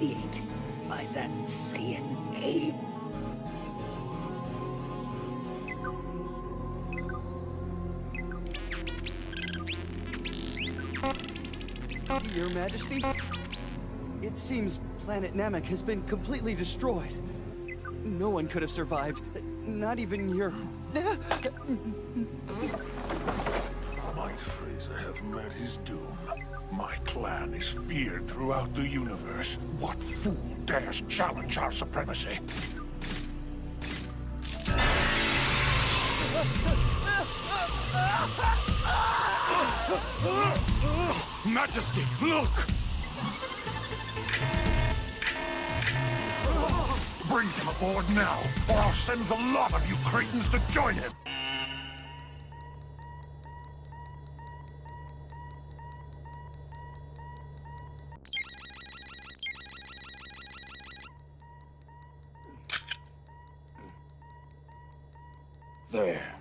humiliated by that Saiyan ape. Your Majesty? It seems planet Namek has been completely destroyed. No one could have survived, not even your... Might Frieza have met his doom? My clan is feared throughout the universe. What fool dares challenge our supremacy? Majesty, look! Bring him aboard now, or I'll send the lot of you cretins to join him! There.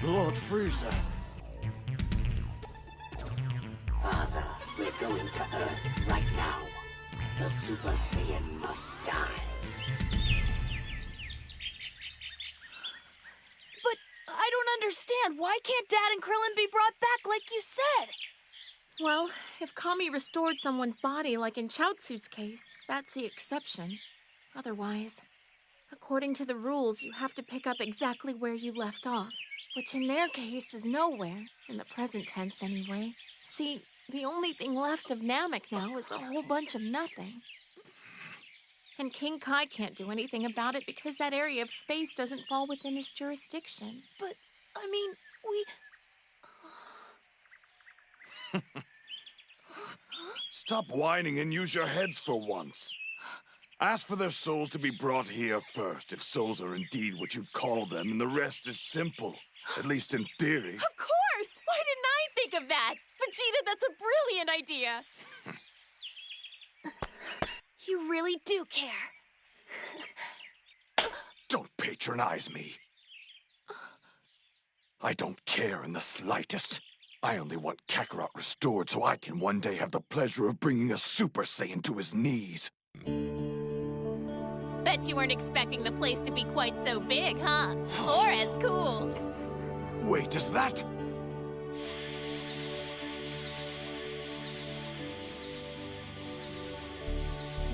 Lord Frieza. Father, we're going to Earth right now. The Super Saiyan must die. But I don't understand. Why can't Dad and Krillin be brought back like you said? Well, if Kami restored someone's body like in Chaozu's case, that's the exception. Otherwise, according to the rules, you have to pick up exactly where you left off, which in their case is nowhere, in the present tense anyway. See, the only thing left of Namek now is a whole bunch of nothing. And King Kai can't do anything about it because that area of space doesn't fall within his jurisdiction. But, I mean, we... Stop whining and use your heads for once. Ask for their souls to be brought here first, if souls are indeed what you'd call them, and the rest is simple. At least in theory. Of course! Why didn't I think of that? Vegeta, that's a brilliant idea! You really do care. Don't patronize me. I don't care in the slightest. I only want Kakarot restored so I can one day have the pleasure of bringing a Super Saiyan to his knees. Bet you weren't expecting the place to be quite so big, huh? Or as cool. Wait, is that?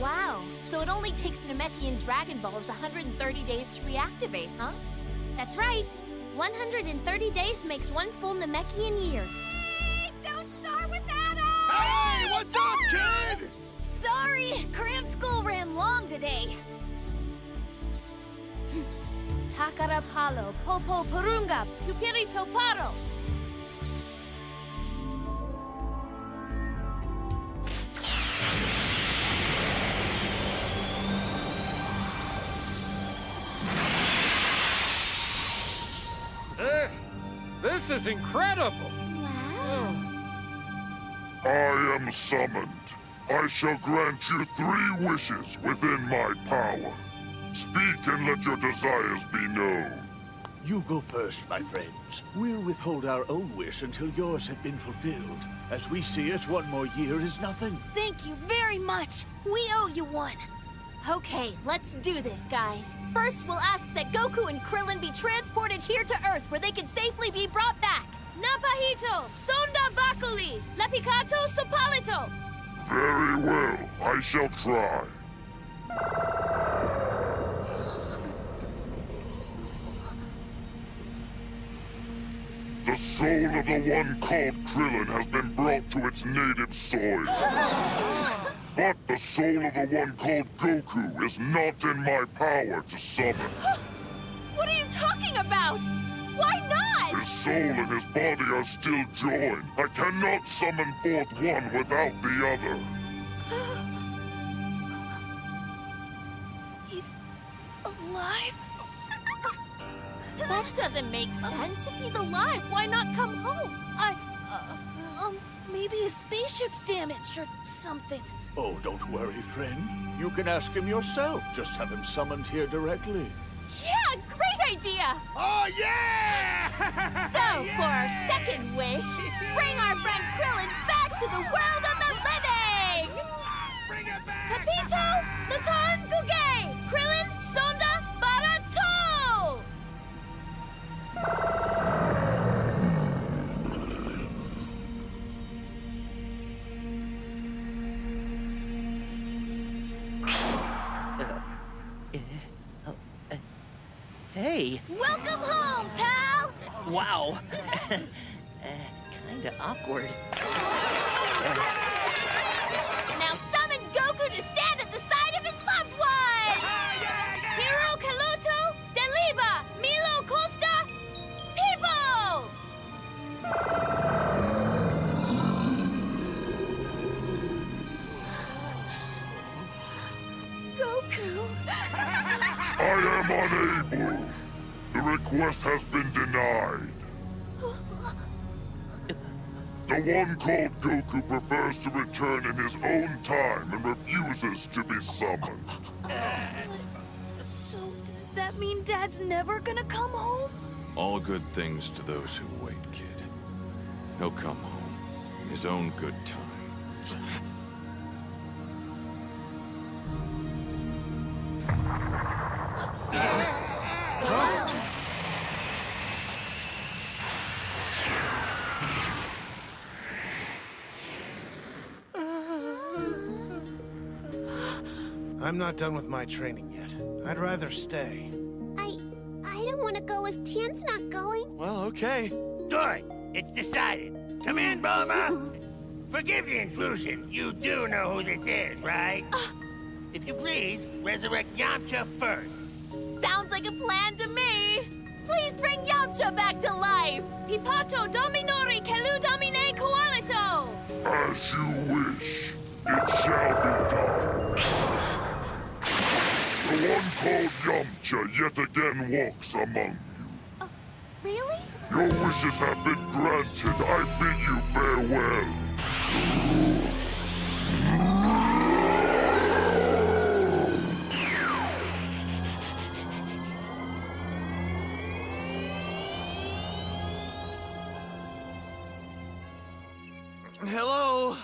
Wow, so it only takes Namekian Dragon Balls 130 days to reactivate, huh? That's right. 130 days makes one full Namekian year. Don't start without us! Hey, what's up, kid? Sorry, cram school ran long today. Takara Palo, Popo Purunga, Pupirito Paro. This is incredible! I am summoned. I shall grant you 3 wishes within my power. Speak and let your desires be known. You go first, my friends. We'll withhold our own wish until yours have been fulfilled. As we see it, 1 more year is nothing. Thank you very much. We owe you one. Okay, let's do this, guys. First, we'll ask that Goku and Krillin be transported here to Earth where they can safely be brought back. Napahito, Sonda Bakuli, Lapicato Sopalito. Very well. I shall try. The soul of the one called Krillin has been brought to its native soil. But the soul of the one called Goku is not in my power to summon. What are you talking about? Why not? His soul and his body are still joined. I cannot summon forth one without the other. He's alive? That doesn't make sense. If he's alive, why not come home? Maybe his spaceship's damaged or something. Oh, don't worry, friend. You can ask him yourself. Just have him summoned here directly. Yeah, great idea! Oh, yeah! So, for our second wish, bring our friend Krillin back to the world of the living! Bring it back! Pepito, Latan Kuge! Krillin, Sonda, Barato! Hey! Welcome home, pal! Wow! Kinda awkward. Now summon Goku to stand at the side of his loved one! Hiro Kaloto, Deliba, Milo Costa, People! Goku! I am unable. The request has been denied. The one called Goku prefers to return in his own time and refuses to be summoned. So, does that mean Dad's never gonna come home? All good things to those who wait, kid. He'll come home in his own good time. I'm not done with my training yet. I'd rather stay. I don't want to go if Tien's not going. Well, okay. Good. It's decided. Come in, Bulma. Forgive the intrusion. You do know who this is, right? If you please, resurrect Yamcha first. Sounds like a plan to me! Please bring Yamcha back to life! Pipato Dominori Kelu Domine Koalito! As you wish, it shall be done. The one called Yamcha yet again walks among you. Really? Your wishes have been granted. I bid you farewell. Hello?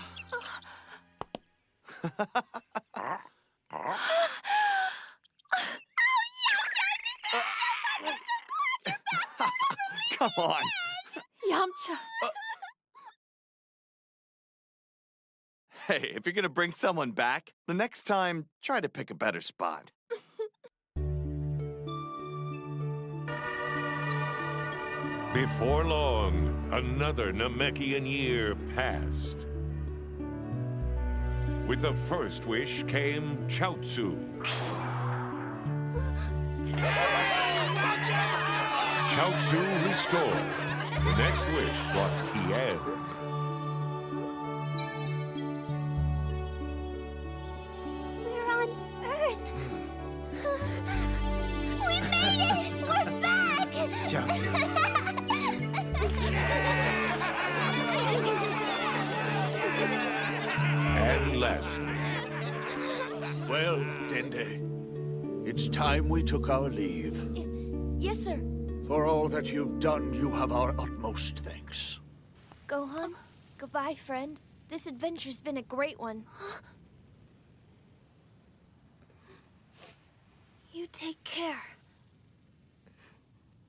Come on. Yamcha. Hey, if you're gonna bring someone back, the next time, try to pick a better spot. Before long, another Namekian year passed. With the first wish came Chaozu. Chaozu restored. The next wish brought Tien. We're on Earth. We made it! We're back! Chaozu. And lastly, Well, Dende, it's time we took our leave. Yes, sir. For all that you've done, you have our utmost thanks. Gohan, goodbye, friend. This adventure's been a great one. You take care.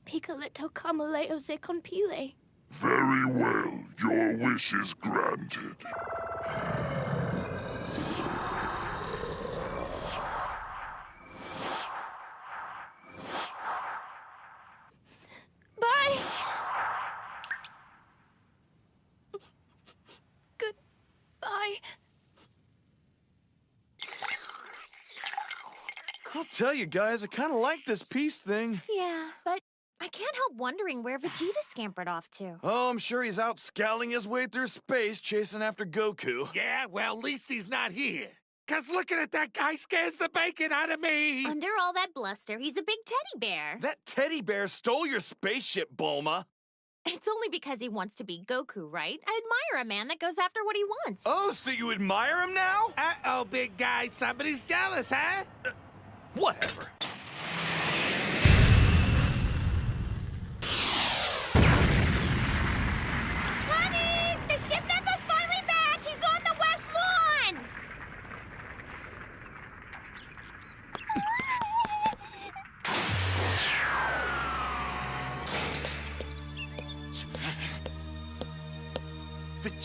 Picoleto Camaleo se compile. Very well. Your wish is granted. Bye! Goodbye. I'll tell you guys, I kind of like this peace thing. Yeah, but I can't help wondering where Vegeta scampered off to. Oh, I'm sure he's out scowling his way through space, chasing after Goku. Yeah, well, at least he's not here. 'Cause looking at that guy scares the bacon out of me. Under all that bluster, he's a big teddy bear. That teddy bear stole your spaceship, Bulma. It's only because he wants to be Goku, right? I admire a man that goes after what he wants. Oh, so you admire him now? Uh-oh, big guy. Somebody's jealous, huh? Whatever.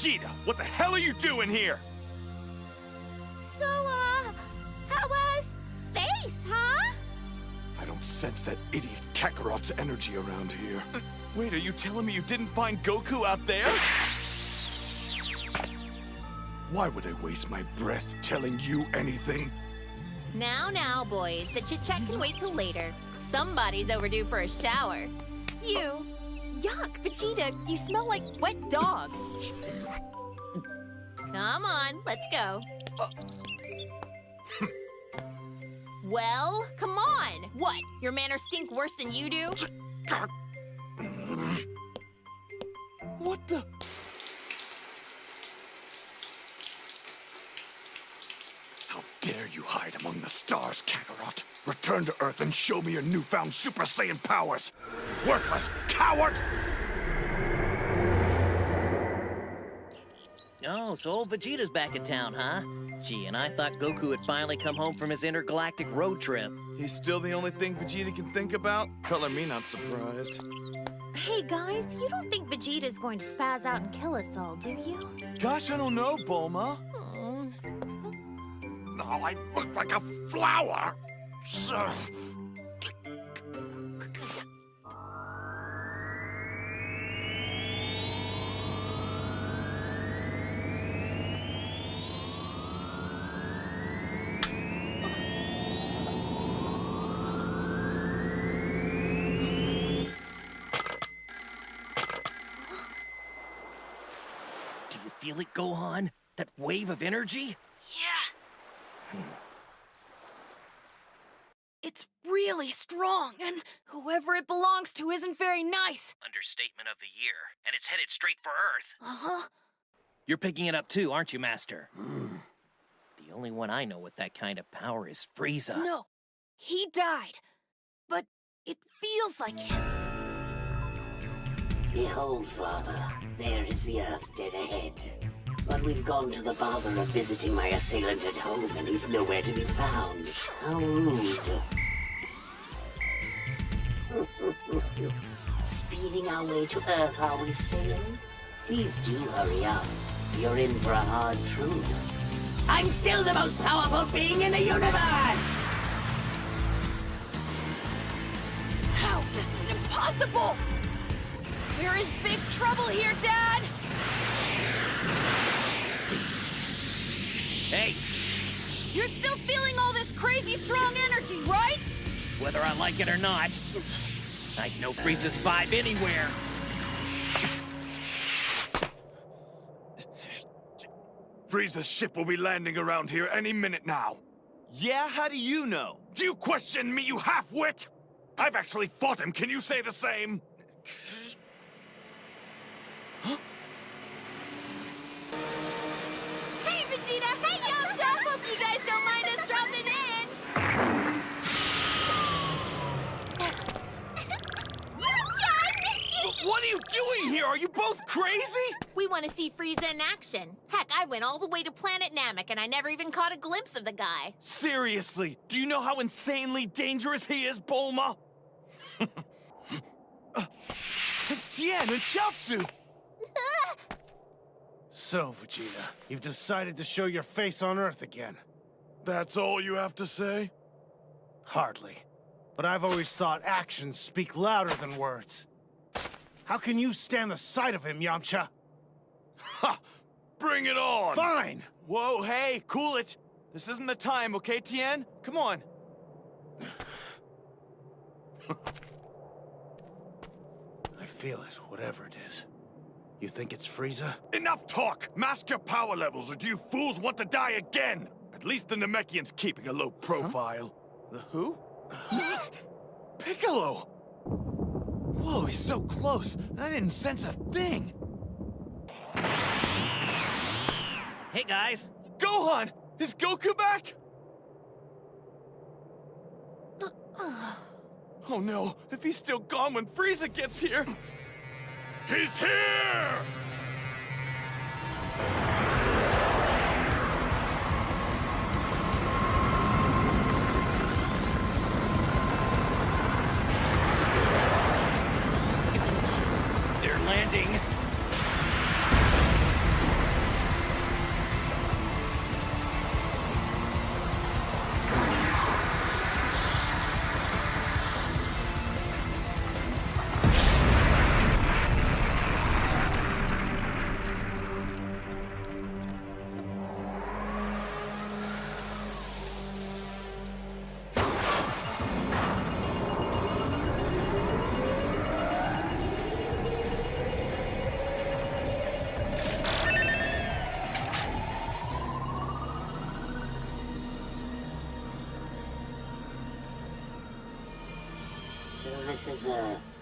Vegeta, what the hell are you doing here? So, how was space, huh? I don't sense that idiot Kakarot's energy around here. Wait, are you telling me you didn't find Goku out there? Why would I waste my breath telling you anything? Now, boys, the chit-chat can wait till later. Somebody's overdue for a shower. You. Yuck, Vegeta, you smell like wet dog. Come on, let's go. Well, come on. What, your manners stink worse than you do? What the? How dare you hide among the stars, Kakarot? Return to Earth and show me your newfound Super Saiyan powers! You worthless coward! Oh, so old Vegeta's back in town, huh? Gee, and I thought Goku had finally come home from his intergalactic road trip. He's still the only thing Vegeta can think about? Color me not surprised. Hey, guys, you don't think Vegeta's going to spaz out and kill us all, do you? Gosh, I don't know, Bulma. No, I look like a flower. Do you feel it, Gohan? That wave of energy? Yeah. It's really strong, and whoever it belongs to isn't very nice. Understatement of the year, and it's headed straight for Earth. Uh-huh. You're picking it up too, aren't you, Master? The only one I know with that kind of power is Frieza. No, he died, but it feels like him. Behold, Father, there is the Earth dead ahead. But we've gone to the bother of visiting my assailant at home, and he's nowhere to be found. How rude. Speeding our way to Earth, are we, Saiyan? Please do hurry up. You're in for a hard truth. I'm still the most powerful being in the universe! How? This is impossible! We're in big trouble here, Dad! Hey! You're still feeling all this crazy strong energy, right? Whether I like it or not, I'd know Frieza's vibe anywhere. Frieza's ship will be landing around here any minute now. Yeah? How do you know? Do you question me, you half-wit? I've actually fought him. Can you say the same? Huh? Hey, Vegeta! Hey, Yamcha! Hope you guys don't mind us dropping in! Yamcha, I missed you! What are you doing here? Are you both crazy? We want to see Frieza in action. Heck, I went all the way to Planet Namek and I never even caught a glimpse of the guy. Seriously, do you know how insanely dangerous he is, Bulma? It's Tien and Chaozu! So, Vegeta, you've decided to show your face on Earth again. That's all you have to say? Hardly. But I've always thought actions speak louder than words. How can you stand the sight of him, Yamcha? Ha! Bring it on! Fine! Whoa, hey, cool it. This isn't the time, okay, Tien? Come on. I feel it, whatever it is. You think it's Frieza? Enough talk! Mask your power levels, or do you fools want to die again? At least the Namekian's keeping a low profile. Huh? The who? Piccolo! Whoa, he's so close. I didn't sense a thing. Hey, guys. Gohan! Is Goku back? Oh no, if he's still gone when Frieza gets here... He's here! They're landing. This is Earth.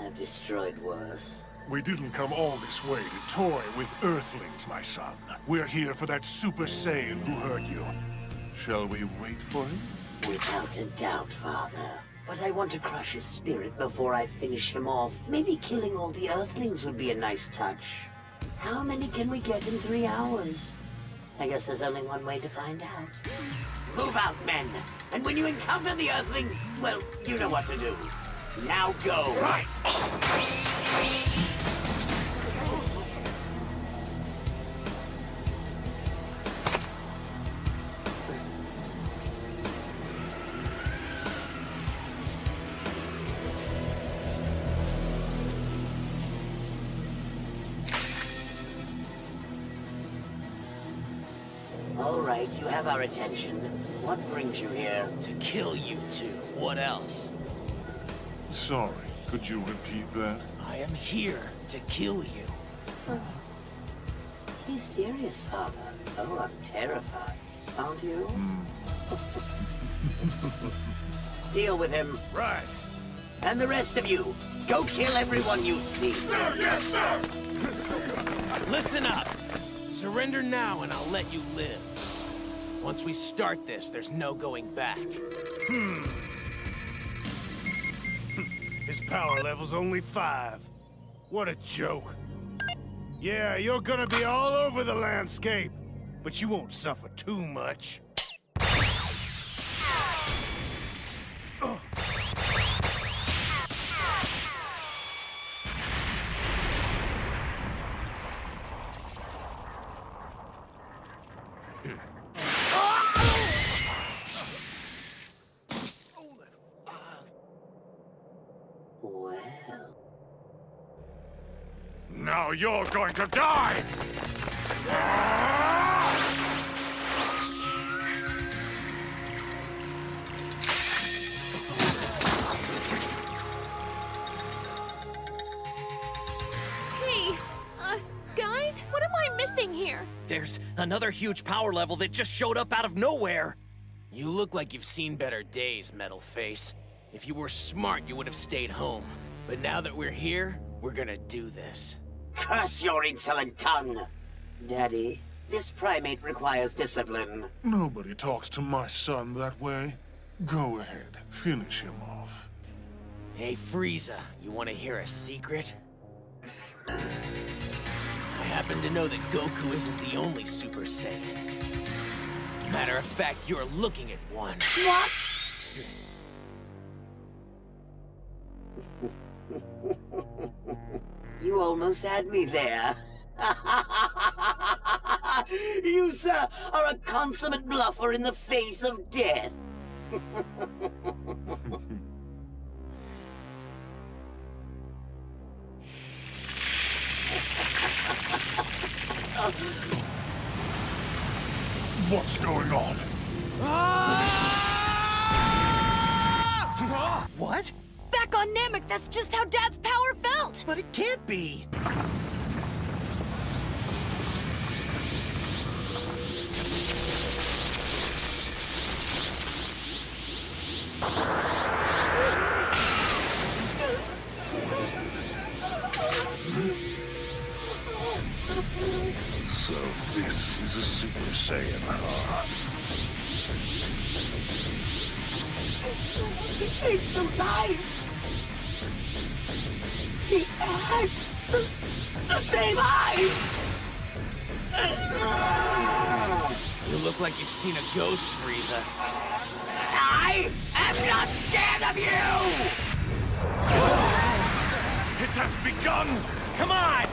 I've destroyed worse. We didn't come all this way to toy with Earthlings, my son. We're here for that Super Saiyan who hurt you. Shall we wait for him? Without a doubt, Father. But I want to crush his spirit before I finish him off. Maybe killing all the Earthlings would be a nice touch. How many can we get in 3 hours? I guess there's only one way to find out. Move out, men! And when you encounter the Earthlings, well, you know what to do. Now go! Right! All right, you have our attention. What brings you here? To kill you two. What else? Sorry, could you repeat that? I am here to kill you. Oh. He's serious, Father. Oh, I'm terrified. Aren't you? Deal with him. Right. And the rest of you, go kill everyone you see. Sir, yes, sir! Listen up. Surrender now and I'll let you live. Once we start this, there's no going back. His power level's only 5. What a joke. Yeah, you're gonna be all over the landscape, but you won't suffer too much. Well... Now you're going to die! Hey, guys, what am I missing here? There's another huge power level that just showed up out of nowhere. You look like you've seen better days, Metal Face. If you were smart, you would have stayed home. But now that we're here, we're gonna do this. Curse your insolent tongue! Daddy, this primate requires discipline. Nobody talks to my son that way. Go ahead, finish him off. Hey, Frieza, you want to hear a secret? I happen to know that Goku isn't the only Super Saiyan. Matter of fact, you're looking at one. What? You almost had me there. You, sir, are a consummate bluffer in the face of death. What's going on? What? Back on Namek, that's just how Dad's power felt! But it can't be! So this is a Super Saiyan, huh? It's those eyes! He has the same eyes! You look like you've seen a ghost, Frieza. I am not scared of you! It has begun! Come on!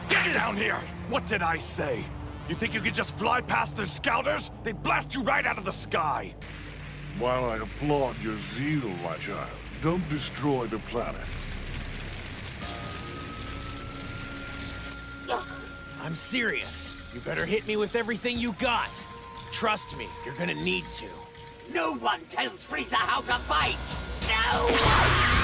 Get down here! What did I say? You think you could just fly past their scouters? They'd blast you right out of the sky! While I applaud your zeal, my child, don't destroy the planet. I'm serious. You better hit me with everything you got. Trust me, you're gonna need to. No one tells Frieza how to fight! No one!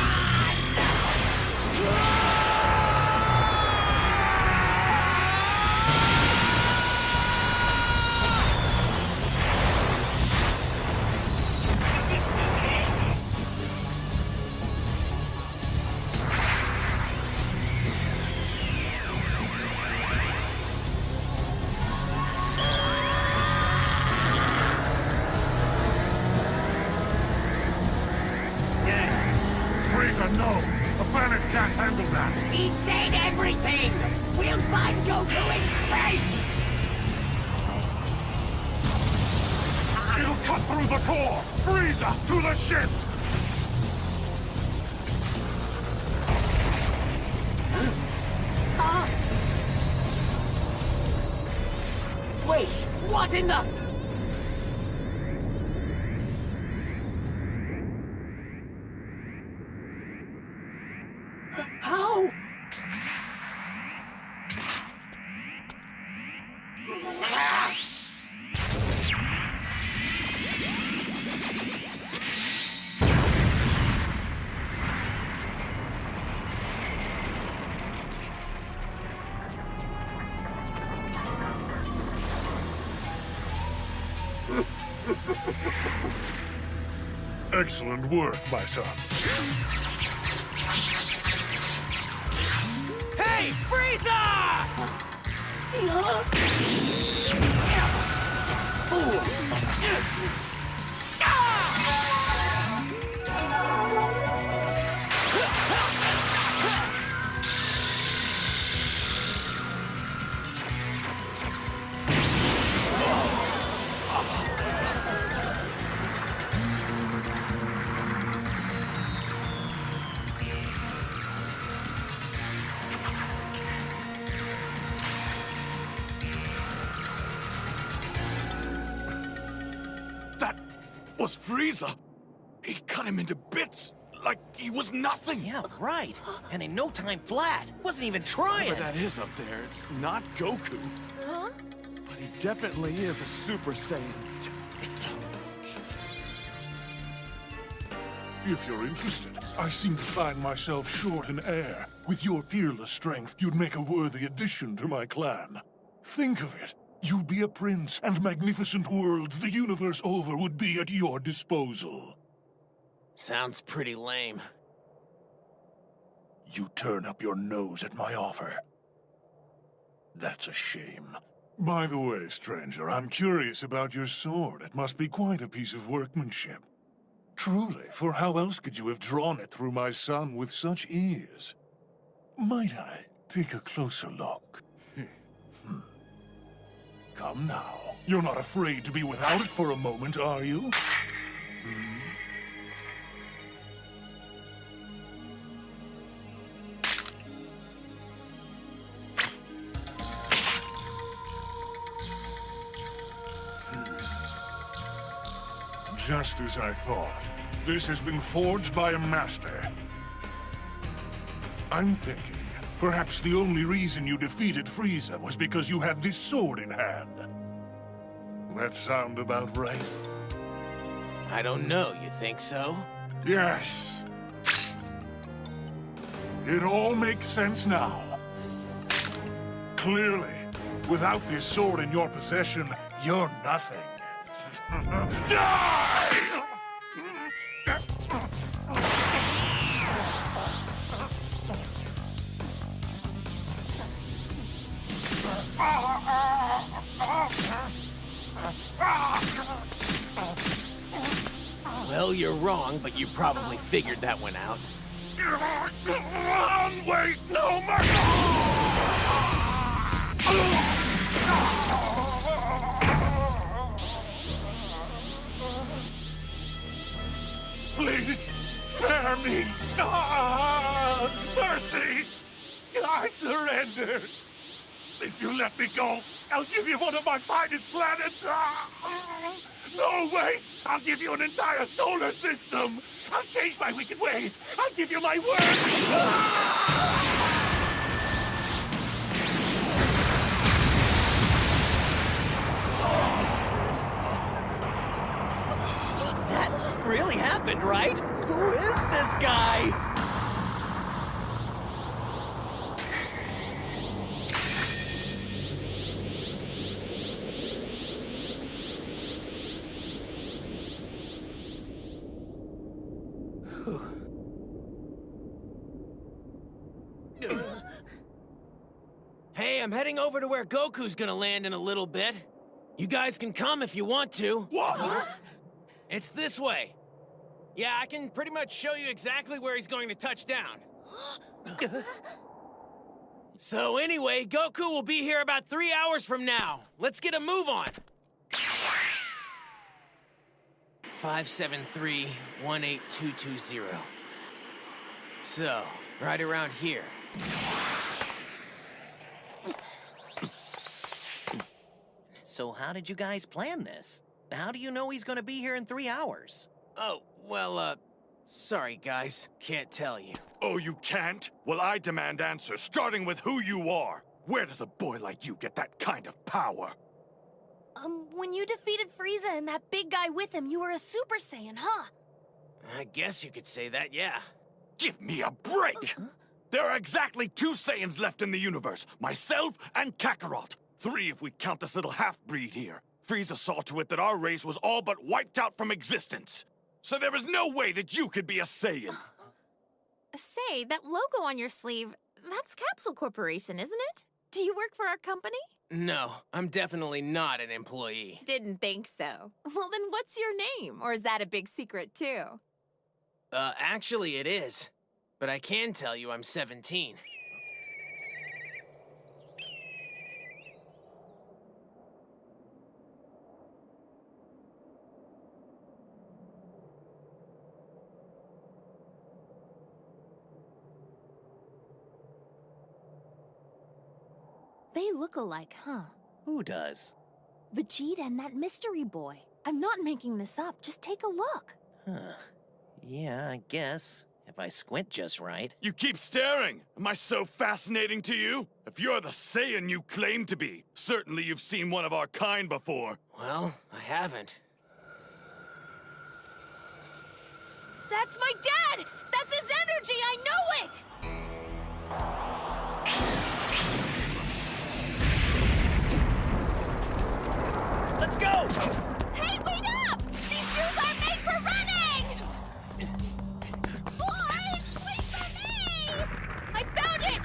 He said everything! We'll find Goku in space! It'll cut through the core! Frieza, to the ship! Wait, what in the... How? Excellent work, my son. Hey, Frieza! That was Frieza. He cut him into bits like he was nothing. Yeah, right. And in no time flat. Wasn't even trying. Whatever that is up there, it's not Goku. Huh? But he definitely is a Super Saiyan. If you're interested, I seem to find myself short in air. With your peerless strength, you'd make a worthy addition to my clan. Think of it. You'd be a prince, and magnificent worlds the universe over would be at your disposal. Sounds pretty lame. You turn up your nose at my offer. That's a shame. By the way, stranger, I'm curious about your sword. It must be quite a piece of workmanship. Truly, for how else could you have drawn it through my son with such ease? Might I take a closer look? Come now. You're not afraid to be without it for a moment, are you? Just as I thought. This has been forged by a master. I'm thinking, perhaps the only reason you defeated Frieza was because you had this sword in hand. That sound about right? I don't know, you think so? Yes. It all makes sense now. Clearly, without this sword in your possession, you're nothing. Die! Well, you're wrong, but you probably figured that one out. Wait, no more! Please, spare me! Mercy! I surrender! If you let me go, I'll give you one of my finest planets! No, wait! I'll give you an entire solar system! I'll change my wicked ways! I'll give you my word! That really happened, right? Who is this guy? Hey, I'm heading over to where Goku's gonna land in a little bit. You guys can come if you want to. What? It's this way. Yeah, I can pretty much show you exactly where he's going to touch down. So anyway, Goku will be here about 3 hours from now. Let's get a move on. 573-18220. So, right around here. So how did you guys plan this? How do you know he's gonna be here in 3 hours? Oh, well, sorry, guys. Can't tell you. Oh, you can't? Well, I demand answers, starting with who you are. Where does a boy like you get that kind of power? When you defeated Frieza and that big guy with him, you were a Super Saiyan, huh? I guess you could say that, yeah. Give me a break! There are exactly 2 Saiyans left in the universe, myself and Kakarot. 3 if we count this little half-breed here. Frieza saw to it that our race was all but wiped out from existence. So there is no way that you could be a Saiyan. Say, that logo on your sleeve, that's Capsule Corporation, isn't it? Do you work for our company? No, I'm definitely not an employee. Didn't think so. Well, then what's your name? Or is that a big secret, too? Actually it is. But I can tell you I'm 17. They look alike, huh? Who does? Vegeta and that mystery boy. I'm not making this up. Just take a look. Huh. Yeah, I guess. If I squint just right. You keep staring! Am I so fascinating to you? If you're the Saiyan you claim to be, certainly you've seen one of our kind before. Well, I haven't. That's my dad! That's his energy! I know it! Let's go! Hey, wait up! These shoes aren't made for running! Boys, wait for me! I found it!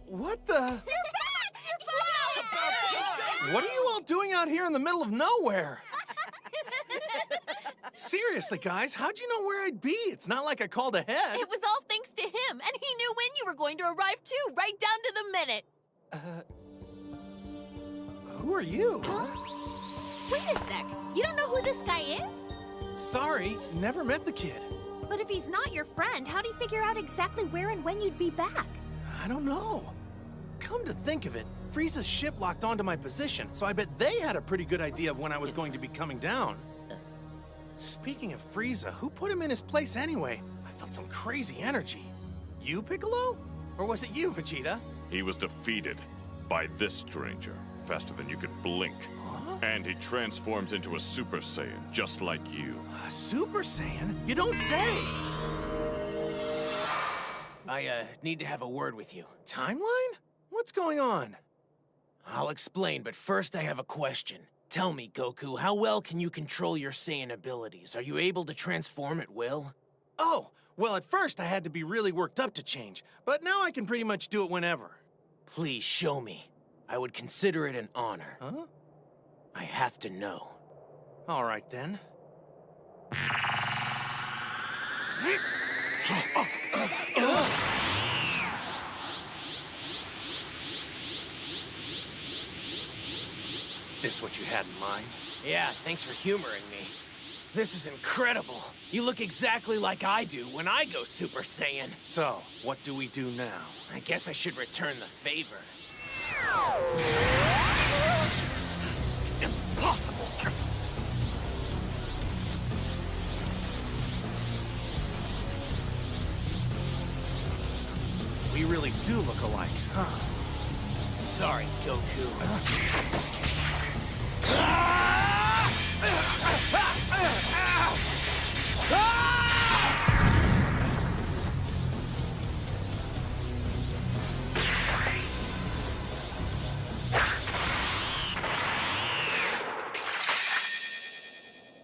What the? What are you all doing out here in the middle of nowhere? Seriously, guys, how'd you know where I'd be? It's not like I called ahead. It was all thanks to him, and he knew when you were going to arrive, too, right down to the minute. Who are you? Huh? Wait a sec. You don't know who this guy is? Sorry, never met the kid. But if he's not your friend, how'd he figure out exactly where and when you'd be back? I don't know. Come to think of it, Frieza's ship locked onto my position, so I bet they had a pretty good idea of when I was going to be coming down. Speaking of Frieza, who put him in his place anyway? I felt some crazy energy. You, Piccolo? Or was it you, Vegeta? He was defeated by this stranger, faster than you could blink. Huh? And he transforms into a Super Saiyan, just like you. A Super Saiyan? You don't say! I, need to have a word with you. Timeline? What's going on? I'll explain, but first I have a question. Tell me, Goku, how well can you control your Saiyan abilities? Are you able to transform at will? Oh, well, at first I had to be really worked up to change, but now I can pretty much do it whenever. Please show me. I would consider it an honor. Huh? I have to know. All right, then. This what you had in mind? Yeah, thanks for humoring me. This is incredible. You look exactly like I do when I go Super Saiyan. So, what do we do now? I guess I should return the favor. Impossible! We really do look alike, huh? Sorry, Goku.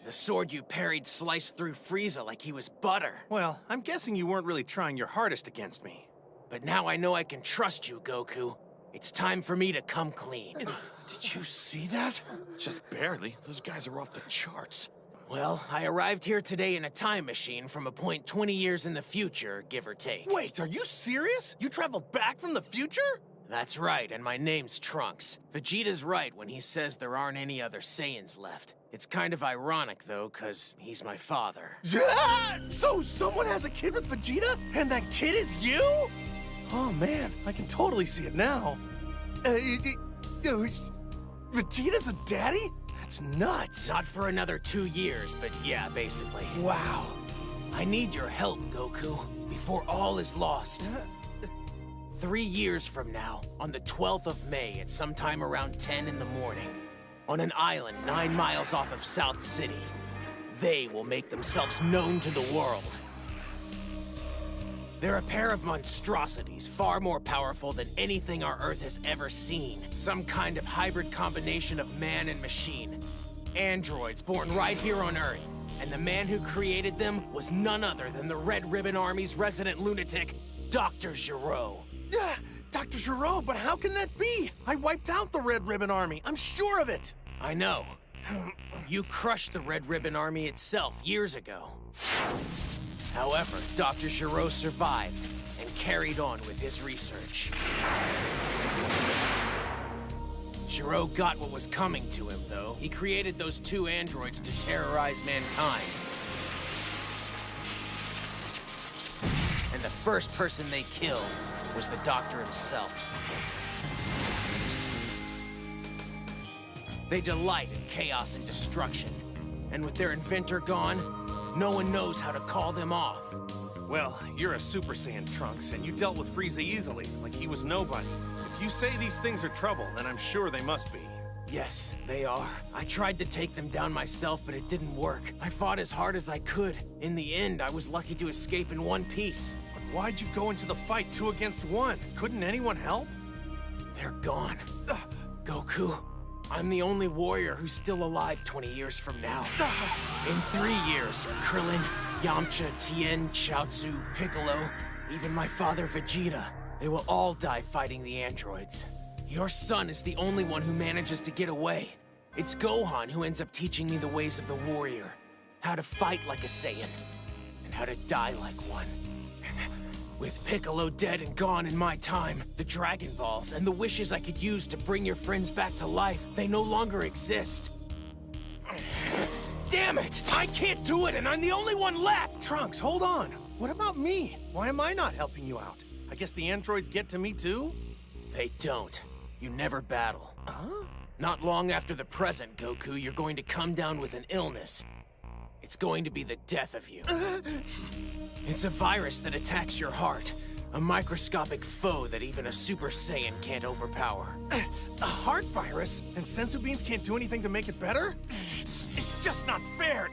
The sword you parried sliced through Frieza like he was butter. Well, I'm guessing you weren't really trying your hardest against me. But now I know I can trust you, Goku. It's time for me to come clean. Did you see that? Just barely. Those guys are off the charts. Well, I arrived here today in a time machine from a point 20 years in the future, give or take. Wait, are you serious? You traveled back from the future? That's right, and my name's Trunks. Vegeta's right when he says there aren't any other Saiyans left. It's kind of ironic, though, because he's my father. So someone has a kid with Vegeta? And that kid is you? Oh, man, I can totally see it now. Vegeta's a daddy? That's nuts. Not for another 2 years, but yeah, basically. Wow. I need your help, Goku, before all is lost. 3 years from now, on the 12th of May at sometime around 10 in the morning, on an island 9 miles off of South City, they will make themselves known to the world. They're a pair of monstrosities, far more powerful than anything our Earth has ever seen. Some kind of hybrid combination of man and machine. Androids born right here on Earth. And the man who created them was none other than the Red Ribbon Army's resident lunatic, Dr. Gero. Dr. Gero, but how can that be? I wiped out the Red Ribbon Army. I'm sure of it. I know. You crushed the Red Ribbon Army itself years ago. However, Dr. Gero survived and carried on with his research. Gero got what was coming to him, though. He created those 2 androids to terrorize mankind. And the first person they killed was the Doctor himself. They delight in chaos and destruction. And with their inventor gone, no one knows how to call them off. Well, you're a Super Saiyan, Trunks, and you dealt with Frieza easily, like he was nobody. If you say these things are trouble, then I'm sure they must be. Yes, they are. I tried to take them down myself, but it didn't work. I fought as hard as I could. In the end, I was lucky to escape in one piece. But why'd you go into the fight 2 against 1? Couldn't anyone help? They're gone. Goku, I'm the only warrior who's still alive 20 years from now. In 3 years, Krillin, Yamcha, Tien, Chaozu, Piccolo, even my father Vegeta, they will all die fighting the androids. Your son is the only one who manages to get away. It's Gohan who ends up teaching me the ways of the warrior, how to fight like a Saiyan, and how to die like one. With Piccolo dead and gone in my time, the Dragon Balls and the wishes I could use to bring your friends back to life, they no longer exist. Damn it! I can't do it, and I'm the only one left! Trunks, hold on. What about me? Why am I not helping you out? I guess the androids get to me too? They don't. You never battle. Huh? Not long after the present, Goku, you're going to come down with an illness. It's going to be the death of you. It's a virus that attacks your heart. A microscopic foe that even a Super Saiyan can't overpower. A heart virus? And senzu beans can't do anything to make it better? It's just not fair.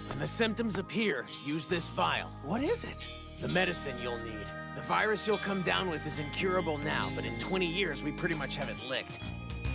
When the symptoms appear, use this vial. What is it? The medicine you'll need. The virus you'll come down with is incurable now, but in 20 years, we pretty much have it licked.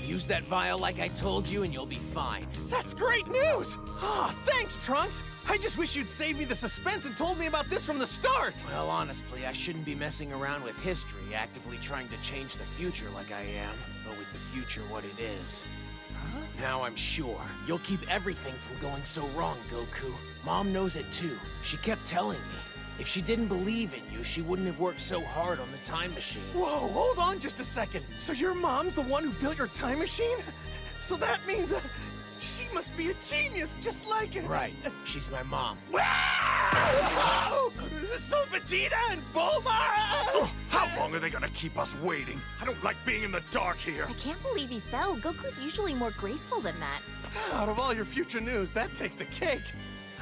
Use that vial like I told you, and you'll be fine. That's great news! Ah, thanks, Trunks! I just wish you'd saved me the suspense and told me about this from the start! Well, honestly, I shouldn't be messing around with history, actively trying to change the future like I am, but with the future what it is. Huh? Now I'm sure you'll keep everything from going so wrong, Goku. Mom knows it too. She kept telling me. If she didn't believe in you, she wouldn't have worked so hard on the time machine. Whoa, hold on just a second. So your mom's the one who built your time machine? So that means she must be a genius, just like it. Right. She's my mom. Wow! So Vegeta and Bulma! How long are they gonna keep us waiting? I don't like being in the dark here. I can't believe he fell. Goku's usually more graceful than that. Out of all your future news, that takes the cake.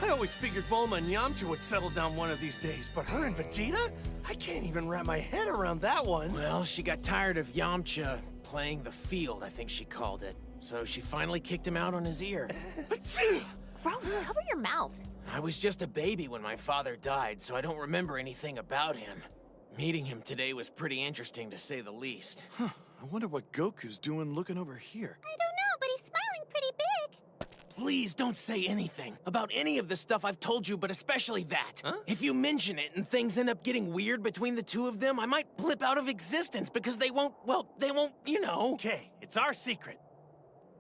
I always figured Bulma and Yamcha would settle down one of these days, but her and Vegeta? I can't even wrap my head around that one. Well, she got tired of Yamcha playing the field, I think she called it. So she finally kicked him out on his ear. Gross, cover your mouth. I was just a baby when my father died, so I don't remember anything about him. Meeting him today was pretty interesting, to say the least. I wonder what Goku's doing looking over here. I don't know, but he's smiling pretty big. Please don't say anything about any of the stuff I've told you, but especially that. Huh? If you mention it and things end up getting weird between the two of them, I might blip out of existence because they won't, you know. Okay, it's our secret.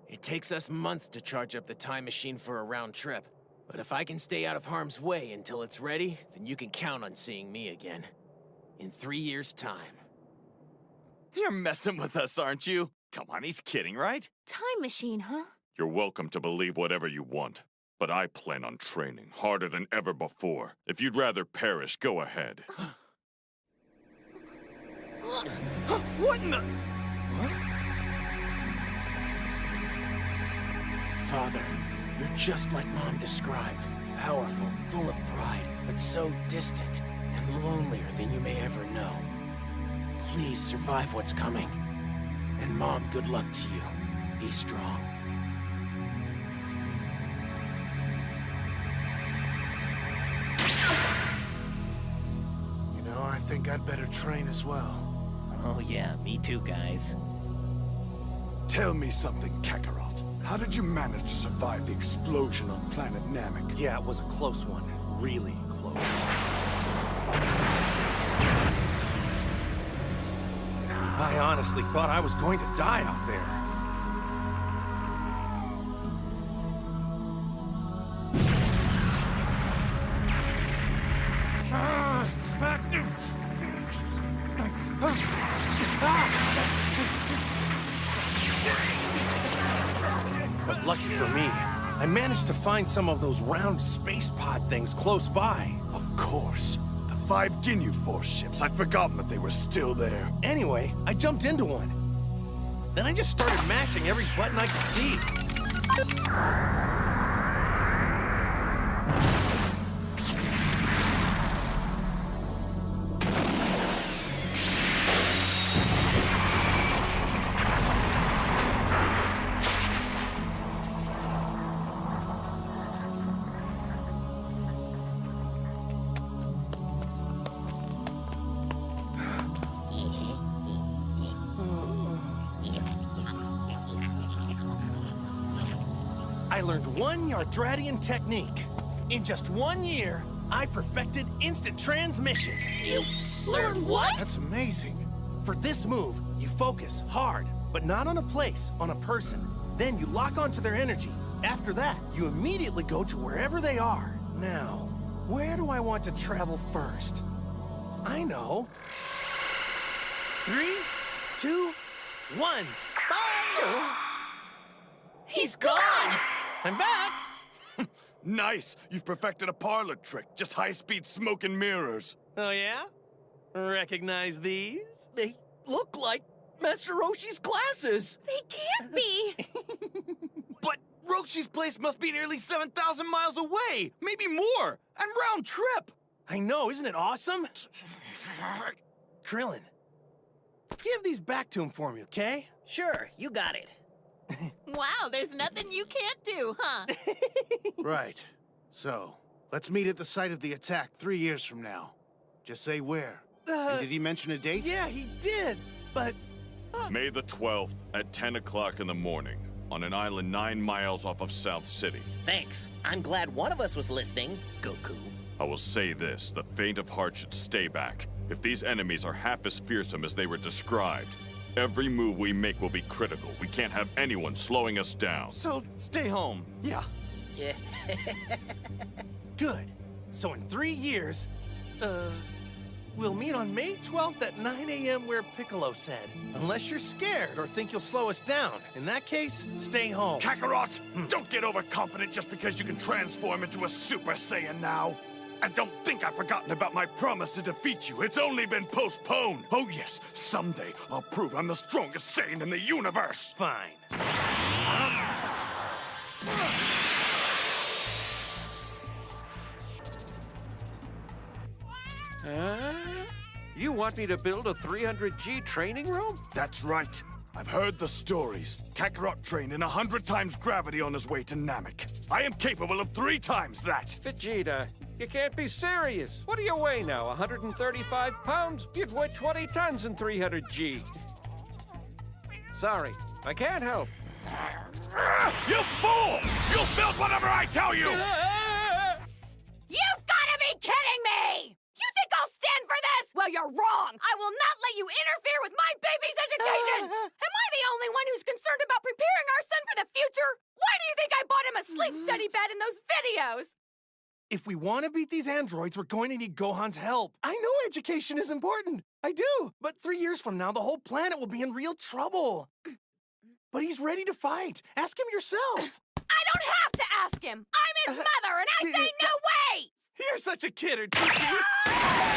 It takes us months to charge up the time machine for a round trip. But if I can stay out of harm's way until it's ready, then you can count on seeing me again. In 3 years' time. You're messing with us, aren't you? Come on, he's kidding, right? Time machine, huh? You're welcome to believe whatever you want, but I plan on training harder than ever before. If you'd rather perish, go ahead. What in the... Father, you're just like Mom described. Powerful, full of pride, but so distant and lonelier than you may ever know. Please survive what's coming. And Mom, good luck to you. Be strong. You know, I think I'd better train as well. Oh yeah, me too, guys. Tell me something, Kakarot. How did you manage to survive the explosion on planet Namek? Yeah, it was a close one. Really close. I honestly thought I was going to die out there. But lucky for me, I managed to find some of those round space pod things close by. Of course. The 5 Ginyu Force ships. I'd forgotten that they were still there. Anyway, I jumped into one. Then I just started mashing every button I could see. I learned one Yardratian technique. In just 1 year, I perfected instant transmission. You learned what? That's amazing. For this move, you focus hard, but not on a place, on a person. Then you lock onto their energy. After that, you immediately go to wherever they are. Now, where do I want to travel first? I know. 3, 2, 1. Bye! He's gone! I'm back! Nice! You've perfected a parlor trick. Just high-speed smoke and mirrors. Oh, yeah? Recognize these? They look like Master Roshi's glasses. They can't be! But Roshi's place must be nearly 7,000 miles away! Maybe more! And round trip! I know, isn't it awesome? Krillin, give these back to him for me, okay? Sure, you got it. Wow, there's nothing you can't do, huh? Right. So, let's meet at the site of the attack 3 years from now. Just say where. And did he mention a date? Yeah, he did, but... May the 12th at 10 o'clock in the morning on an island 9 miles off of South City. Thanks. I'm glad one of us was listening, Goku. I will say this, the faint of heart should stay back. If these enemies are half as fearsome as they were described, every move we make will be critical. We can't have anyone slowing us down. So, stay home. Yeah. Yeah. Good. So in 3 years, we'll meet on May 12th at 9 a.m. where Piccolo said. Unless you're scared or think you'll slow us down. In that case, stay home. Kakarot, don't get overconfident just because you can transform into a Super Saiyan now. And don't think I've forgotten about my promise to defeat you. It's only been postponed. Oh yes, someday I'll prove I'm the strongest Saiyan in the universe. Fine. You want me to build a 300G training room? That's right. I've heard the stories. Kakarot trained in 100 times gravity on his way to Namek. I am capable of 3 times that. Vegeta, you can't be serious. What do you weigh now, 135 pounds? You'd weigh 20 tons in 300G. Sorry, I can't help. You fool! You'll build whatever I tell you! You've gotta be kidding me! You think I'll stand for this? Well, you're wrong! I will not let you interfere with my baby's education! Am I the only one who's concerned about preparing our son for the future? Why do you think I bought him a sleep study bed in those videos? If we want to beat these androids, we're going to need Gohan's help. I know education is important. I do. But 3 years from now, the whole planet will be in real trouble. But he's ready to fight. Ask him yourself. I don't have to ask him. I'm his mother, and I say no way! You're such a kidder, Chi-Chi. Ah!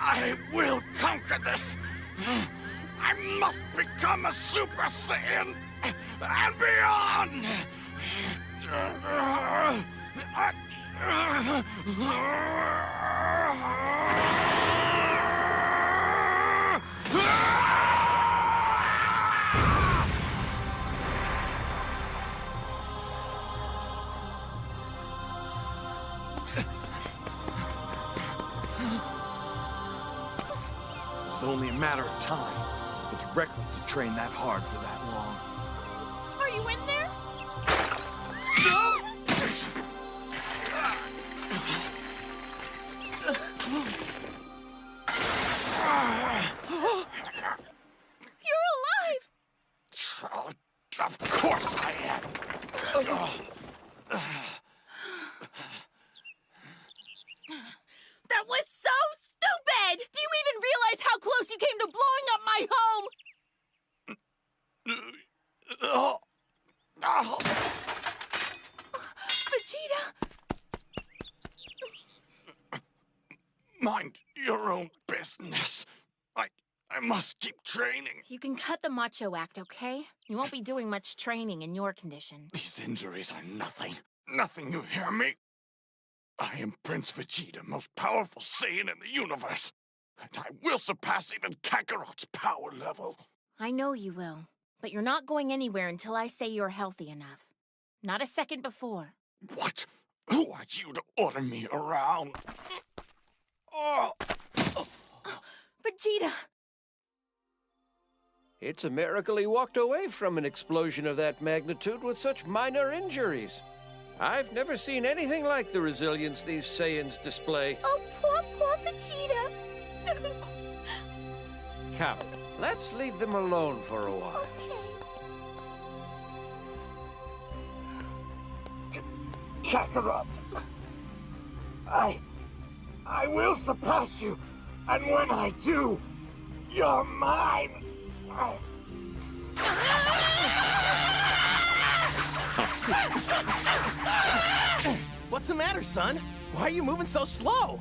I will conquer this. I must become a Super Saiyan and beyond. It's only a matter of time. It's reckless to train that hard for that long. Are you in there? You're alive! Oh, of course I am. That was so stupid! Do you even realize how close you came to blowing up my home? Vegeta! Mind your own business. I must keep training. You can cut the macho act, okay? You won't be doing much training in your condition. These injuries are nothing. Nothing, you hear me? I am Prince Vegeta, most powerful Saiyan in the universe. And I will surpass even Kakarot's power level. I know you will, but you're not going anywhere until I say you're healthy enough. Not a second before. What? Who are you to order me around? Oh. Vegeta! It's a miracle he walked away from an explosion of that magnitude with such minor injuries. I've never seen anything like the resilience these Saiyans display. Oh, poor Vegeta! Come, let's leave them alone for a while. Kakarot! I will surpass you, and when I do, you're mine! What's the matter, son? Why are you moving so slow?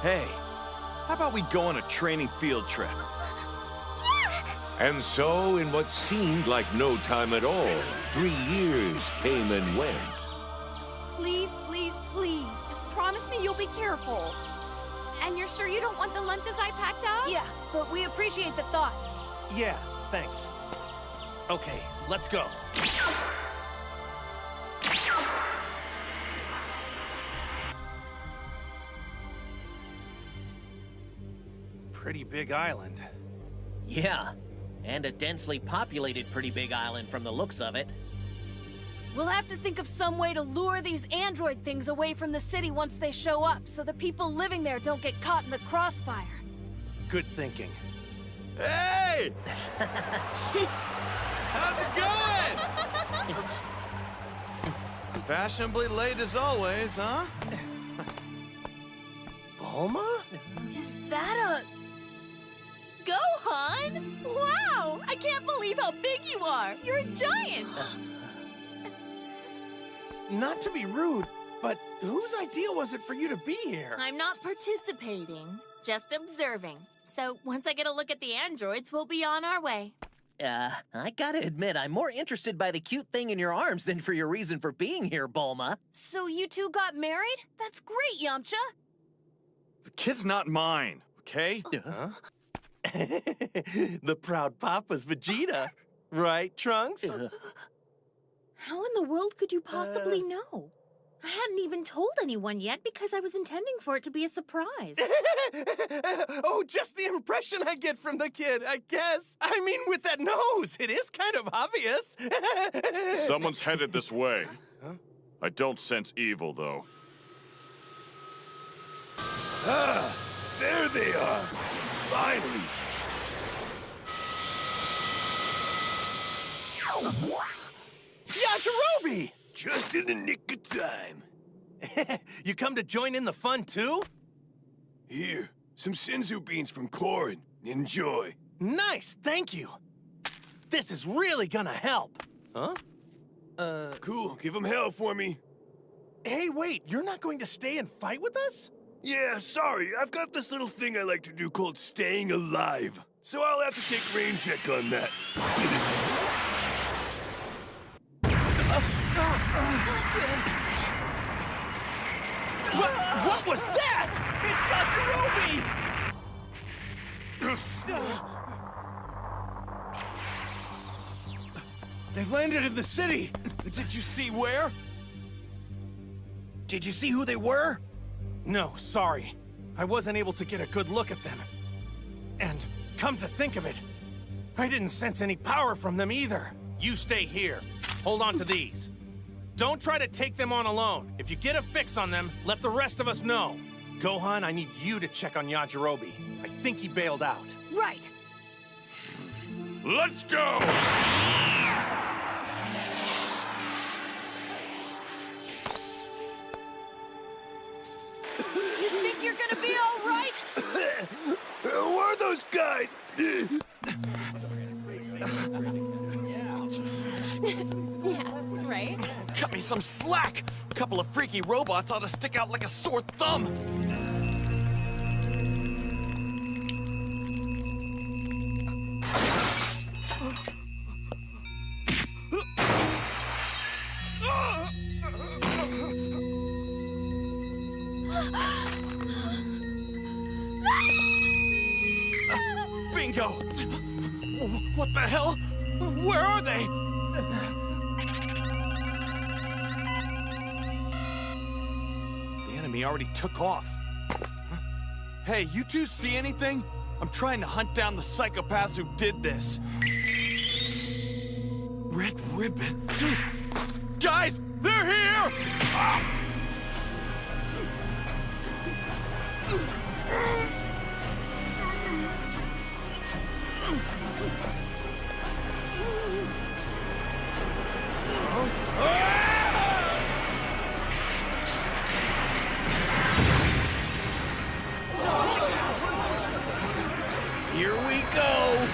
Hey, how about we go on a training field trip? And so, in what seemed like no time at all, 3 years came and went. Please, please, please, just promise me you'll be careful. And you're sure you don't want the lunches I packed out? Yeah, but we appreciate the thought. Yeah, thanks. Okay, let's go. Pretty big island. Yeah, and a densely populated pretty big island from the looks of it. We'll have to think of some way to lure these android things away from the city once they show up, so the people living there don't get caught in the crossfire. Good thinking. Hey! How's it going? Fashionably late as always, huh? Bulma? Is that a... Gohan? Wow! I can't believe how big you are! You're a giant! Not to be rude, but whose idea was it for you to be here? I'm not participating, just observing. So once I get a look at the androids, we'll be on our way. I gotta admit, I'm more interested by the cute thing in your arms than for your reason for being here, Bulma. So you two got married? That's great, Yamcha! The kid's not mine, okay? Huh? The proud papa's Vegeta. Right, Trunks? How in the world could you possibly know? I hadn't even told anyone yet because I was intending for it to be a surprise. Oh, just the impression I get from the kid, I guess. I mean, with that nose, it is kind of obvious. Someone's headed this way. Huh? I don't sense evil, though. Ah, there they are. Finally. Yajirobe! Just in the nick of time. You come to join in the fun, too? Here, some Senzu beans from Korin. Enjoy. Nice, thank you. This is really gonna help. Huh? Cool, give them hell for me. Hey, wait, you're not going to stay and fight with us? Yeah, sorry, I've got this little thing I like to do called staying alive. So I'll have to take rain check on that. What was that? It's Yajirobe! They've landed in the city. Did you see where? Did you see who they were? No, sorry. I wasn't able to get a good look at them. And come to think of it, I didn't sense any power from them either. You stay here. Hold on to these. Don't try to take them on alone. If you get a fix on them, let the rest of us know. Gohan, I need you to check on Yajirobe. I think he bailed out. Right. Let's go! You think you're gonna be all right? Who are those guys? Yeah, right? Cut me some slack! A couple of freaky robots ought to stick out like a sore thumb! Bingo! What the hell? Where are they? The enemy already took off. Huh? Hey, you two see anything? I'm trying to hunt down the psychopaths who did this. Red ribbon. Guys, they're here! Ah! Here we go!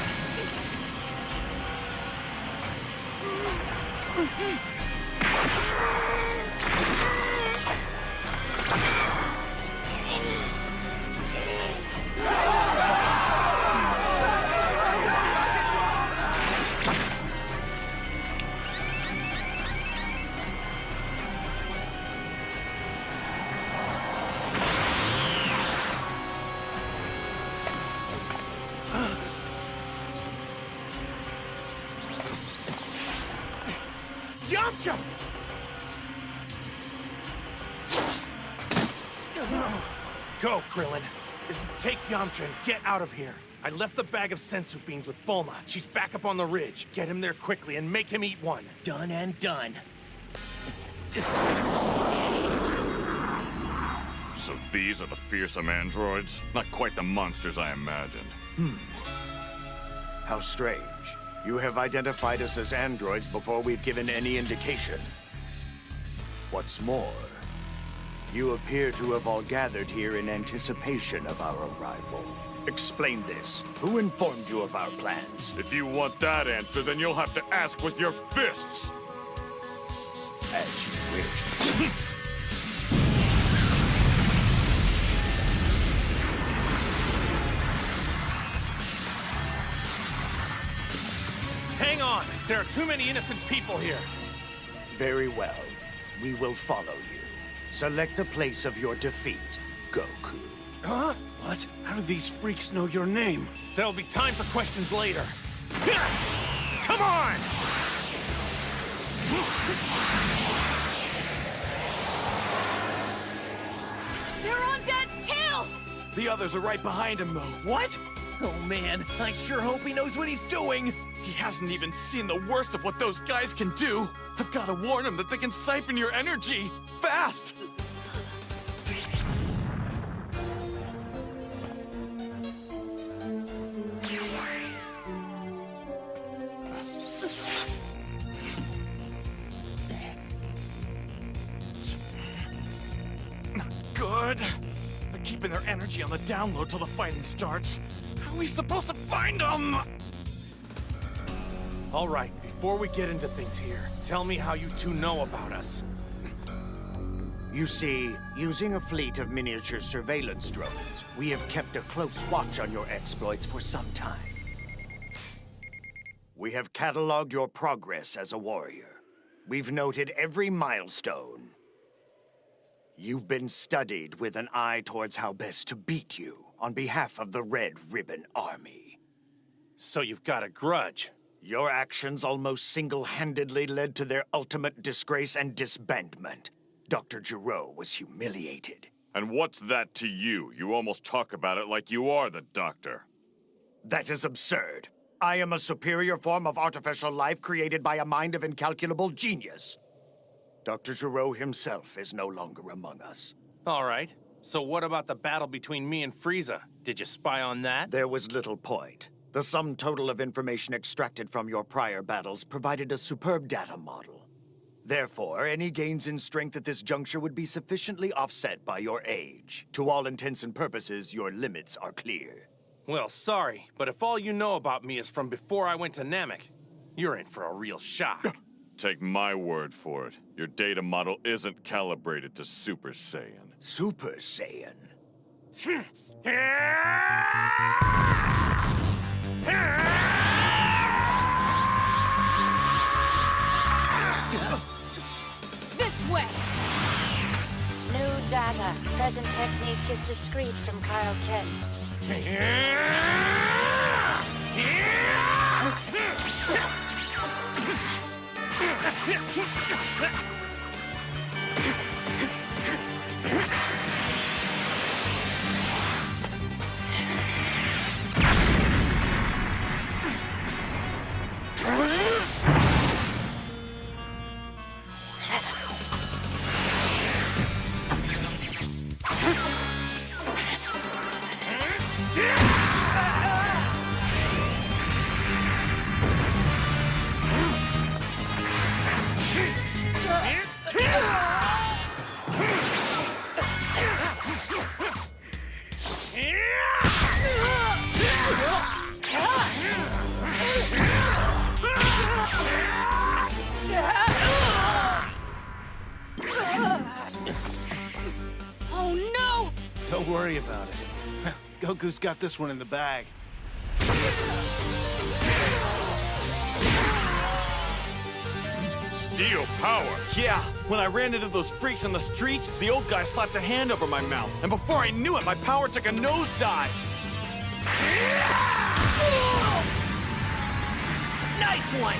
Yamcha! Go, Krillin. Take Yamcha and get out of here. I left the bag of senzu beans with Bulma. She's back up on the ridge. Get him there quickly and make him eat one. Done and done. So these are the fearsome androids? Not quite the monsters I imagined. How strange. You have identified us as androids before we've given any indication. What's more, you appear to have all gathered here in anticipation of our arrival. Explain this. Who informed you of our plans? If you want that answer, then you'll have to ask with your fists. As you wish. Hang on! There are too many innocent people here. Very well. We will follow you. Select the place of your defeat, Goku. Huh? What? How do these freaks know your name? There'll be time for questions later. Come on! They're on Dad's tail! The others are right behind him, though. What? Oh man, I sure hope he knows what he's doing. He hasn't even seen the worst of what those guys can do. I've got to warn him that they can siphon your energy. Fast! Not good. They're keeping their energy on the download till the fighting starts. How are we supposed to find them? All right, before we get into things here, tell me how you two know about us. You see, using a fleet of miniature surveillance drones, we have kept a close watch on your exploits for some time. We have cataloged your progress as a warrior. We've noted every milestone. You've been studied with an eye towards how best to beat you on behalf of the Red Ribbon Army. So you've got a grudge? Your actions almost single-handedly led to their ultimate disgrace and disbandment. Dr. Gero was humiliated. And what's that to you? You almost talk about it like you are the doctor. That is absurd. I am a superior form of artificial life created by a mind of incalculable genius. Dr. Gero himself is no longer among us. All right. So what about the battle between me and Frieza? Did you spy on that? There was little point. The sum total of information extracted from your prior battles provided a superb data model. Therefore, any gains in strength at this juncture would be sufficiently offset by your age. To all intents and purposes, your limits are clear. Well, sorry, but if all you know about me is from before I went to Namek, you're in for a real shock. Take my word for it. Your data model isn't calibrated to Super Saiyan. Super Saiyan? This way! New data. Present technique is discrete from Kaioken. Oh no! Don't worry about it. Goku's got this one in the bag. Steel power? Yeah, when I ran into those freaks on the street, the old guy slapped a hand over my mouth. And before I knew it, my power took a nosedive. Nice one!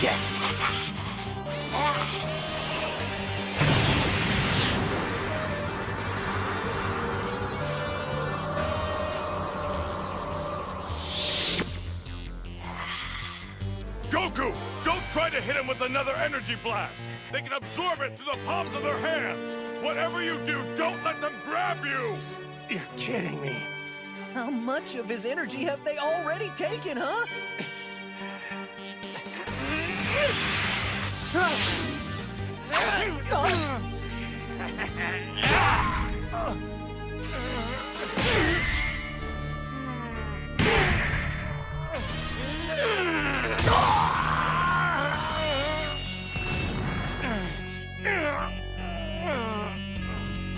Yes! Goku, don't try to hit him with another energy blast. They can absorb it through the palms of their hands. Whatever you do, don't let them grab you. You're kidding me. How much of his energy have they already taken, huh?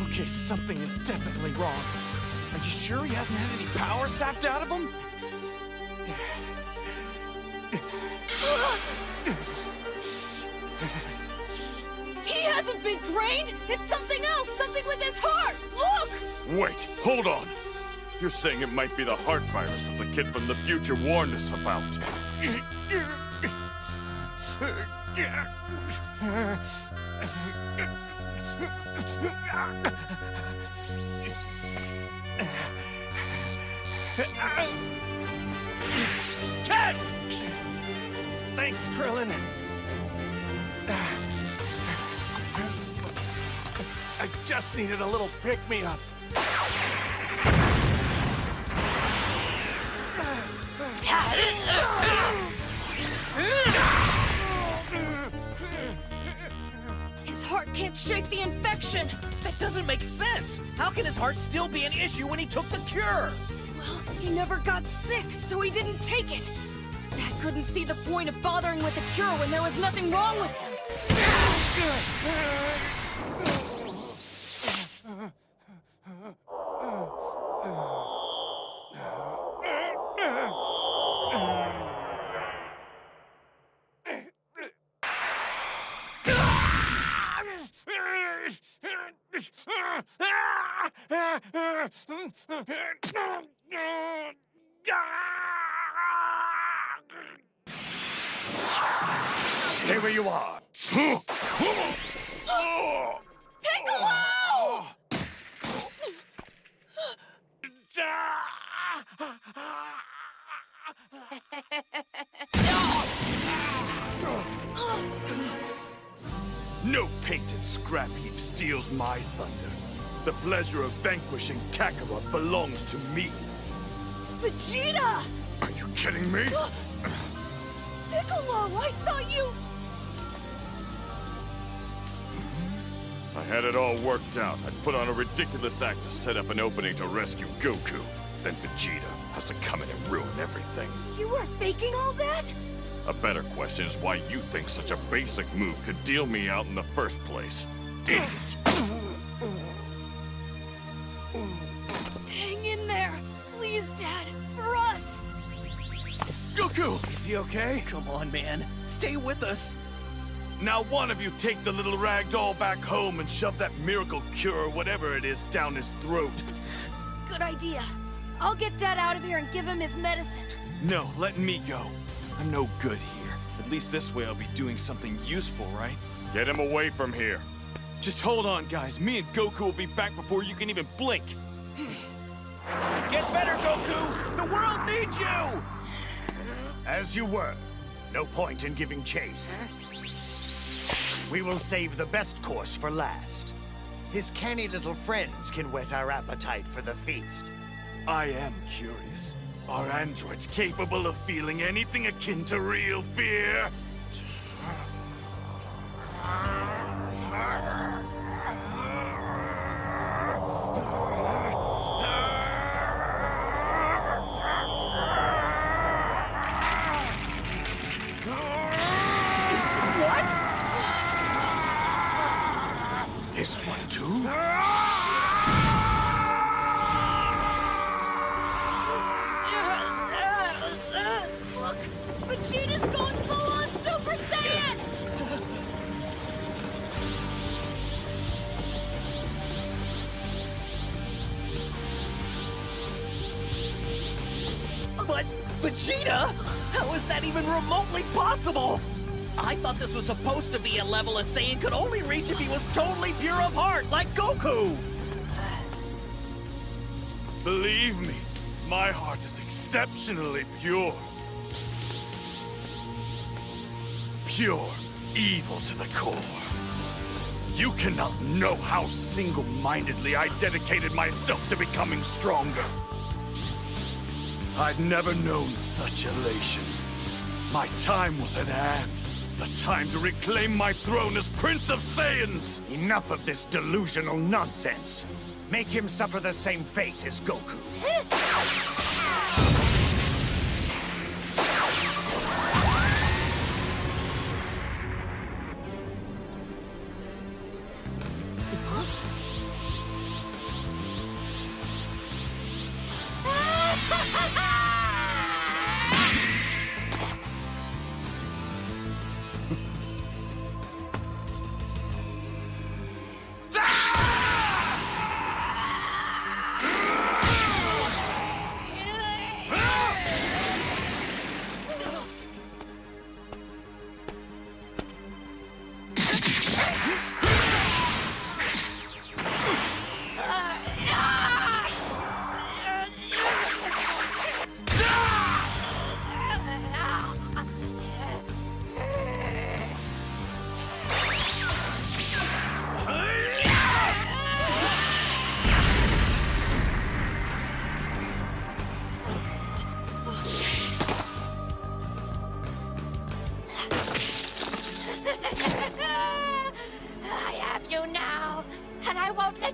Okay, something is definitely wrong. Are you sure he hasn't had any power sapped out of him? He hasn't been drained! It's something else! Something with his heart! Look! Wait, hold on. You're saying it might be the heart virus that the kid from the future warned us about. Catch! Thanks, Krillin. I just needed a little pick-me-up. His heart can't shake the infection! That doesn't make sense! How can his heart still be an issue when he took the cure? Well, he never got sick, so he didn't take it. Dad couldn't see the point of bothering with the cure when there was nothing wrong with him. Stay where you are. Piccolo! No painted scrap heap steals my thunder. The pleasure of vanquishing Kakarot belongs to me. Vegeta! Are you kidding me? Piccolo, I thought you... I had it all worked out. I'd put on a ridiculous act to set up an opening to rescue Goku. Then Vegeta has to come in and ruin everything. You were faking all that? A better question is why you think such a basic move could deal me out in the first place. Idiot! Hang in there. Please, Dad. For us. Goku! Is he okay? Come on, man. Stay with us. Now one of you take the little rag doll back home and shove that miracle cure or whatever it is down his throat. Good idea. I'll get Dad out of here and give him his medicine. No, let me go. I'm no good here. At least this way I'll be doing something useful, right? Get him away from here. Just hold on, guys. Me and Goku will be back before you can even blink. Get better, Goku! The world needs you! As you were. No point in giving chase. We will save the best course for last. His canny little friends can whet our appetite for the feast. I am curious. Are androids capable of feeling anything akin to real fear? This one too? Look! Vegeta's going full-on Super Saiyan! But Vegeta? How is that even remotely possible? I thought this was supposed to be a level a Saiyan could only reach if he was totally pure of heart, like Goku! Believe me, my heart is exceptionally pure. Pure evil to the core. You cannot know how single-mindedly I dedicated myself to becoming stronger. I'd never known such elation. My time was at hand. The time to reclaim my throne as Prince of Saiyans! Enough of this delusional nonsense. Make him suffer the same fate as Goku.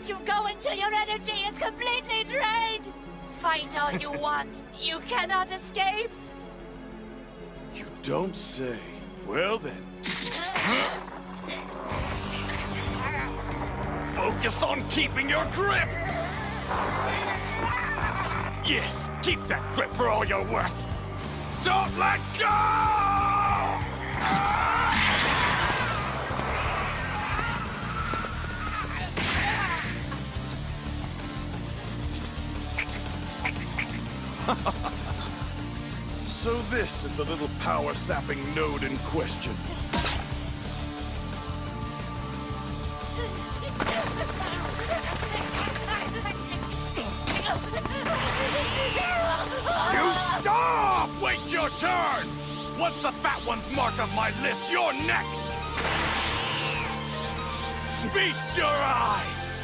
You go until your energy is completely drained! Fight all you want. You cannot escape! You don't say. Well then. Focus on keeping your grip! Yes, keep that grip for all you're worth! Don't let go! So this is the little power-sapping node in question. You stop! Wait your turn! Once the fat one's marked off my list, you're next! Feast your eyes!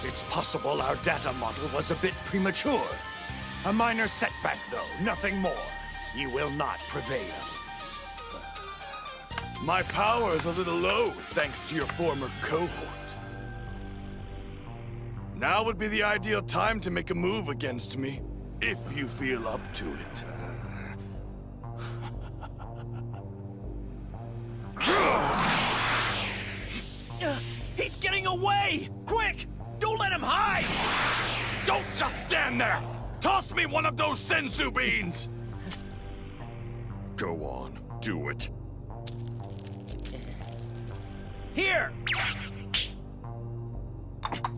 It's possible our data model was a bit premature. A minor setback, though, nothing more. You will not prevail. My power is a little low, thanks to your former cohort. Now would be the ideal time to make a move against me, if you feel up to it. He's getting away! Quick! Don't let him hide! Don't just stand there! Toss me one of those senzu beans! Go on, do it. Here!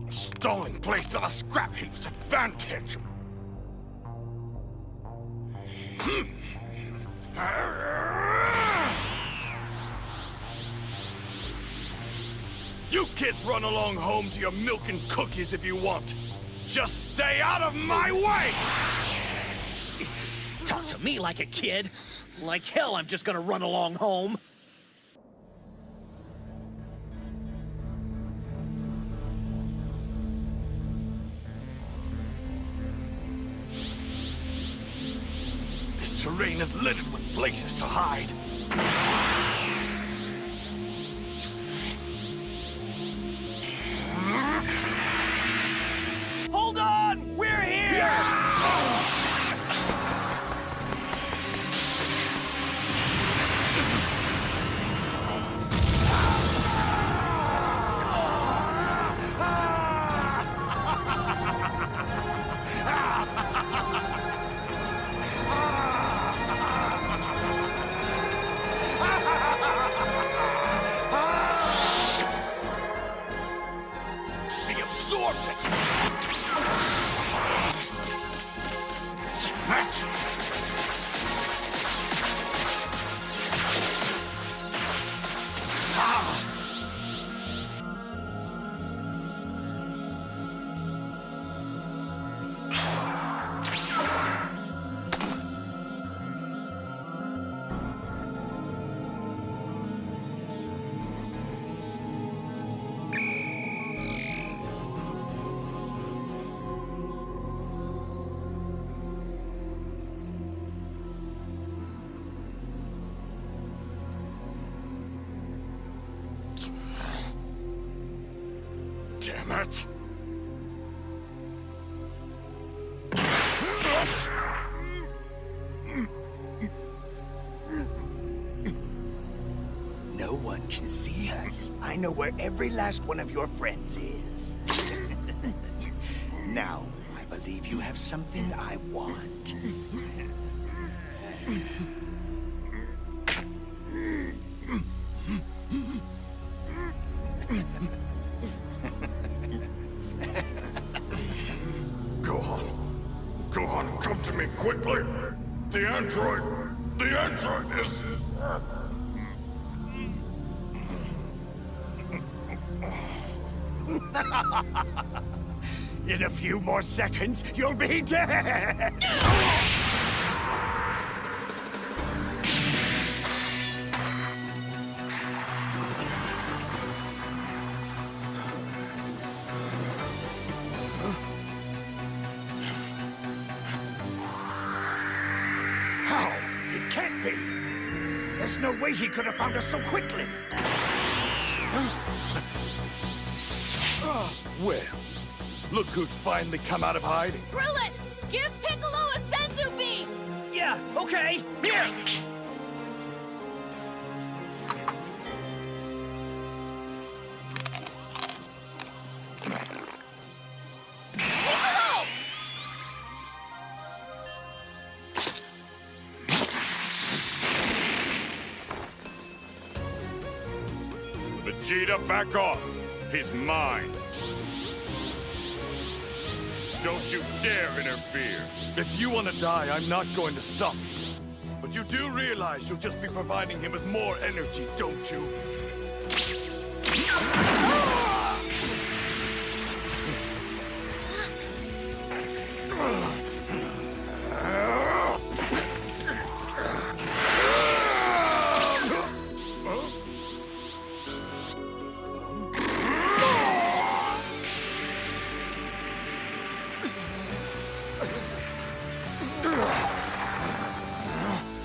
Stalling place to the scrap heap's advantage. You kids run along home to your milk and cookies if you want. Just stay out of my way! Talk to me like a kid. Like hell, I'm just gonna run along home. This terrain is littered with places to hide. Hold on! We're here! Damn it! No one can see us. I know where every last one of your friends is. Now, I believe you have something I want. Gohan, come to me quickly! The android is... In a few more seconds, you'll be dead! How? It can't be! There's no way he could have found us so quickly! Well, look who's finally come out of hiding. Krillin, give Piccolo a senzu bean! Yeah, okay, here! Piccolo! Vegeta, back off! He's mine! Don't you dare interfere! If you want to die, I'm not going to stop you. But you do realize you'll just be providing him with more energy, don't you?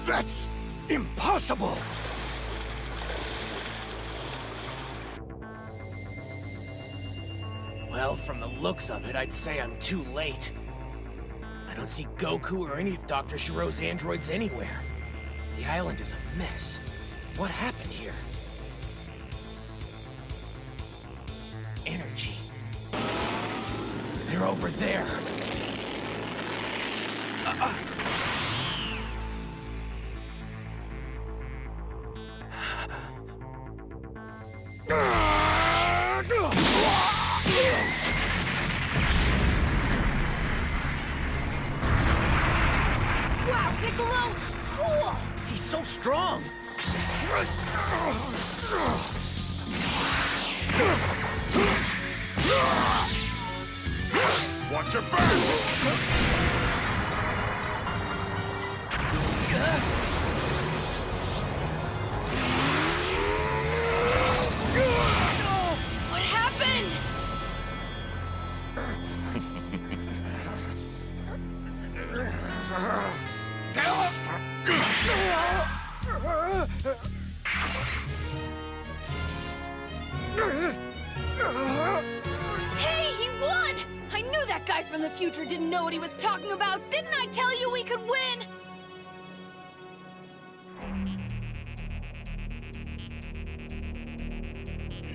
That's impossible! Well, from the looks of it, I'd say I'm too late. I don't see Goku or any of Dr. Shiro's androids anywhere. The island is a mess. What happened here? Energy. They're over there. Wow, Piccolo! Cool! He's so strong! Watch your back! What happened? Hey, he won! I knew that guy from the future didn't know what he was talking about. Didn't I tell you we could win?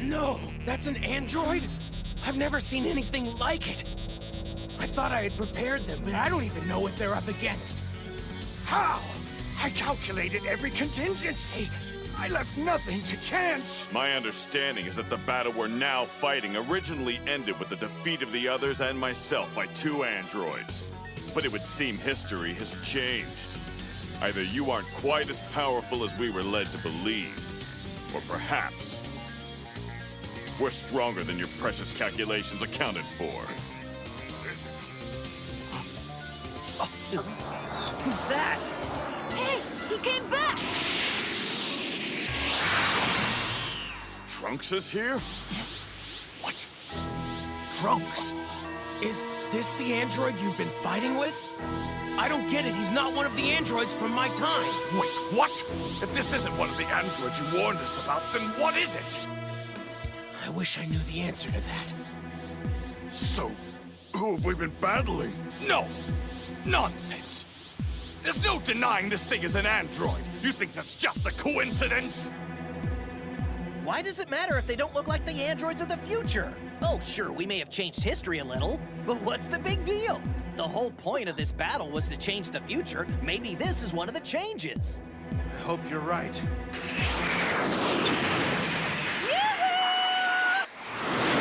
No, that's an android? I've never seen anything like it. I thought I had prepared them, but I don't even know what they're up against. How? I calculated every contingency. I left nothing to chance. My understanding is that the battle we're now fighting originally ended with the defeat of the others and myself by 2 androids. But it would seem history has changed. Either you aren't quite as powerful as we were led to believe, or perhaps we're stronger than your precious calculations accounted for. Who's that? Hey, he came back! Trunks is here? What? Trunks? Is this the android you've been fighting with? I don't get it. He's not one of the androids from my time. Wait, what? If this isn't one of the androids you warned us about, then what is it? I wish I knew the answer to that. So, who have we been battling? No! Nonsense! There's no denying this thing is an android. You think that's just a coincidence? Why does it matter if they don't look like the androids of the future? Oh, sure, we may have changed history a little, but what's the big deal? The whole point of this battle was to change the future. Maybe this is one of the changes. I hope you're right.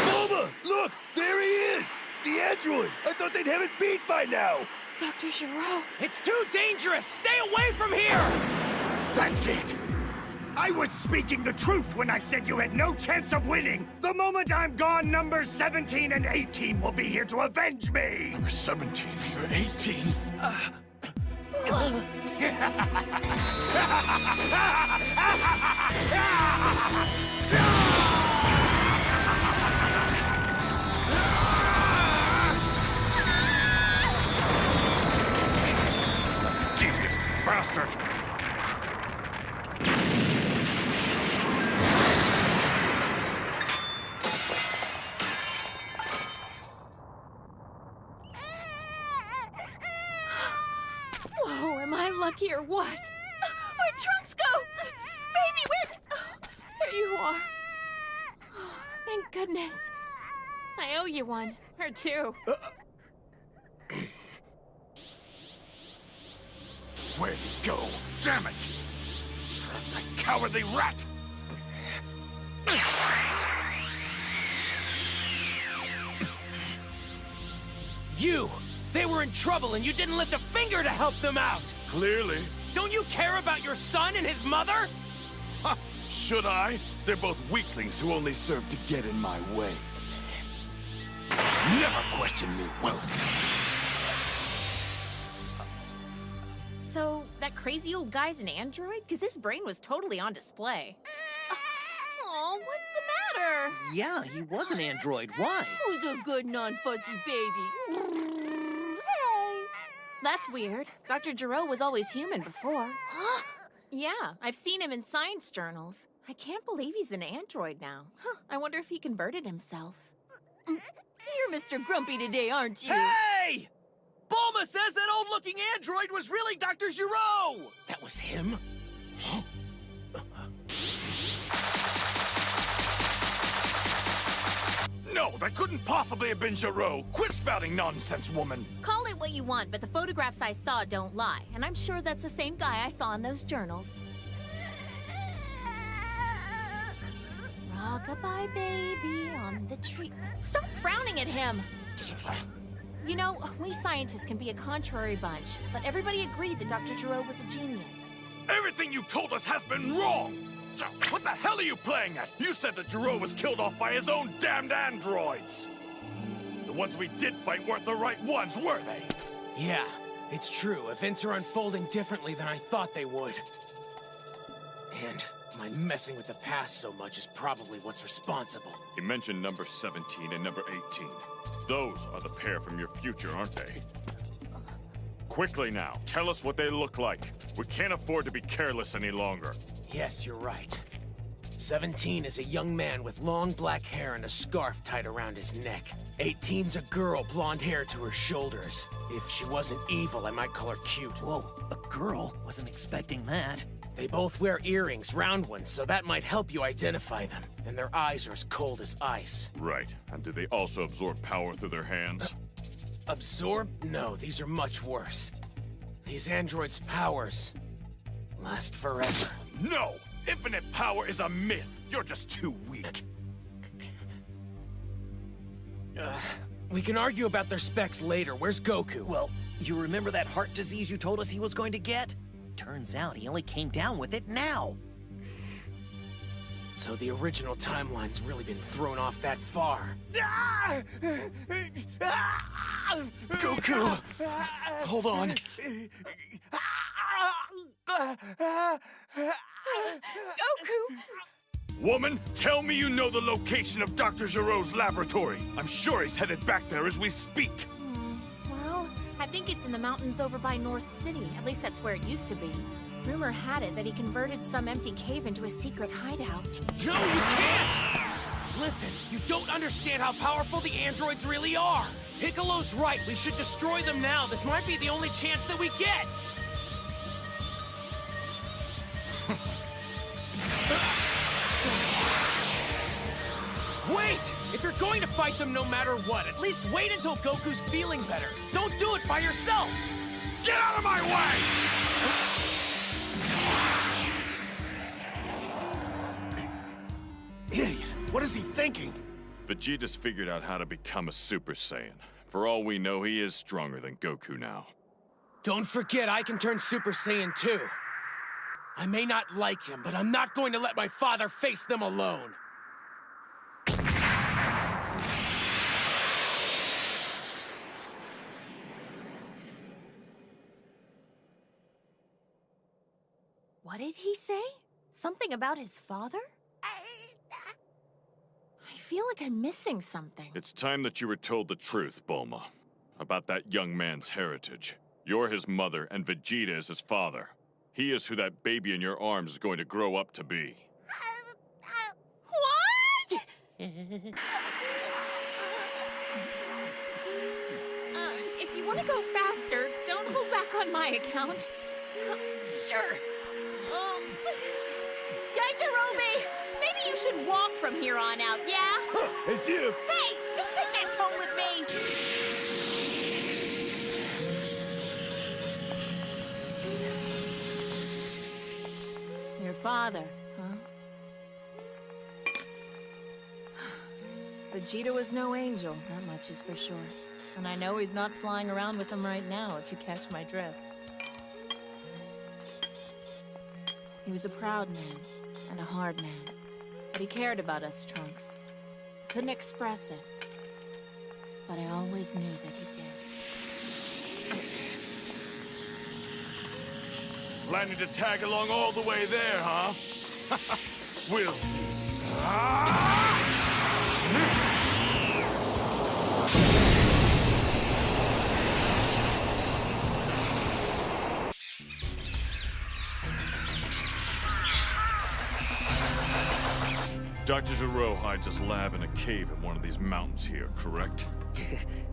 Bulma! Look! There he is! The android! I thought they'd have it beat by now! Dr. Giraud! It's too dangerous! Stay away from here! That's it! I was speaking the truth when I said you had no chance of winning! The moment I'm gone, numbers 17 and 18 will be here to avenge me! Number 17, number 18? Devious bastard! Whoa, am I lucky or what? Where'd Trunks go? Baby, where? Oh, there you are. Oh, thank goodness. I owe you one. Or two. Where'd he go? Damn it! That cowardly rat! You! They were in trouble and you didn't lift a finger to help them out! Clearly. Don't you care about your son and his mother? Huh, should I? They're both weaklings who only serve to get in my way. Never question me, whelp. So, that crazy old guy's an android? Because his brain was totally on display. Oh, what's the matter? Yeah, he was an android. Why? Who's a good non-fuzzy baby? Hey! That's weird. Dr. Giraud was always human before. Yeah, I've seen him in science journals. I can't believe he's an android now. Huh, I wonder if he converted himself. You're Mr. Grumpy today, aren't you? Hey! Bulma says that old-looking android was really Dr. Giraud! That was him? Huh? No, that couldn't possibly have been Giraud. Quit spouting nonsense, woman. Call it what you want, but the photographs I saw don't lie. And I'm sure that's the same guy I saw in those journals. Rock-a-bye baby on the tree. Stop frowning at him! You know, we scientists can be a contrary bunch, but everybody agreed that Dr. Giraud was a genius. Everything you told us has been wrong! So, what the hell are you playing at? You said that Giraud was killed off by his own damned androids! The ones we did fight weren't the right ones, were they? Yeah, it's true. Events are unfolding differently than I thought they would. And my messing with the past so much is probably what's responsible. He mentioned number 17 and number 18. Those are the pair from your future, aren't they? Quickly now, tell us what they look like. We can't afford to be careless any longer. Yes, you're right. 17 is a young man with long black hair and a scarf tied around his neck. 18's a girl, blonde hair to her shoulders. If she wasn't evil, I might call her cute. Whoa, a girl? Wasn't expecting that. They both wear earrings, round ones, so that might help you identify them. And their eyes are as cold as ice. Right. And do they also absorb power through their hands? Absorb? No, these are much worse. These androids' powers last forever. No! Infinite power is a myth! You're just too weak. We can argue about their specs later. Where's Goku? Well, you remember that heart disease you told us he was going to get? Turns out he only came down with it now. So the original timeline's really been thrown off that far. Goku! Hold on. Goku! Woman, tell me you know the location of Dr. Giraud's laboratory. I'm sure he's headed back there as we speak. Well, I think it's in the mountains over by North City. At least that's where it used to be. Rumor had it that he converted some empty cave into a secret hideout. No, you can't! Listen, you don't understand how powerful the androids really are. Piccolo's right. We should destroy them now. This might be the only chance that we get. Wait! If you're going to fight them no matter what, at least wait until Goku's feeling better. Don't do it by yourself! Get out of my way! Idiot! What is he thinking? Vegeta's figured out how to become a Super Saiyan. For all we know, he is stronger than Goku now. Don't forget, I can turn Super Saiyan too. I may not like him, but I'm not going to let my father face them alone. What did he say? Something about his father? I feel like I'm missing something. It's time that you were told the truth, Bulma. About that young man's heritage. You're his mother, and Vegeta is his father. He is who that baby in your arms is going to grow up to be. What? If you want to go faster, don't hold back on my account. Sure. Yajirobe, maybe you should walk from here on out, yeah? As if... Hey, you take that tone with me! Your father, huh? Vegeta was no angel, that much is for sure. And I know he's not flying around with them right now, if you catch my drift. He was a proud man, and a hard man. But he cared about us, Trunks. Couldn't express it. But I always knew that he did. Planning to tag along all the way there, huh? We'll see. Dr. Gero hides his lab in a cave in one of these mountains here, correct?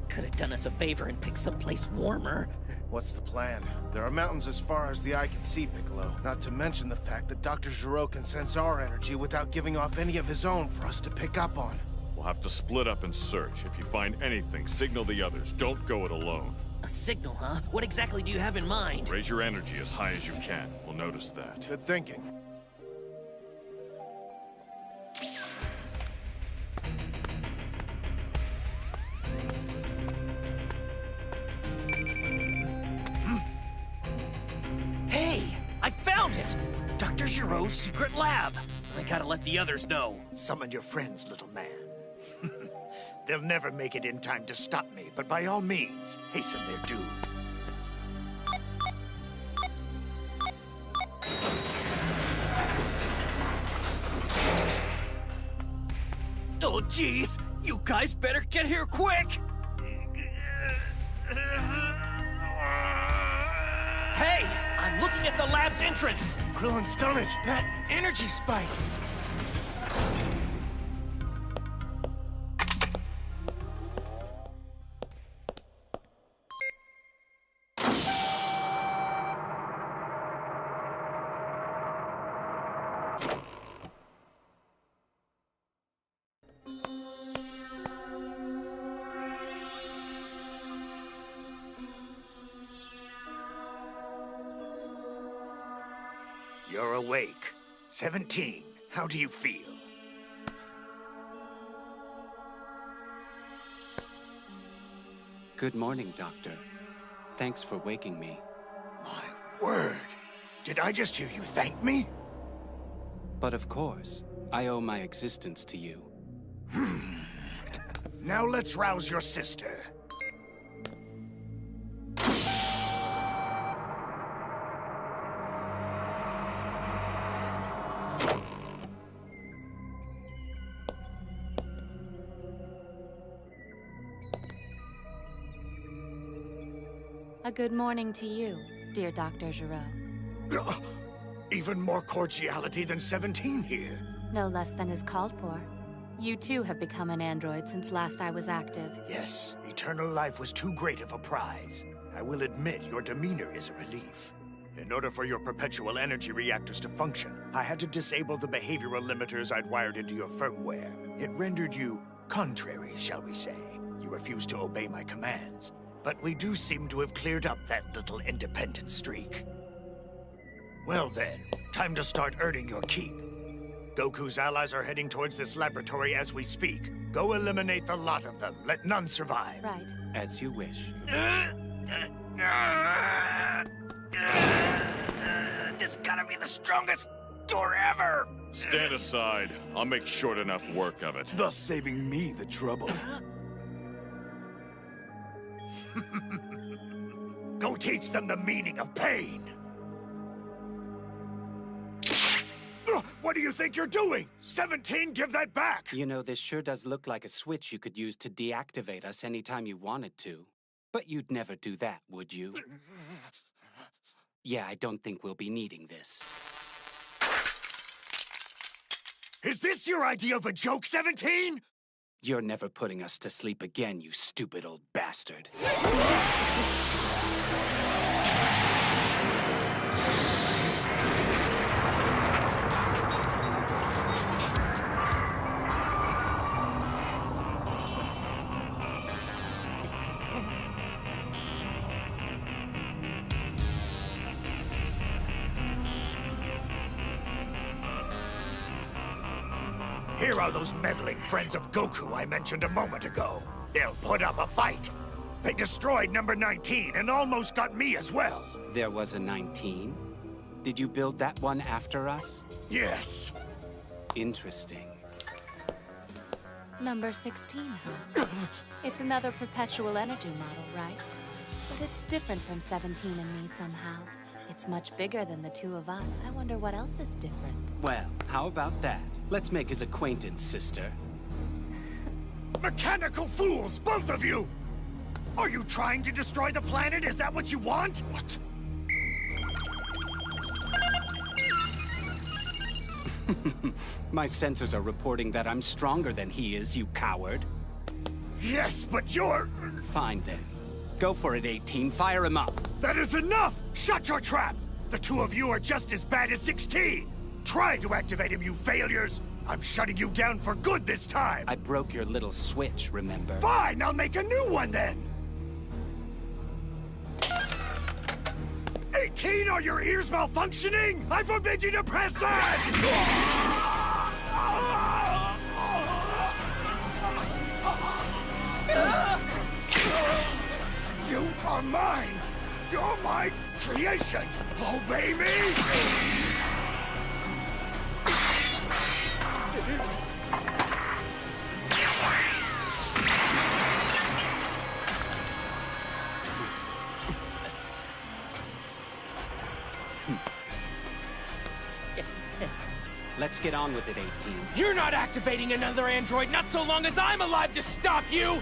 Could have done us a favor and picked someplace warmer. What's the plan? There are mountains as far as the eye can see, Piccolo. Not to mention the fact that Dr. Gero can sense our energy without giving off any of his own for us to pick up on. We'll have to split up and search. If you find anything, signal the others. Don't go it alone. A signal, huh? What exactly do you have in mind? Raise your energy as high as you can. We'll notice that. Good thinking. Hey! I found it! Dr. Gero's secret lab! I gotta let the others know. Summon your friends, little man. They'll never make it in time to stop me, but by all means, hasten their doom. Oh, jeez! You guys better get here quick! Hey! I'm looking at the lab's entrance! Krillin's done it! That energy spike! You're awake. 17. How do you feel? Good morning, Doctor. Thanks for waking me. My word! Did I just hear you thank me? But of course, I owe my existence to you. Now let's rouse your sister. A good morning to you, dear Dr. Gero. Even more cordiality than 17 here. No less than is called for. You too have become an android since last I was active. Yes, eternal life was too great of a prize. I will admit your demeanor is a relief. In order for your perpetual energy reactors to function, I had to disable the behavioral limiters I'd wired into your firmware. It rendered you contrary, shall we say. You refused to obey my commands. But we do seem to have cleared up that little independent streak. Well then, time to start earning your keep. Goku's allies are heading towards this laboratory as we speak. Go eliminate the lot of them. Let none survive. Right. As you wish. This gotta be the strongest door ever! Stand aside. I'll make short enough work of it. Thus saving me the trouble. Go teach them the meaning of pain! What do you think you're doing? 17, give that back! You know, this sure does look like a switch you could use to deactivate us anytime you wanted to. But you'd never do that, would you? Yeah, I don't think we'll be needing this. Is this your idea of a joke, 17? You're never putting us to sleep again, you stupid old bastard. Here are those meddling friends of Goku I mentioned a moment ago. They'll put up a fight. They destroyed number 19 and almost got me as well. There was a 19? Did you build that one after us? Yes. Interesting. Number 16, huh? It's another perpetual energy model, right? But it's different from 17 and me somehow. It's much bigger than the two of us. I wonder what else is different. Well, how about that? Let's make his acquaintance, sister. Mechanical fools, both of you! Are you trying to destroy the planet? Is that what you want? What? My sensors are reporting that I'm stronger than he is, you coward. Yes, but you're... Fine then. Go for it, 18. Fire him up. That is enough! Shut your trap! The two of you are just as bad as 16! Try to activate him, you failures! I'm shutting you down for good this time! I broke your little switch, remember? Fine, I'll make a new one then! 18, are your ears malfunctioning? I forbid you to press that! You are mine! You're my creation! Obey me! Let's get on with it, 18. You're not activating another android, not so long as I'm alive to stop you!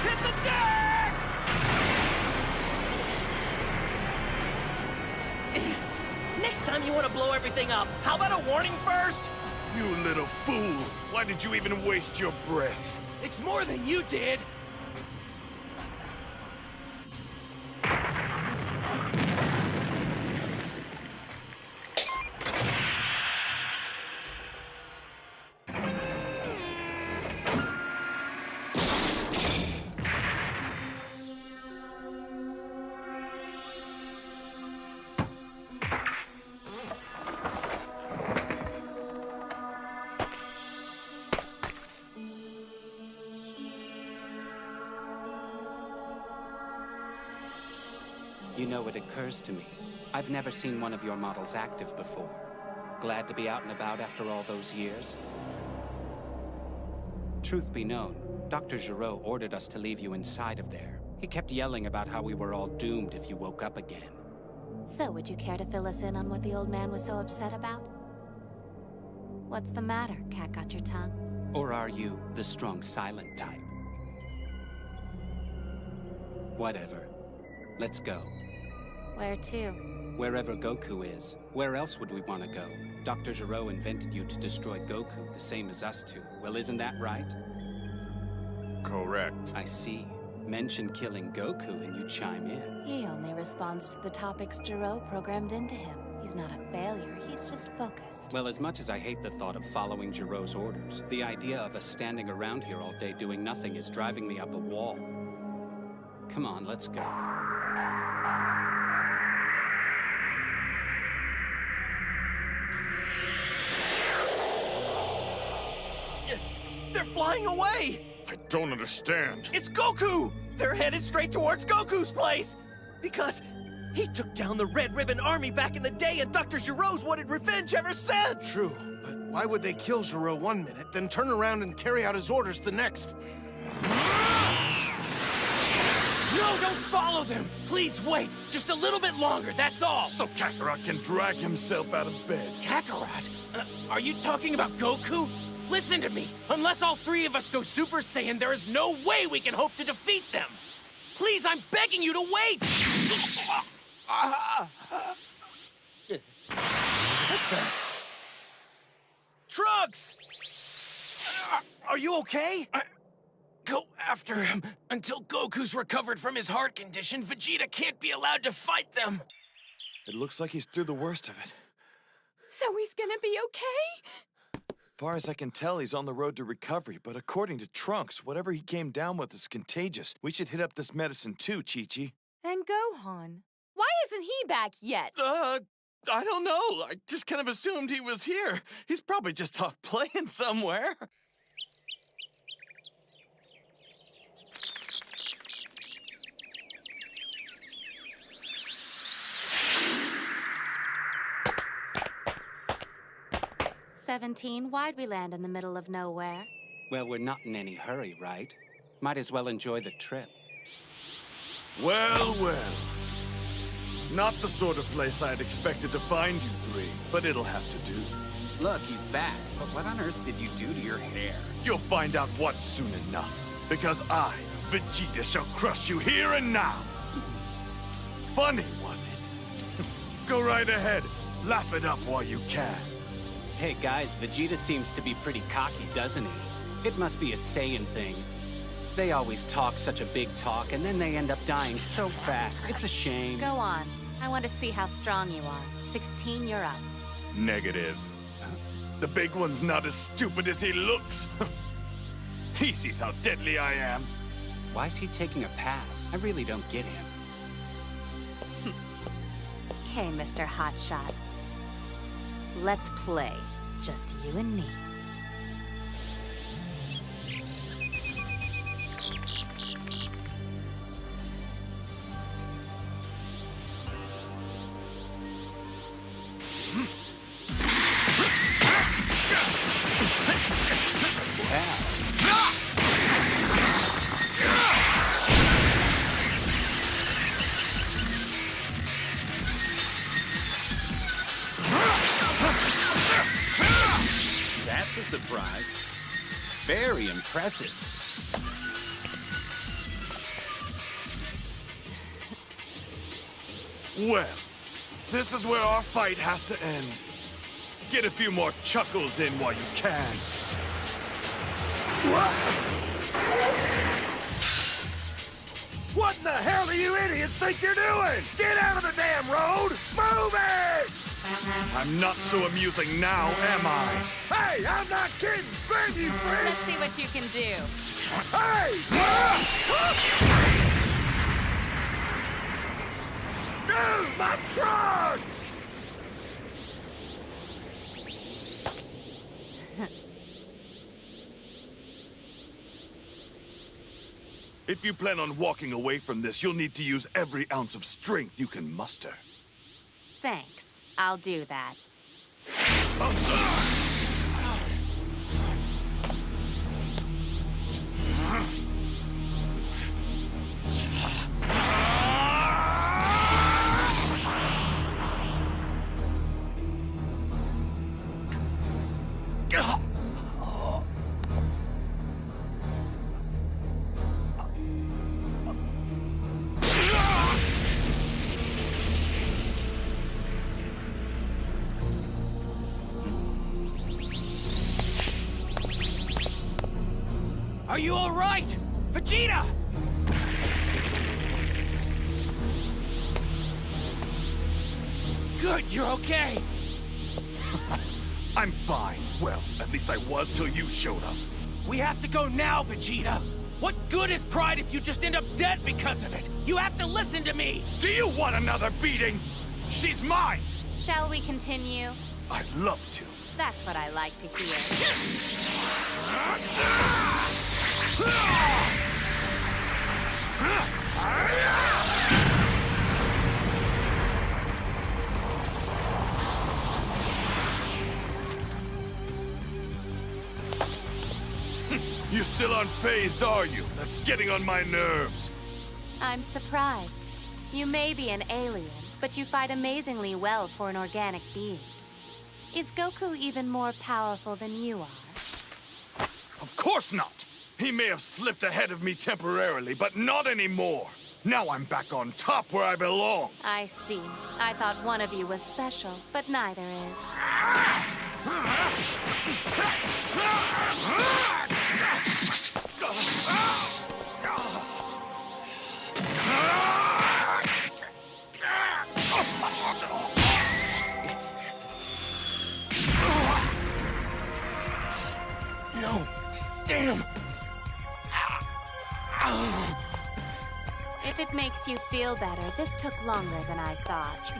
Hit the deck! Next time you want to blow everything up, how about a warning first? You little fool! Why did you even waste your breath? It's more than you did! You know, it occurs to me. I've never seen one of your models active before. Glad to be out and about after all those years? Truth be known, Dr. Giraud ordered us to leave you inside of there. He kept yelling about how we were all doomed if you woke up again. So, would you care to fill us in on what the old man was so upset about? What's the matter? Cat got your tongue? Or are you the strong silent type? Whatever. Let's go. Where to? Wherever Goku is. Where else would we want to go? Dr. Gero invented you to destroy Goku, the same as us two. Well, isn't that right? Correct. I see. Mention killing Goku and you chime in. He only responds to the topics Gero programmed into him. He's not a failure, he's just focused. Well, as much as I hate the thought of following Gero's orders, the idea of us standing around here all day doing nothing is driving me up a wall. Come on, let's go. They're flying away! I don't understand. It's Goku! They're headed straight towards Goku's place! Because he took down the Red Ribbon Army back in the day, and Dr. Gero's wanted revenge ever since! True, but why would they kill Gero one minute, then turn around and carry out his orders the next? No, don't follow them! Please wait! Just a little bit longer, that's all! So Kakarot can drag himself out of bed. Kakarot? Are you talking about Goku? Listen to me! Unless all three of us go Super Saiyan, there is no way we can hope to defeat them! Please, I'm begging you to wait! What the? Trunks! Are you okay? Go after him. Until Goku's recovered from his heart condition, Vegeta can't be allowed to fight them. It looks like he's through the worst of it. So he's gonna be okay? Far as I can tell, he's on the road to recovery, but according to Trunks, whatever he came down with is contagious. We should hit up this medicine too, Chi-Chi. And Gohan. Why isn't he back yet? I don't know. I just kind of assumed he was here. He's probably just off playing somewhere. Why'd we land in the middle of nowhere? Well, we're not in any hurry, right? Might as well enjoy the trip. Well, well. Not the sort of place I'd expected to find you three, but it'll have to do. Look, he's back. But what on earth did you do to your hair? You'll find out what soon enough. Because I, Vegeta, shall crush you here and now. Funny, was it? Go right ahead. Laugh it up while you can. Hey guys, Vegeta seems to be pretty cocky, doesn't he? It must be a Saiyan thing. They always talk such a big talk, and then they end up dying so fast. It's a shame. Go on. I want to see how strong you are. 16, you're up. Negative. The big one's not as stupid as he looks. He sees how deadly I am. Why is he taking a pass? I really don't get him. Okay, Mr. Hotshot. Let's play. Just you and me. That's a surprise. Very impressive. Well, this is where our fight has to end. Get a few more chuckles in while you can. What in the hell do you idiots think you're doing? Get out of the damn road! Move it! I'm not so amusing now, am I? Hey, I'm not kidding! Scram you, freak! Let's see what you can do. Hey! Dude, my truck! If you plan on walking away from this, you'll need to use every ounce of strength you can muster. Thanks. I'll do that. Are you all right? Vegeta! Good, you're okay. I'm fine. Well, at least I was till you showed up. We have to go now, Vegeta. What good is pride if you just end up dead because of it? You have to listen to me! Do you want another beating? She's mine! Shall we continue? I'd love to. That's what I like to hear. You still unfazed, are you? That's getting on my nerves. I'm surprised. You may be an alien, but you fight amazingly well for an organic being. Is Goku even more powerful than you are? Of course not! He may have slipped ahead of me temporarily, but not anymore. Now I'm back on top where I belong. I see. I thought one of you was special, but neither is. No! Damn! If it makes you feel better, this took longer than I thought.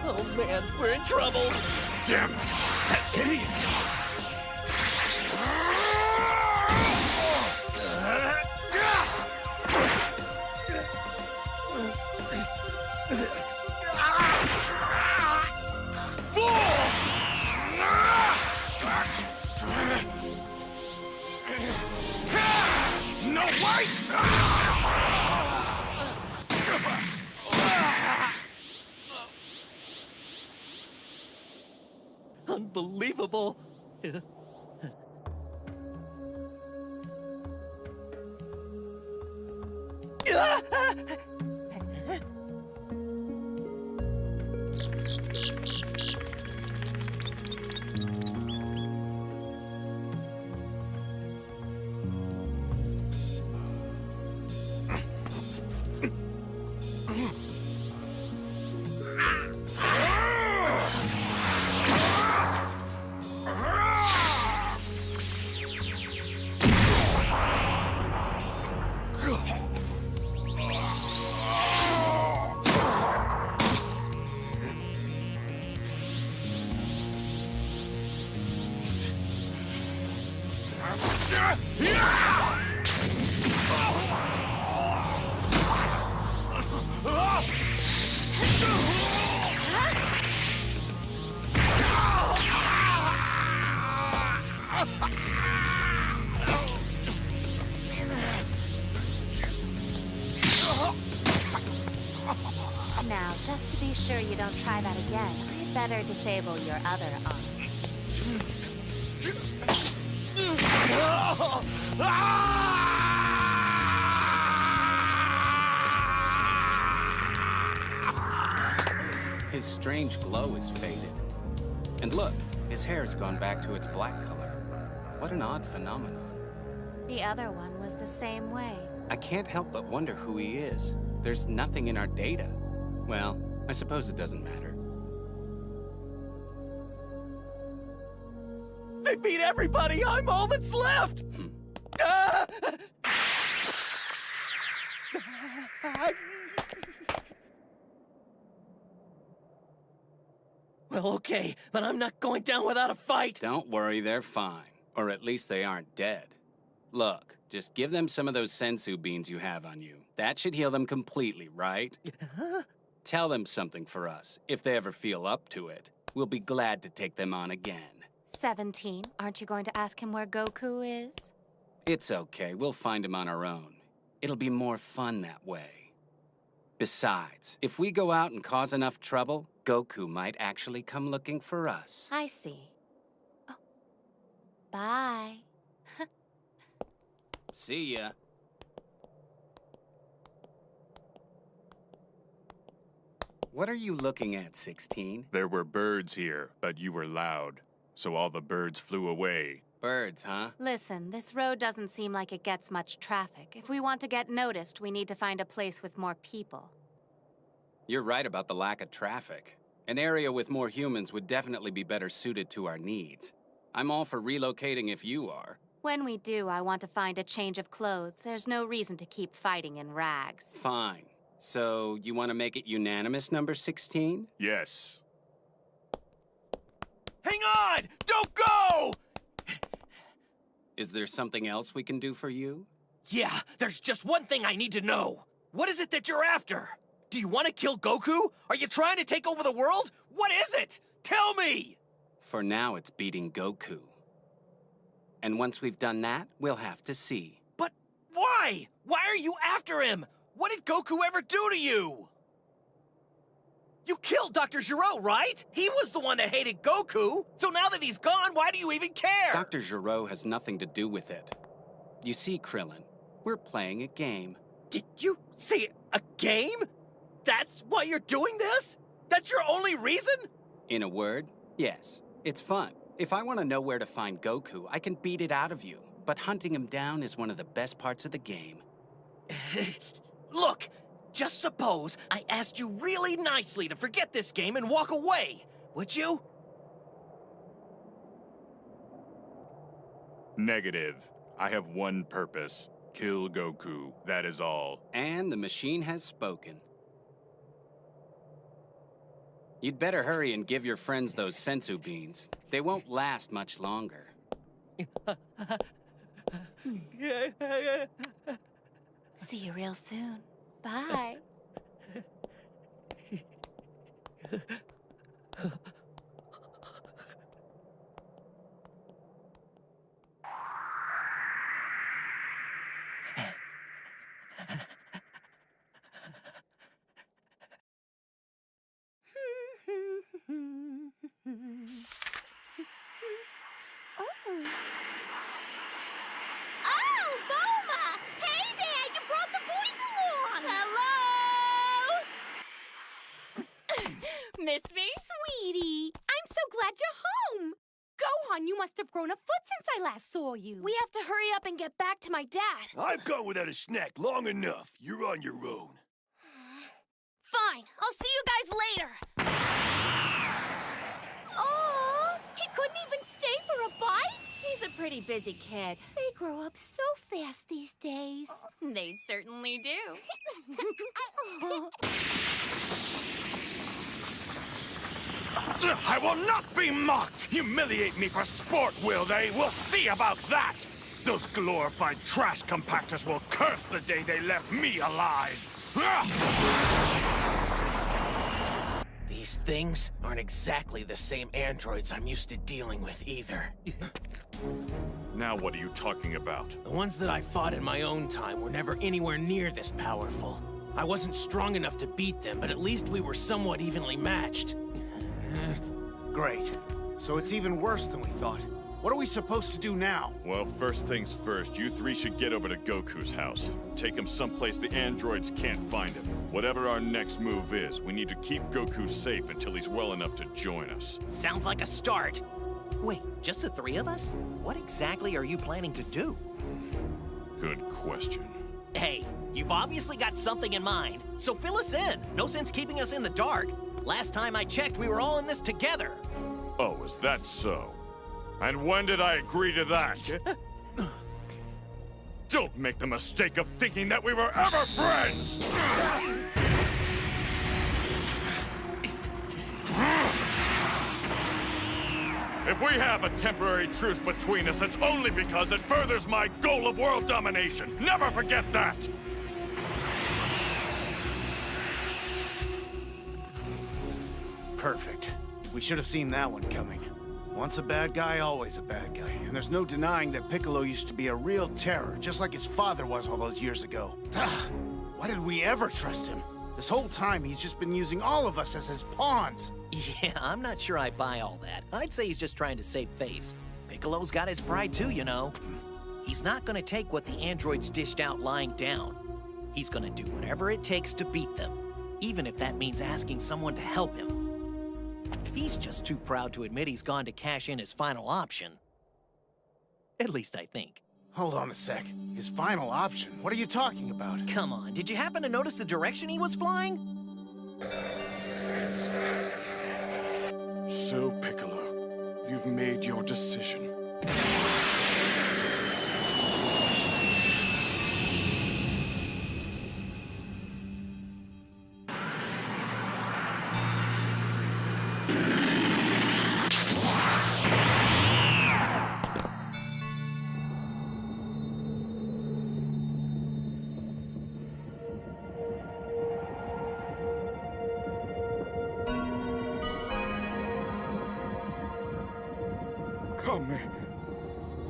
Oh man, we're in trouble! Damn it! That idiot! No, wait! Unbelievable! Now, just to be sure you don't try that again, I'd better disable your other arm. His strange glow is faded. And look, his hair's gone back to its black color. What an odd phenomenon. The other one was the same way. I can't help but wonder who he is. There's nothing in our data. Well, I suppose it doesn't matter. They beat everybody! I'm all that's left! Well, okay, but I'm not going down without a fight. Don't worry, they're fine. Or at least they aren't dead. Look, just give them some of those sensu beans you have on you. That should heal them completely, right? Tell them something for us. If they ever feel up to it, we'll be glad to take them on again. 17, aren't you going to ask him where Goku is? It's okay, we'll find him on our own. It'll be more fun that way. Besides, if we go out and cause enough trouble, Goku might actually come looking for us. I see. Oh. Bye. See ya. What are you looking at, 16? There were birds here, but you were loud. So all the birds flew away. Birds, huh? Listen, this road doesn't seem like it gets much traffic. If we want to get noticed, we need to find a place with more people. You're right about the lack of traffic. An area with more humans would definitely be better suited to our needs. I'm all for relocating if you are. When we do, I want to find a change of clothes. There's no reason to keep fighting in rags. Fine. So, you want to make it unanimous, number 16? Yes. Hang on! Don't go! Is there something else we can do for you? Yeah, there's just one thing I need to know. What is it that you're after? Do you want to kill Goku? Are you trying to take over the world? What is it? Tell me! For now, it's beating Goku. And once we've done that, we'll have to see. But why? Why are you after him? What did Goku ever do to you? You killed Dr. Gero, right? He was the one that hated Goku. So now that he's gone, why do you even care? Dr. Gero has nothing to do with it. You see, Krillin, we're playing a game. Did you say a game? That's why you're doing this? That's your only reason? In a word, yes. It's fun. If I want to know where to find Goku, I can beat it out of you. But hunting him down is one of the best parts of the game. Look, just suppose I asked you really nicely to forget this game and walk away. Would you? Negative. I have one purpose. Kill Goku. That is all. And the machine has spoken. You'd better hurry and give your friends those sensu beans. They won't last much longer. See you real soon. Bye. Oh, Bulma! Hey there! You brought the boys along! Hello! Miss me? Sweetie, I'm so glad you're home! Gohan, you must have grown a foot since I last saw you. We have to hurry up and get back to my dad. I've gone without a snack long enough. You're on your own. Fine, I'll see you guys later. Aw, he couldn't even stay for a bite? He's a pretty busy kid. They grow up so fast these days. They certainly do. I will not be mocked! Humiliate me for sport, will they? We'll see about that! Those glorified trash compactors will curse the day they left me alive! These things aren't exactly the same androids I'm used to dealing with either. Now what are you talking about? The ones that I fought in my own time were never anywhere near this powerful. I wasn't strong enough to beat them, but at least we were somewhat evenly matched. Great. So it's even worse than we thought. What are we supposed to do now? Well, first things first, you three should get over to Goku's house. Take him someplace the androids can't find him. Whatever our next move is, we need to keep Goku safe until he's well enough to join us. Sounds like a start. Wait, just the three of us? What exactly are you planning to do? Good question. Hey, you've obviously got something in mind, so fill us in. No sense keeping us in the dark. Last time I checked, we were all in this together. Oh, is that so? And when did I agree to that? Don't make the mistake of thinking that we were ever friends! If we have a temporary truce between us, it's only because it furthers my goal of world domination. Never forget that! Perfect. We should have seen that one coming. Once a bad guy, always a bad guy. And there's no denying that Piccolo used to be a real terror, just like his father was all those years ago. Why did we ever trust him? This whole time, he's just been using all of us as his pawns. Yeah, I'm not sure I buy all that. I'd say he's just trying to save face. Piccolo's got his pride too, you know. He's not gonna take what the androids dished out lying down. He's gonna do whatever it takes to beat them, even if that means asking someone to help him. He's just too proud to admit he's gone to cash in his final option. At least I think. Hold on a sec. His final option? What are you talking about? Come on, did you happen to notice the direction he was flying? So, Piccolo, you've made your decision.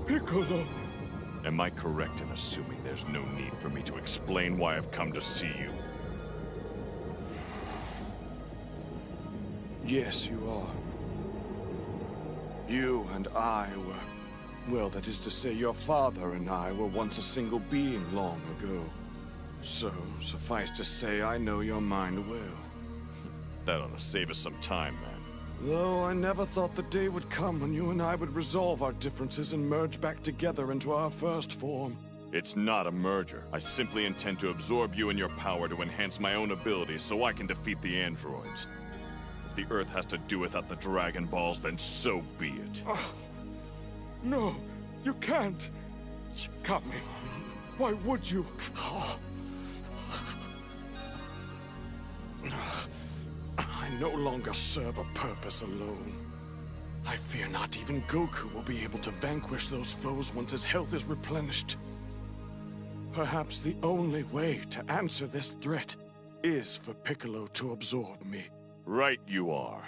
Piccolo. Am I correct in assuming there's no need for me to explain why I've come to see you? Yes, you are. You and I were... Well, that is to say, your father and I were once a single being long ago. So, suffice to say, I know your mind well. That ought to save us some time, man. Though I never thought the day would come when you and I would resolve our differences and merge back together into our first form. It's not a merger. I simply intend to absorb you and your power to enhance my own abilities so I can defeat the androids. If the Earth has to do without the Dragon Balls, then so be it. No, you can't. Kami, why would you? I no longer serve a purpose alone. I fear not even Goku will be able to vanquish those foes once his health is replenished. Perhaps the only way to answer this threat is for Piccolo to absorb me. Right you are.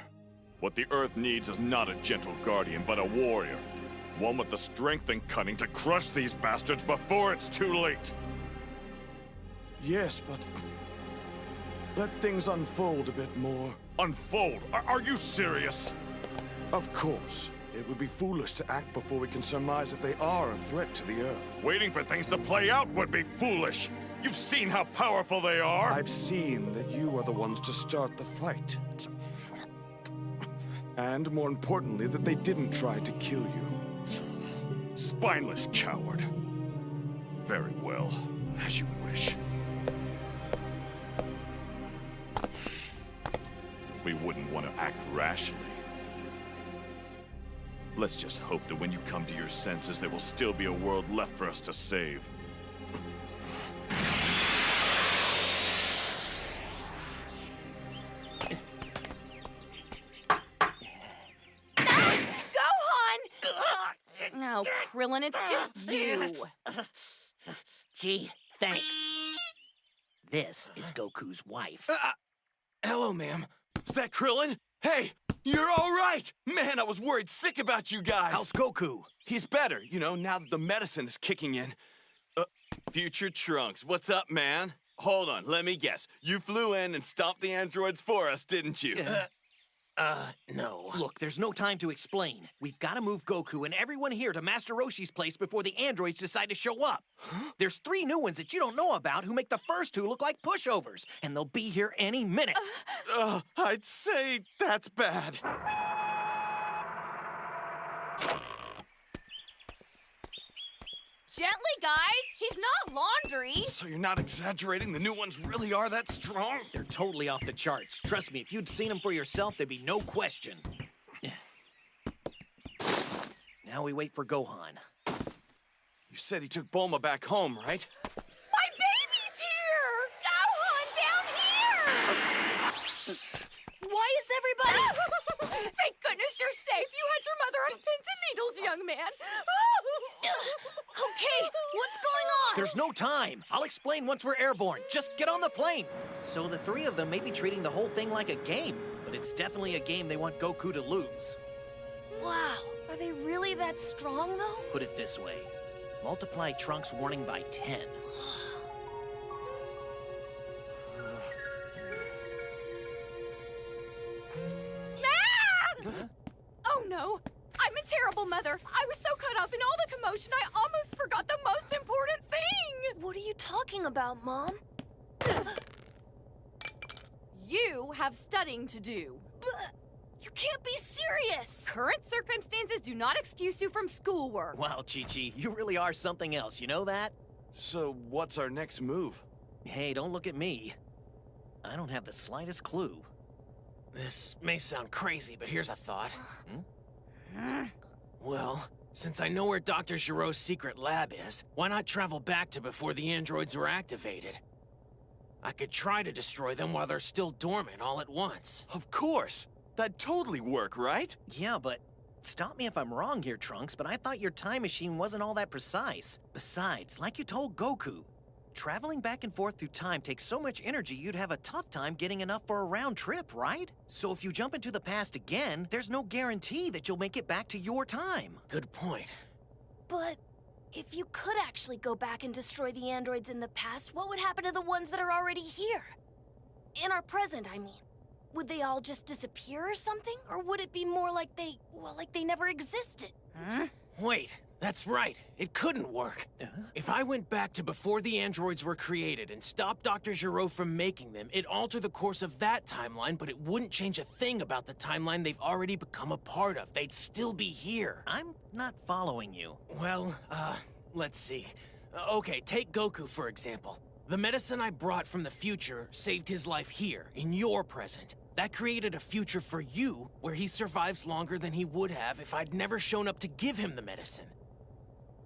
What the Earth needs is not a gentle guardian, but a warrior. One with the strength and cunning to crush these bastards before it's too late. Yes, but... let things unfold a bit more. Unfold? Are you serious? Of course. It would be foolish to act before we can surmise if they are a threat to the Earth. Waiting for things to play out would be foolish. You've seen how powerful they are. I've seen that you are the ones to start the fight. And more importantly, that they didn't try to kill you. Spineless coward. Very well. As you wish. We wouldn't want to act rashly. Let's just hope that when you come to your senses, there will still be a world left for us to save. No, Krillin, it's just you. Gee, thanks. This is Goku's wife. Hello, ma'am. Is that Krillin? Hey, you're all right! Man, I was worried sick about you guys. How's Goku? He's better, you know, now that the medicine is kicking in. Future Trunks, what's up, man? Hold on, let me guess. You flew in and stopped the androids for us, didn't you? No. Look, there's no time to explain. We've got to move Goku and everyone here to Master Roshi's place before the androids decide to show up. Huh? There's 3 new ones that you don't know about who make the first 2 look like pushovers, and they'll be here any minute. I'd say that's bad. Gently, guys. He's not laundry. So you're not exaggerating? The new ones really are that strong? They're totally off the charts. Trust me, if you'd seen them for yourself, there'd be no question. Now we wait for Gohan. You said he took Bulma back home, right? My baby's here! Gohan, down here! Why is everybody... Thank goodness you're safe. You had your mother on young man. Okay, what's going on? There's no time. I'll explain once we're airborne. Just get on the plane. So the three of them may be treating the whole thing like a game, but it's definitely a game they want Goku to lose. Wow, are they really that strong, though? Put it this way. Multiply Trunks' warning by 10. Oh no! I'm a terrible mother. I was so caught up in all the commotion, I almost forgot the most important thing! What are you talking about, Mom? You have studying to do. You can't be serious! Current circumstances do not excuse you from schoolwork. Wow, Chi-Chi, you really are something else, you know that? So, what's our next move? Hey, don't look at me. I don't have the slightest clue. This may sound crazy, but here's a thought. Well, since I know where Dr. Giroux's secret lab is, why not travel back to before the androids were activated? I could try to destroy them while they're still dormant all at once. Of course! That'd totally work, right? Yeah, but stop me if I'm wrong here, Trunks, but I thought your time machine wasn't all that precise. Besides, like you told Goku, traveling back and forth through time takes so much energy you'd have a tough time getting enough for a round trip, right? So if you jump into the past again, there's no guarantee that you'll make it back to your time. Good point. But if you could actually go back and destroy the androids in the past, what would happen to the ones that are already here? In our present, I mean. Would they all just disappear or something? Or would it be more like they never existed? Wait, that's right. It couldn't work. If I went back to before the androids were created and stopped Dr. Giroux from making them, it'd alter the course of that timeline, but it wouldn't change a thing about the timeline they've already become a part of. They'd still be here. I'm not following you. Well, let's see. Okay, take Goku, for example. The medicine I brought from the future saved his life here, in your present. That created a future for you where he survives longer than he would have if I'd never shown up to give him the medicine.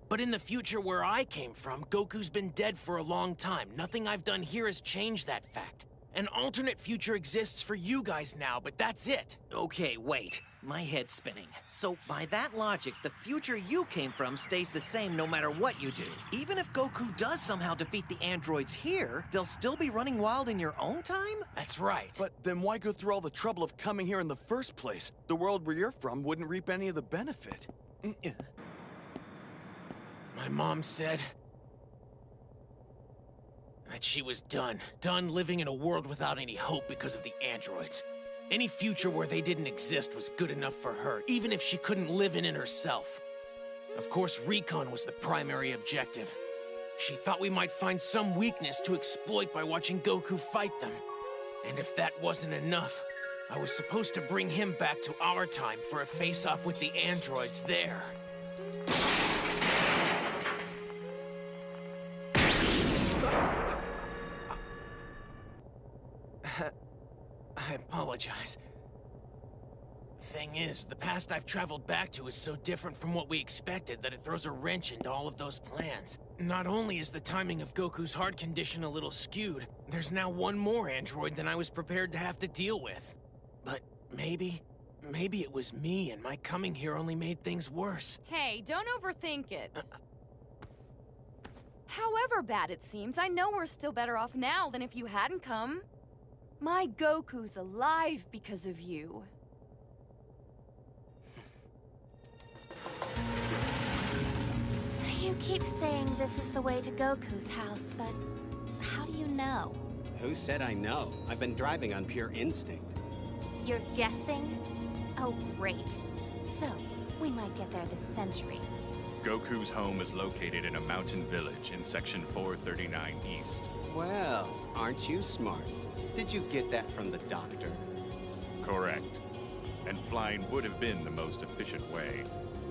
But in the future where I came from, Goku's been dead for a long time. Nothing I've done here has changed that fact. An alternate future exists for you guys now, but that's it. Okay, wait. My head's spinning. So by that logic, the future you came from stays the same no matter what you do. Even if Goku does somehow defeat the androids here, they'll still be running wild in your own time? That's right. But then why go through all the trouble of coming here in the first place? The world where you're from wouldn't reap any of the benefit. My mom said that she was done living in a world without any hope because of the androids. Any future where they didn't exist was good enough for her, even if she couldn't live in it herself. Of course, recon was the primary objective. She thought we might find some weakness to exploit by watching Goku fight them. And if that wasn't enough, I was supposed to bring him back to our time for a face-off with the androids there. I apologize. Thing is, the past I've traveled back to is so different from what we expected that it throws a wrench into all of those plans. Not only is the timing of Goku's heart condition a little skewed, there's now one more android than I was prepared to have to deal with. But maybe it was me and my coming here only made things worse. Hey, don't overthink it. However bad it seems, I know we're still better off now than if you hadn't come. My Goku's alive because of you. You keep saying this is the way to Goku's house, but how do you know? Who said I know? I've been driving on pure instinct. You're guessing? Oh, great. So, we might get there this century. Goku's home is located in a mountain village in Section 439 East. Well, aren't you smart? Did you get that from the doctor? Correct. And flying would have been the most efficient way.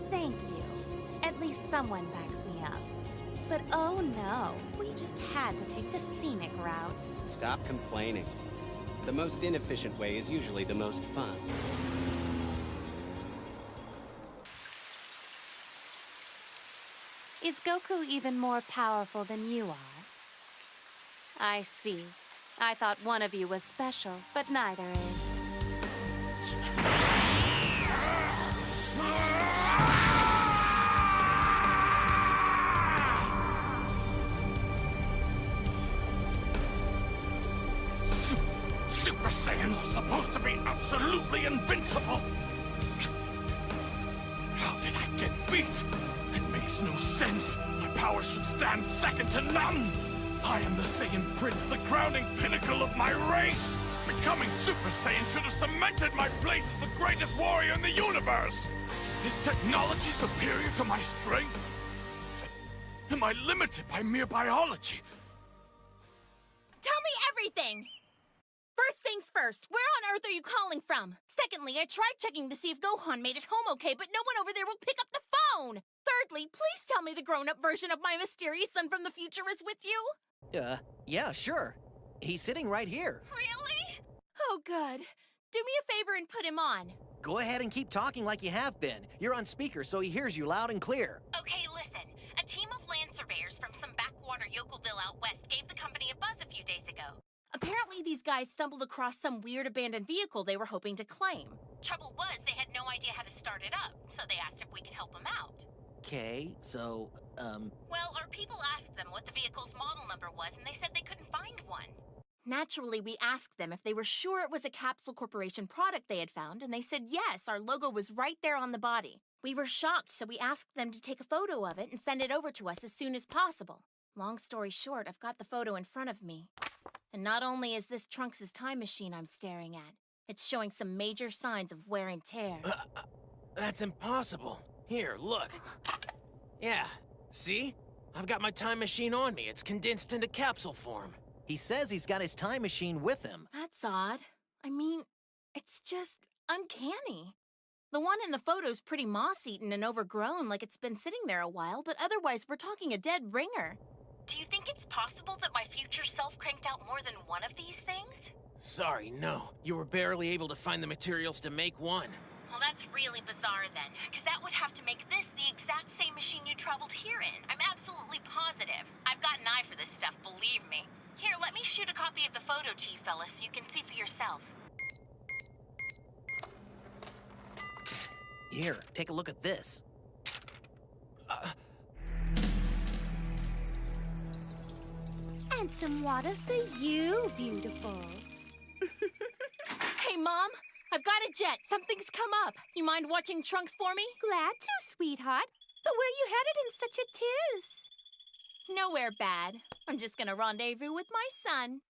Thank you. At least someone backs me up. But oh no, we just had to take the scenic route. Stop complaining. The most inefficient way is usually the most fun. Is Goku even more powerful than you are? I see. I thought one of you was special, but neither is. Saiyans are supposed to be absolutely invincible. How did I get beat? It makes no sense. My power should stand second to none. I am the Saiyan Prince, the crowning pinnacle of my race. Becoming Super Saiyan should have cemented my place as the greatest warrior in the universe. Is technology superior to my strength? Am I limited by mere biology? Tell me everything! First things first, where on earth are you calling from? Secondly, I tried checking to see if Gohan made it home okay, but no one over there will pick up the phone! Thirdly, please tell me the grown-up version of my mysterious son from the future is with you? Yeah, sure. He's sitting right here. Really? Oh, good. Do me a favor and put him on. Go ahead and keep talking like you have been. You're on speaker, so he hears you loud and clear. Okay, listen. A team of land surveyors from some backwater Yokelville out west gave the company a buzz a few days ago. Apparently, these guys stumbled across some weird abandoned vehicle they were hoping to claim. Trouble was, they had no idea how to start it up, so they asked if we could help them out. Okay, so, Well, our people asked them what the vehicle's model number was, and they said they couldn't find one. Naturally, we asked them if they were sure it was a Capsule Corporation product they had found, and they said yes, our logo was right there on the body. We were shocked, so we asked them to take a photo of it and send it over to us as soon as possible. Long story short, I've got the photo in front of me. And not only is this Trunks' time machine I'm staring at, it's showing some major signs of wear and tear. That's impossible. Here, look. Yeah, see? I've got my time machine on me. It's condensed into capsule form. he says he's got his time machine with him. That's odd. I mean, it's just uncanny. The one in the photo's pretty moss-eaten and overgrown, like it's been sitting there a while, but otherwise we're talking a dead ringer. Do you think it's possible that my future self cranked out more than one of these things? Sorry, no. You were barely able to find the materials to make one. Well, that's really bizarre then, because that would have to make this the exact same machine you traveled here in. I'm absolutely positive. I've got an eye for this stuff, believe me. Here, let me shoot a copy of the photo to you fellas so you can see for yourself. Here, take a look at this. And some water for you, beautiful. Hey, Mom! I've got a jet. Something's come up. You mind watching Trunks for me? Glad to, sweetheart. But where you headed in such a tiz? Nowhere bad. I'm just gonna rendezvous with my son.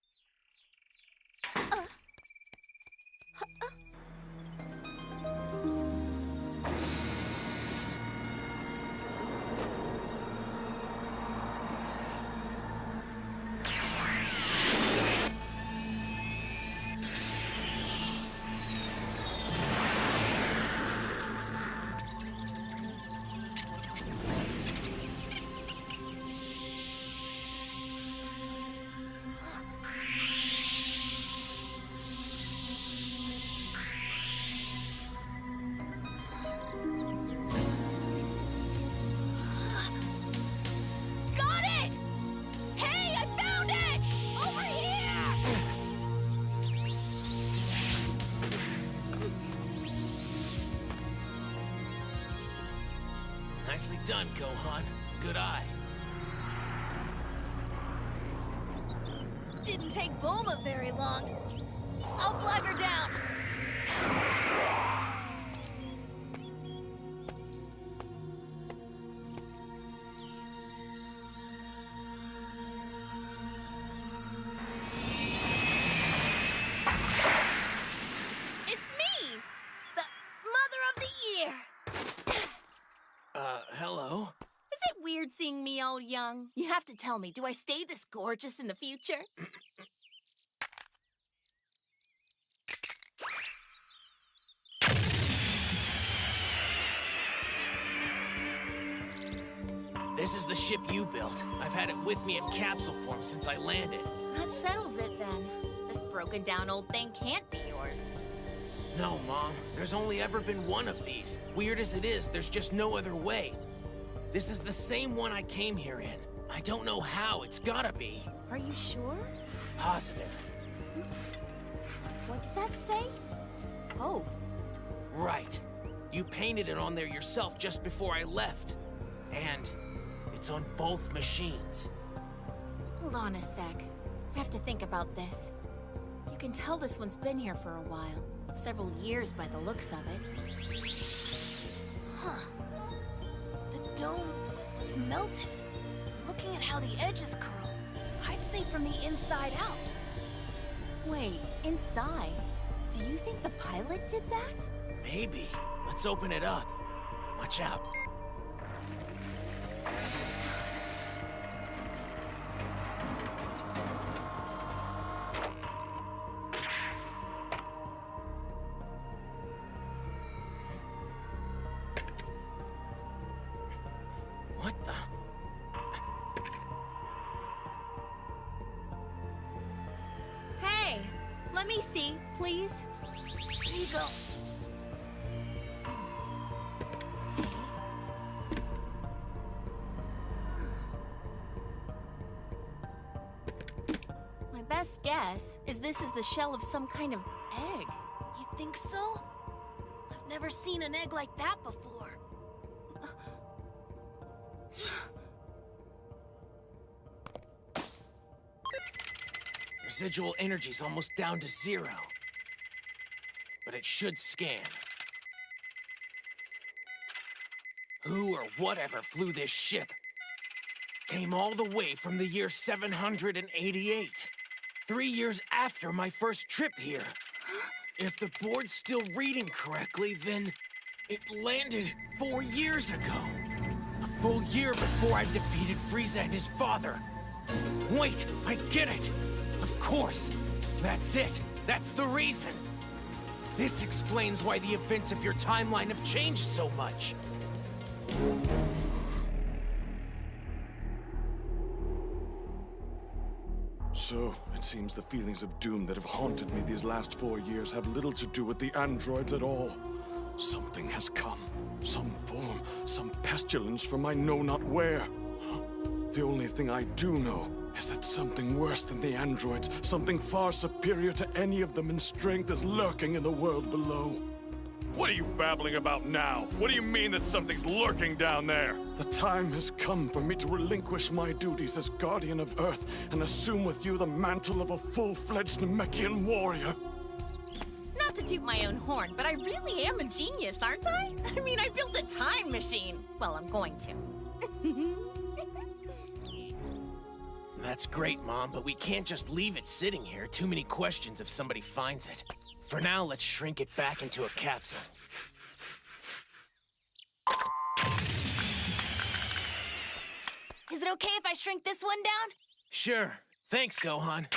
Nicely done, Gohan. Good eye. Didn't take Bulma very long. I'll flag her down. It's me! The Mother of the Year! Hello? Is it weird seeing me all young? You have to tell me, do I stay this gorgeous in the future? This is the ship you built. I've had it with me in capsule form since I landed. That settles it then. This broken down old thing can't be yours. No, Mom. There's only ever been one of these. Weird as it is, there's just no other way. This is the same one I came here in. I don't know how. It's gotta be. Are you sure? Positive. What's that say? Oh. Right. You painted it on there yourself just before I left. And it's on both machines. Hold on a sec. I have to think about this. You can tell this one's been here for a while. Several years by the looks of it. Huh. The dome was melted. Looking at how the edges curl, I'd say from the inside out. Wait, inside? Do you think the pilot did that? Maybe. Let's open it up. Watch out. What the? Hey, let me see, please. Here you go. My best guess is this is the shell of some kind of egg. You think so? I've never seen an egg like that before. Residual energy's almost down to 0. But it should scan. Who or whatever flew this ship came all the way from the year 788. 3 years after my first trip here. If the board's still reading correctly, then it landed 4 years ago. A full year before I defeated Frieza and his father. Wait, I get it! Of course! That's it! That's the reason! This explains why the events of your timeline have changed so much. So, it seems the feelings of doom that have haunted me these last 4 years have little to do with the androids at all. Something has come. Some form, some pestilence from I know not where. The only thing I do know is that something worse than the androids, something far superior to any of them in strength, is lurking in the world below. What are you babbling about now? What do you mean that something's lurking down there? The time has come for me to relinquish my duties as Guardian of Earth and assume with you the mantle of a full-fledged Namekian warrior. Not to toot my own horn, but I really am a genius, aren't I? I mean, I built a time machine. Well, I'm going to. That's great, Mom, but we can't just leave it sitting here. Too many questions if somebody finds it. For now, let's shrink it back into a capsule. Is it okay if I shrink this one down? Sure. Thanks, Gohan.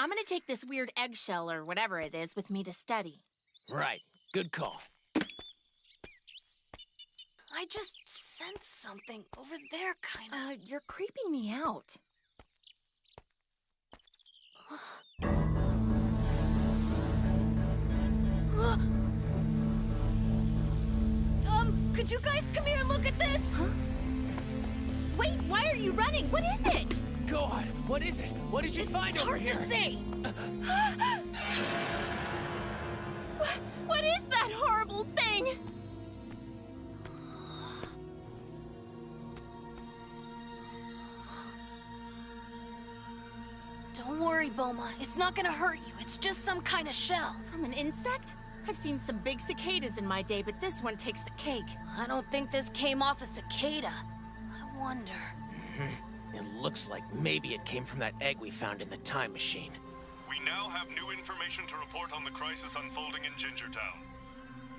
I'm gonna take this weird eggshell or whatever it is with me to study. Right. Good call. I just sense something over there, kinda. You're creeping me out. Could you guys come here and look at this? Huh? Wait, why are you running? What is it? Gohan, what is it? What did you find over here? It's hard to say. What is that horrible thing? Don't worry, Bulma. It's not gonna hurt you. It's just some kind of shell. From an insect? I've seen some big cicadas in my day, but this one takes the cake. I don't think this came off a cicada. I wonder. It looks like maybe it came from that egg we found in the time machine. We now have new information to report on the crisis unfolding in Gingertown.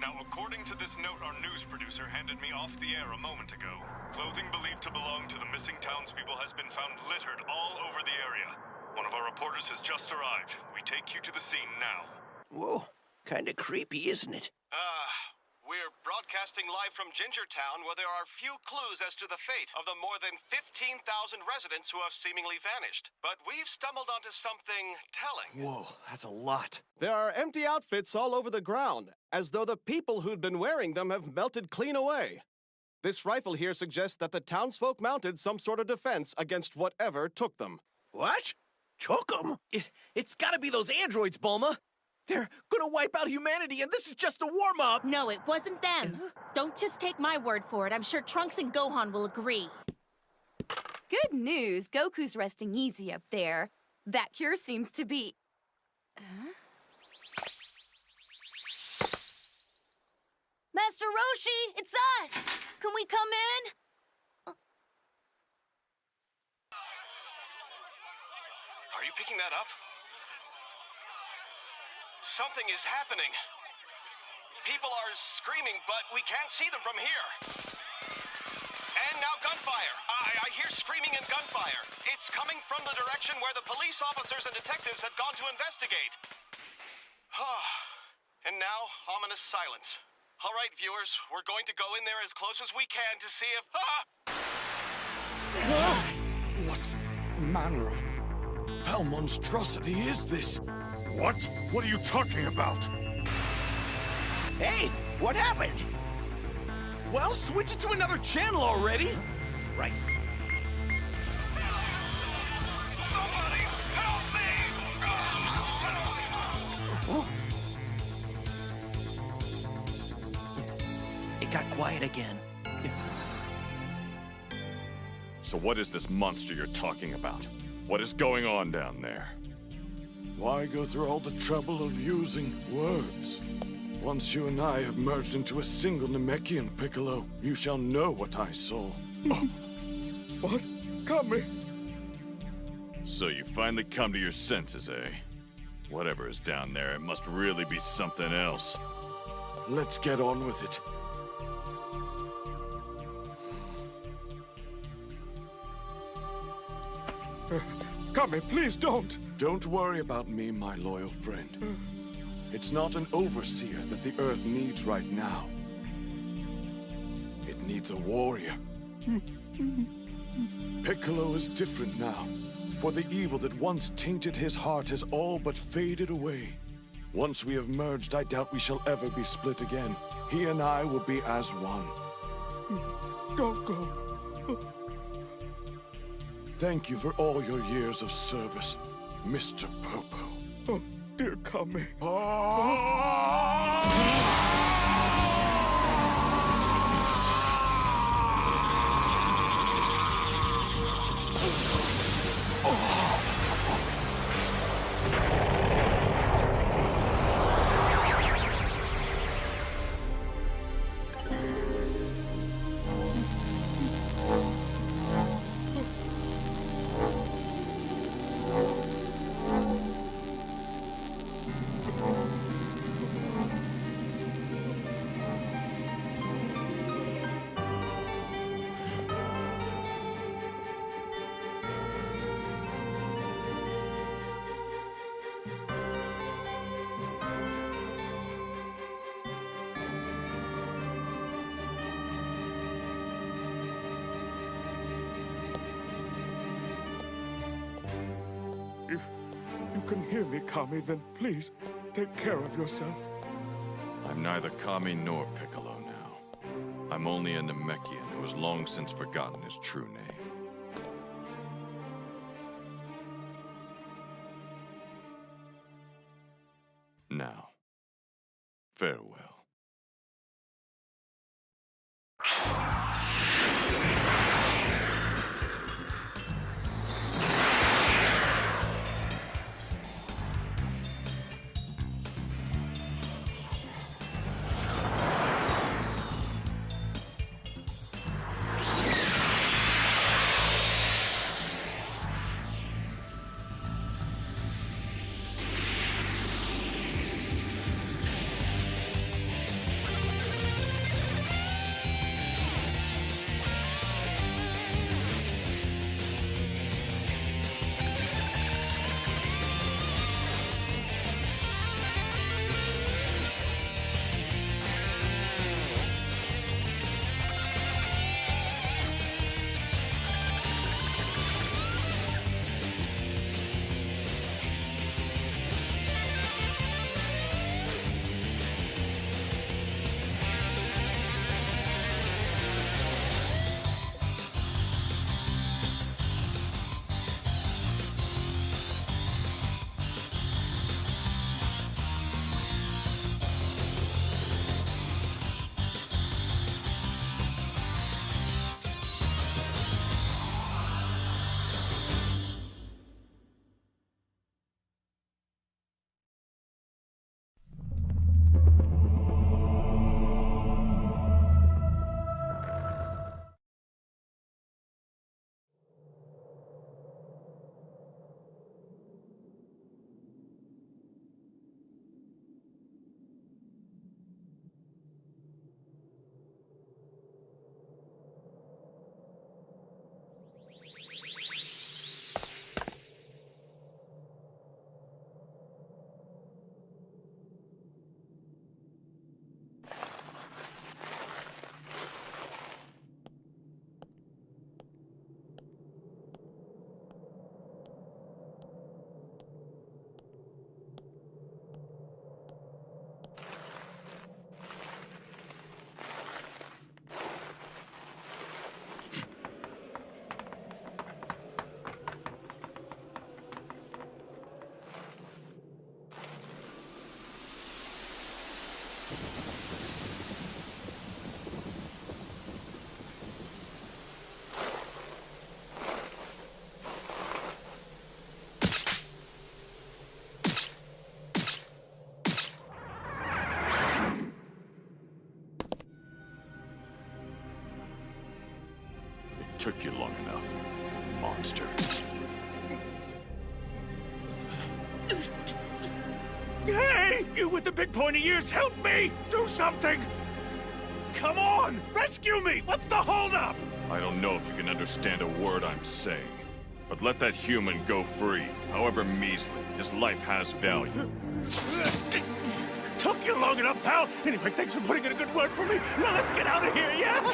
Now, according to this note our news producer handed me off the air a moment ago, clothing believed to belong to the missing townspeople has been found littered all over the area. One of our reporters has just arrived. We take you to the scene now. Whoa, kinda creepy, isn't it? We're broadcasting live from Gingertown, where there are few clues as to the fate of the more than 15,000 residents who have seemingly vanished. But we've stumbled onto something telling. Whoa, that's a lot. There are empty outfits all over the ground, as though the people who'd been wearing them have melted clean away. This rifle here suggests that the townsfolk mounted some sort of defense against whatever took them. What? Took them? It's gotta be those androids, Bulma. They're gonna wipe out humanity, and this is just a warm-up! No, it wasn't them. Don't just take my word for it. I'm sure Trunks and Gohan will agree. Good news. Goku's resting easy up there. That cure seems to be... Master Roshi, it's us! Can we come in? Are you picking that up? Something is happening. People are screaming, but we can't see them from here. And now gunfire. I hear screaming and gunfire. It's coming from the direction where the police officers and detectives had gone to investigate. And now, ominous silence. All right, viewers, we're going to go in there as close as we can to see if... What manner of foul monstrosity is this? What? What are you talking about? Hey, what happened? Well, switch it to another channel already. Right. Somebody help me! It got quiet again. So what is this monster you're talking about? What is going on down there? Why go through all the trouble of using words? Once you and I have merged into a single Namekian, Piccolo, you shall know what I saw. Oh. What? Kami! So you finally come to your senses, eh? Whatever is down there, it must really be something else. Let's get on with it. Kami, please don't! Don't worry about me, my loyal friend. It's not an overseer that the Earth needs right now. It needs a warrior. Piccolo is different now, for the evil that once tainted his heart has all but faded away. Once we have merged, I doubt we shall ever be split again. He and I will be as one. Don't go. Thank you for all your years of service, Mr. Popo. Oh, dear Kami. If you can hear me, Kami, then please take care of yourself. I'm neither Kami nor Piccolo now. I'm only a Namekian who has long since forgotten his true name. Now, farewell. Took you long enough, monster. Hey! You with the big pointy ears, help me! Do something! Come on! Rescue me! What's the holdup? I don't know if you can understand a word I'm saying, but let that human go free, however measly. His life has value. Took you long enough, pal! Anyway, thanks for putting in a good word for me. Now let's get out of here, yeah?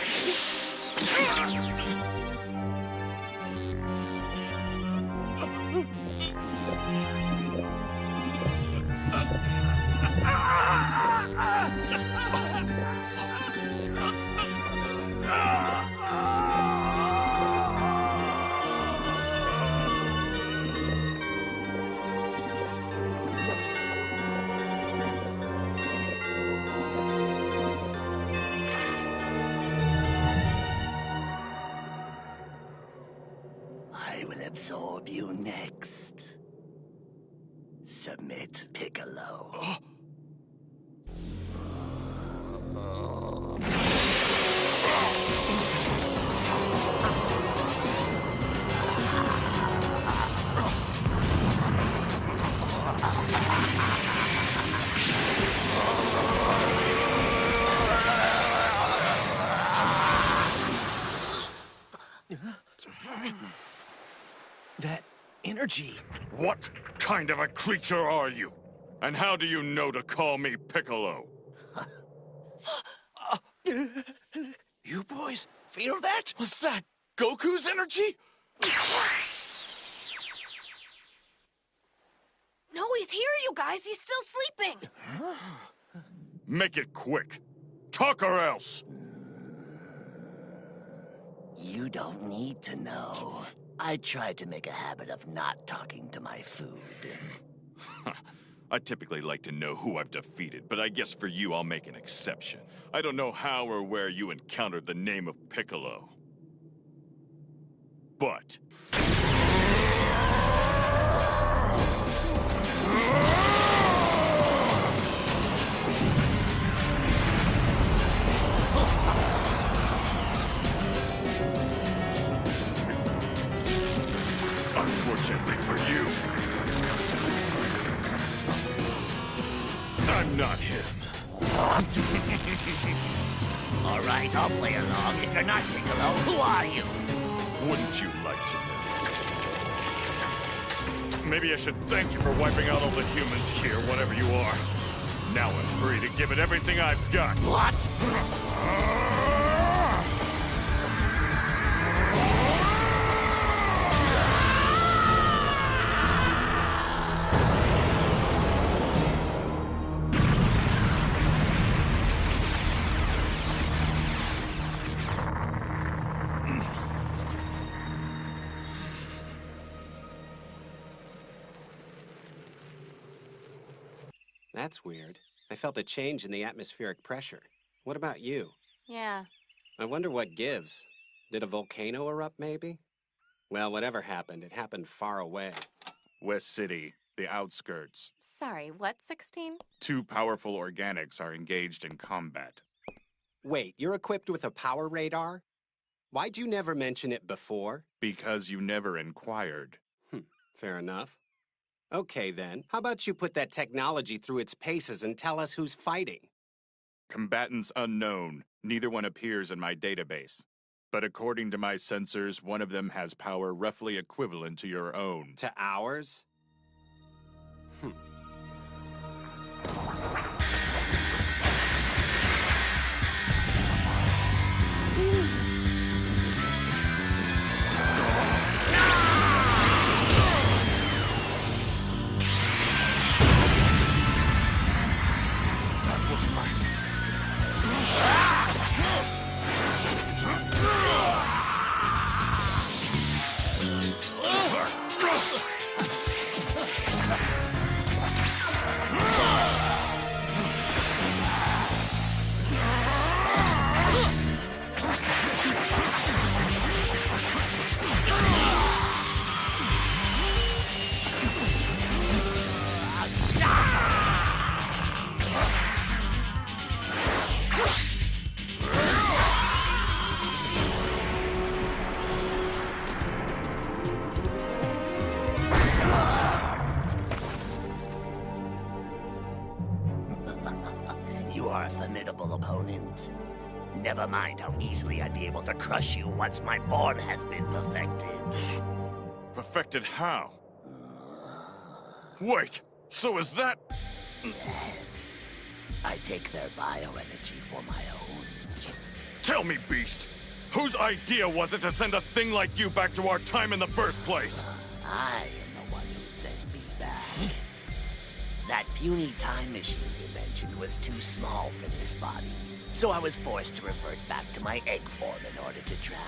I will absorb you next. Submit, Piccolo. That energy. What kind of a creature are you? And how do you know to call me Piccolo? You boys feel that? Was that Goku's energy? No, he's here, you guys. He's still sleeping. Make it quick. Talk or else. You don't need to know. I try to make a habit of not talking to my food. I typically like to know who I've defeated, but I guess for you I'll make an exception. I don't know how or where you encountered the name of Piccolo. But... Unfortunately for you, I'm not him. All right, I'll play along. If you're not Piccolo, who are you? Wouldn't you like to know? Maybe I should thank you for wiping out all the humans here, whatever you are. Now I'm free to give it everything I've got. What? That's weird. I felt a change in the atmospheric pressure. What about you? Yeah. I wonder what gives. Did a volcano erupt, maybe? Well, whatever happened, it happened far away. West City, the outskirts. Sorry, what, 16? 2 powerful organics are engaged in combat. Wait, you're equipped with a power radar? Why'd you never mention it before? Because you never inquired. Fair enough. Okay, then. How about you put that technology through its paces and tell us who's fighting? Combatants unknown. Neither one appears in my database. But according to my sensors, one of them has power roughly equivalent to your own. To ours? Never mind how easily I'd be able to crush you once my form has been perfected. Perfected how? Wait, so is that... Yes. I take their bioenergy for my own. Tell me, Beast, whose idea was it to send a thing like you back to our time in the first place? I am the one who sent me back. That puny time machine you mentioned was too small for this body, so I was forced to revert back to my egg form in order to travel.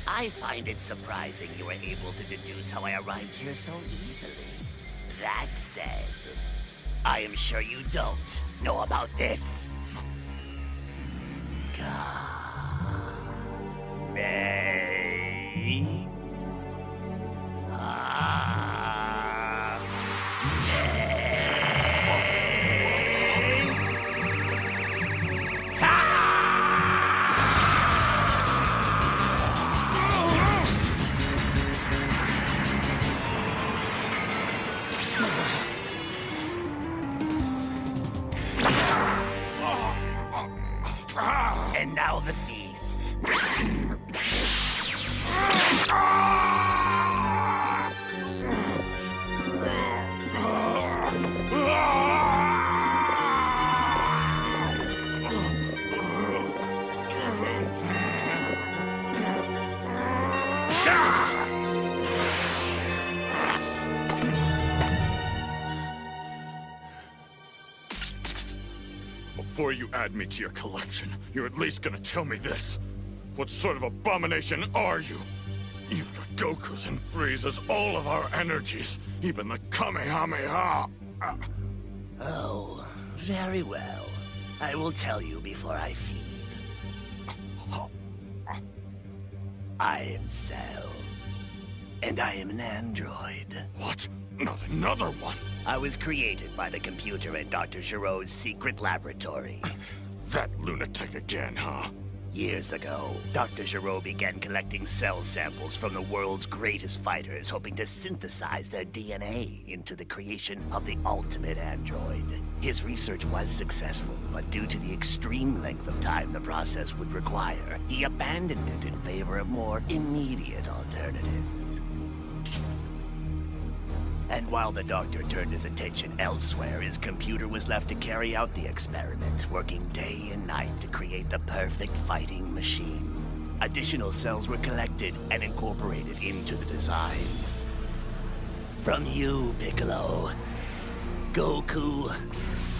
I find it surprising you were able to deduce how I arrived here so easily. That said, I am sure you don't know about this. May. And now the feast. Before you add me to your collection, you're at least gonna tell me this. What sort of abomination are you? You've got Goku's and Frieza's, all of our energies, even the Kamehameha. Oh, very well. I will tell you before I feed. I am Cell, and I am an android. What? Not another one? I was created by the computer in Dr. Giroux's secret laboratory. That lunatic again, huh? Years ago, Dr. Giroux began collecting cell samples from the world's greatest fighters, hoping to synthesize their DNA into the creation of the ultimate android. His research was successful, but due to the extreme length of time the process would require, he abandoned it in favor of more immediate alternatives. And while the doctor turned his attention elsewhere, his computer was left to carry out the experiment, working day and night to create the perfect fighting machine. Additional cells were collected and incorporated into the design. From you, Piccolo, Goku,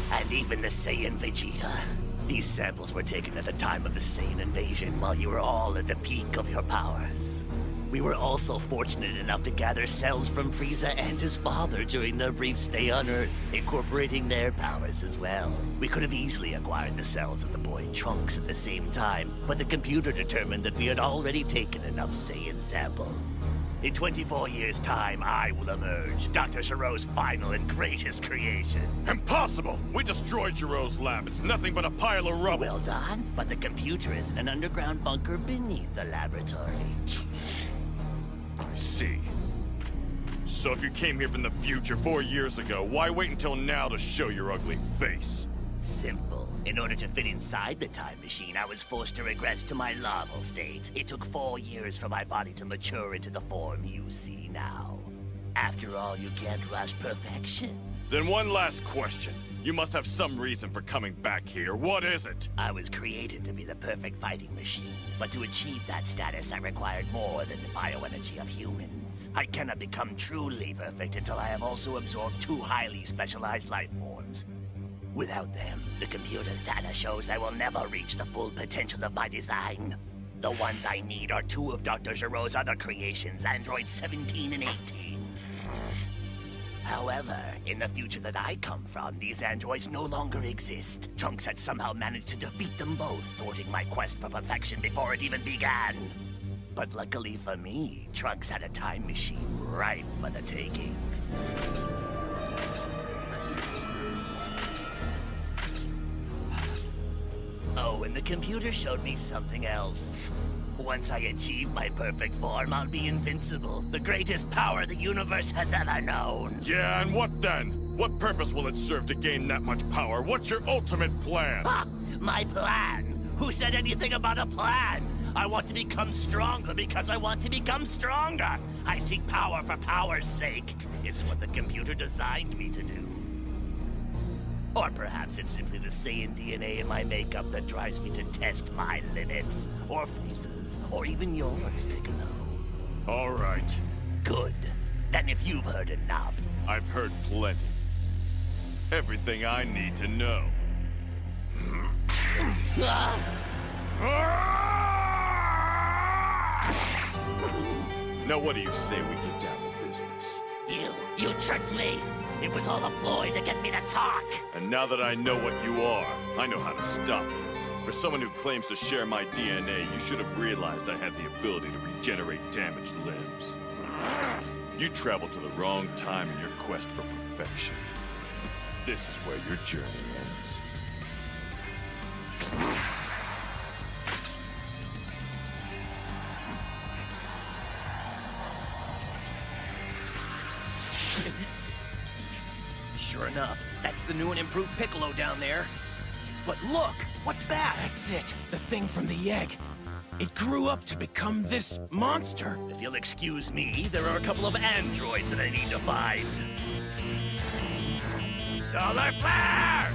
and even the Saiyan Vegeta. These samples were taken at the time of the Saiyan invasion while you were all at the peak of your powers. We were also fortunate enough to gather cells from Frieza and his father during their brief stay on Earth, incorporating their powers as well. We could have easily acquired the cells of the boy Trunks at the same time, but the computer determined that we had already taken enough Saiyan samples. In 24 years' time, I will emerge, Dr. Giroux's final and greatest creation. Impossible! We destroyed Giroux's lab. It's nothing but a pile of rubble. Well done, but the computer is in an underground bunker beneath the laboratory. I see. So if you came here from the future 4 years ago, why wait until now to show your ugly face? Simple. In order to fit inside the time machine, I was forced to regress to my larval state. It took 4 years for my body to mature into the form you see now. After all, you can't rush perfection. Then one last question. You must have some reason for coming back here. What is it? I was created to be the perfect fighting machine, but to achieve that status, I required more than the bioenergy of humans. I cannot become truly perfect until I have also absorbed 2 highly specialized life forms. Without them, the computer's data shows I will never reach the full potential of my design. The ones I need are 2 of Dr. Giroux's other creations, androids 17 and 18. However, in the future that I come from, these androids no longer exist. Trunks had somehow managed to defeat them both, thwarting my quest for perfection before it even began. But luckily for me, Trunks had a time machine ripe for the taking. Oh, and the computer showed me something else. Once I achieve my perfect form, I'll be invincible. The greatest power the universe has ever known. Yeah, and what then? What purpose will it serve to gain that much power? What's your ultimate plan? Ha! My plan? Who said anything about a plan? I want to become stronger because I want to become stronger. I seek power for power's sake. It's what the computer designed me to do. Or perhaps it's simply the Saiyan DNA in my makeup that drives me to test my limits. Or Frieza's, or even yours, Piccolo. All right. Good. Then if you've heard enough... I've heard plenty. Everything I need to know. Now what do you say we get down to business? You tricked me! It was all a ploy to get me to talk! And now that I know what you are, I know how to stop you. For someone who claims to share my DNA, you should have realized I had the ability to regenerate damaged limbs. You traveled to the wrong time in your quest for perfection. This is where your journey ends. Sure enough, that's the new and improved Piccolo down there. But look, what's that? That's it, the thing from the egg. It grew up to become this monster. If you'll excuse me, there are a couple of androids that I need to find. Solar flare!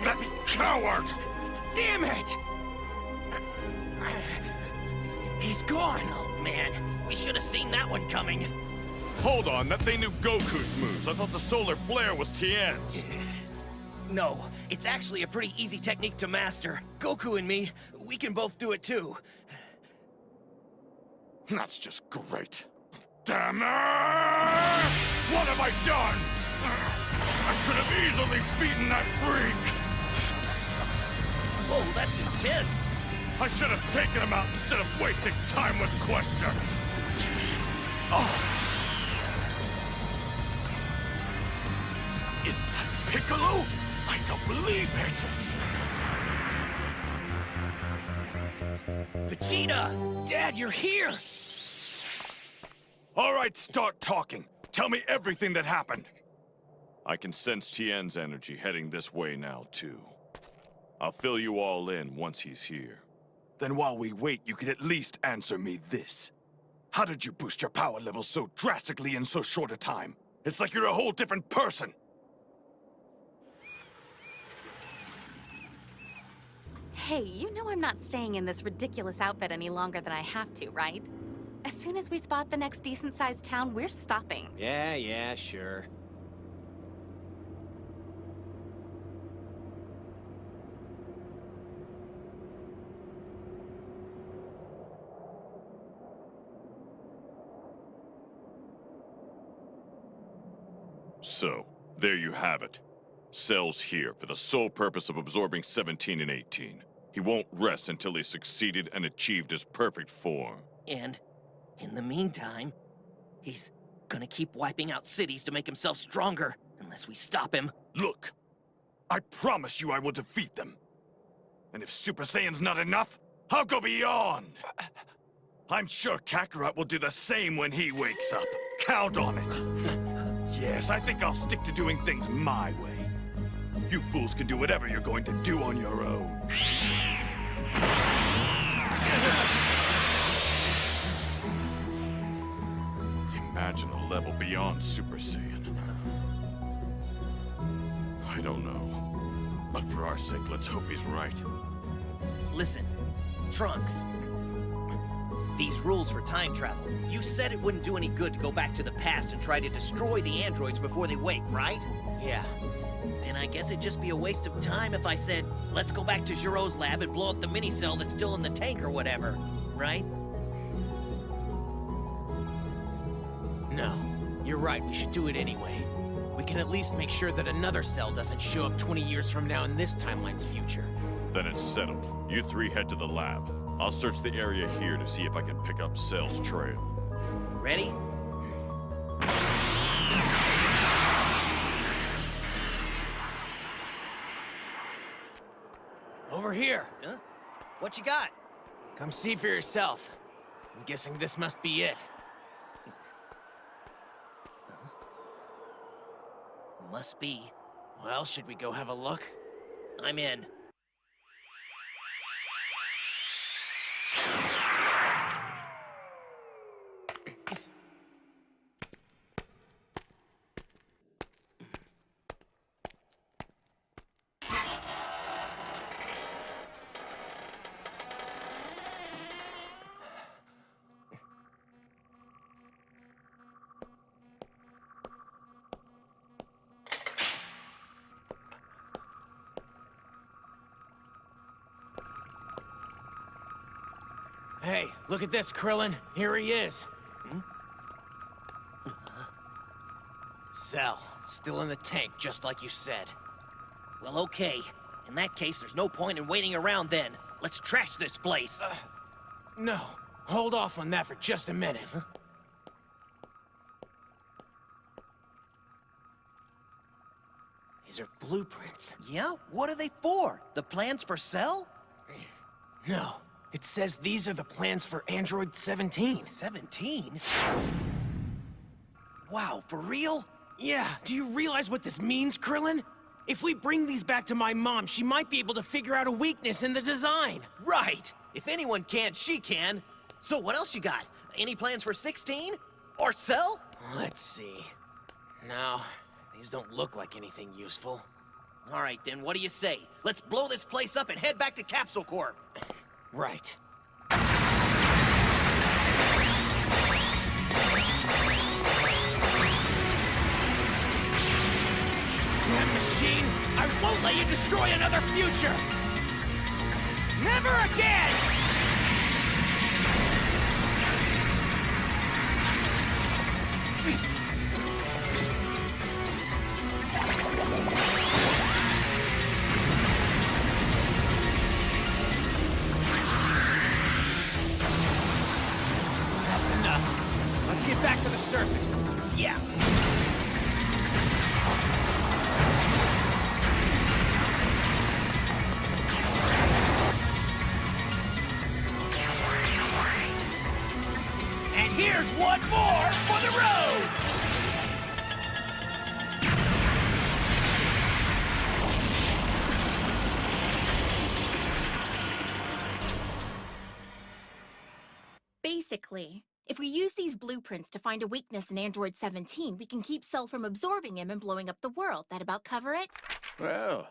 That coward! Damn it! He's gone. Oh, man. We should have seen that one coming. Hold on, that thing knew Goku's moves. I thought the solar flare was Tien's. No, it's actually a pretty easy technique to master. Goku and me, we can both do it too. That's just great. Damn it! What have I done? I could have easily beaten that freak! Whoa, that's intense. I should have taken him out instead of wasting time with questions. Oh! Is that Piccolo? I don't believe it! Vegeta! Dad, you're here! All right, start talking. Tell me everything that happened. I can sense Tien's energy heading this way now, too. I'll fill you all in once he's here. Then while we wait, you can at least answer me this. How did you boost your power level so drastically in so short a time? It's like you're a whole different person. Hey, you know I'm not staying in this ridiculous outfit any longer than I have to, right? As soon as we spot the next decent-sized town, we're stopping. Yeah, sure. So, there you have it. Cell's here for the sole purpose of absorbing 17 and 18. He won't rest until he's succeeded and achieved his perfect form. And in the meantime, he's gonna keep wiping out cities to make himself stronger, unless we stop him. Look, I promise you I will defeat them. And if Super Saiyan's not enough, I'll go beyond. I'm sure Kakarot will do the same when he wakes up. Count on it. Yes, I think I'll stick to doing things my way. You fools can do whatever you're going to do on your own. Imagine a level beyond Super Saiyan. I don't know. But for our sake, let's hope he's right. Listen, Trunks. These rules for time travel. You said it wouldn't do any good to go back to the past and try to destroy the androids before they wake, right? Yeah. And I guess it'd just be a waste of time if I said, let's go back to Giro's lab and blow up the mini-cell that's still in the tank or whatever, right? No, you're right, we should do it anyway. We can at least make sure that another cell doesn't show up 20 years from now in this timeline's future. Then it's settled. You three head to the lab. I'll search the area here to see if I can pick up Cell's trail. Ready? Over here. Huh? What you got? Come see for yourself. I'm guessing this must be it. Must be. Well, should we go have a look? I'm in. Hey, look at this, Krillin. Here he is. Cell, still in the tank, just like you said. Well, okay. In that case, there's no point in waiting around then. Let's trash this place. No, hold off on that for just a minute. These are blueprints. Yeah? What are they for? The plans for Cell? No, it says these are the plans for Android 17. 17? Wow, for real? Yeah, do you realize what this means, Krillin? If we bring these back to my mom, she might be able to figure out a weakness in the design. Right! If anyone can, she can. So what else you got? Any plans for 16? Or Cell? Let's see. No, these don't look like anything useful. All right, then, what do you say? Let's blow this place up and head back to Capsule Corp. Right. Damn machine! I won't let you destroy another future! Never again! That's enough. Let's get back to the surface. Yeah. And here's one more for the road! Basically, if we use these blueprints to find a weakness in Android 17, we can keep Cell from absorbing him and blowing up the world. That about cover it? Well,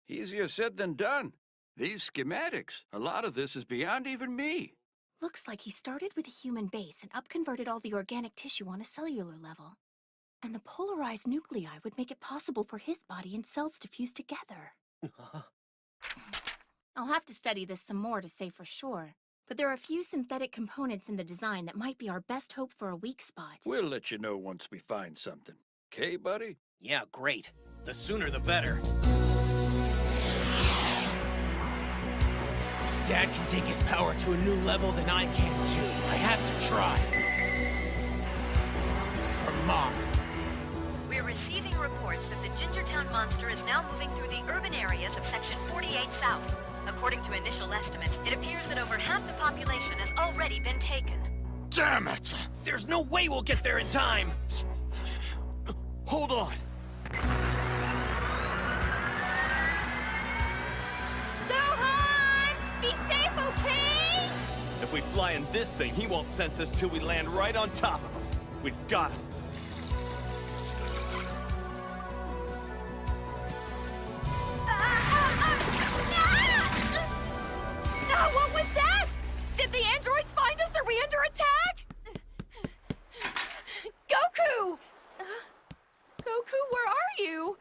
easier said than done. These schematics, a lot of this is beyond even me. Looks like he started with a human base and upconverted all the organic tissue on a cellular level. And the polarized nuclei would make it possible for his body and cells to fuse together. I'll have to study this some more to say for sure. But there are a few synthetic components in the design that might be our best hope for a weak spot. We'll let you know once we find something. 'Kay, buddy? Yeah, great. The sooner the better. If Dad can take his power to a new level, then I can too. I have to try. For Mom. We're receiving reports that the Gingertown monster is now moving through the urban areas of Section 48 South. According to initial estimates, it appears that over half the population has already been taken. Damn it! There's no way we'll get there in time! Hold on. Gohan! Be safe, okay? If we fly in this thing, he won't sense us till we land right on top of him. We've got him. What was that? Did the androids find us? Are we under attack? Goku! Goku, where are you?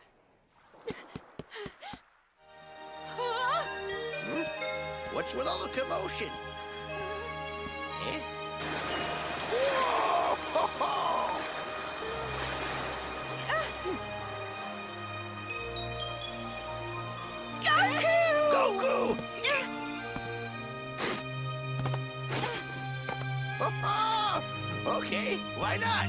What's with all the commotion? Goku! Goku! Okay, why not?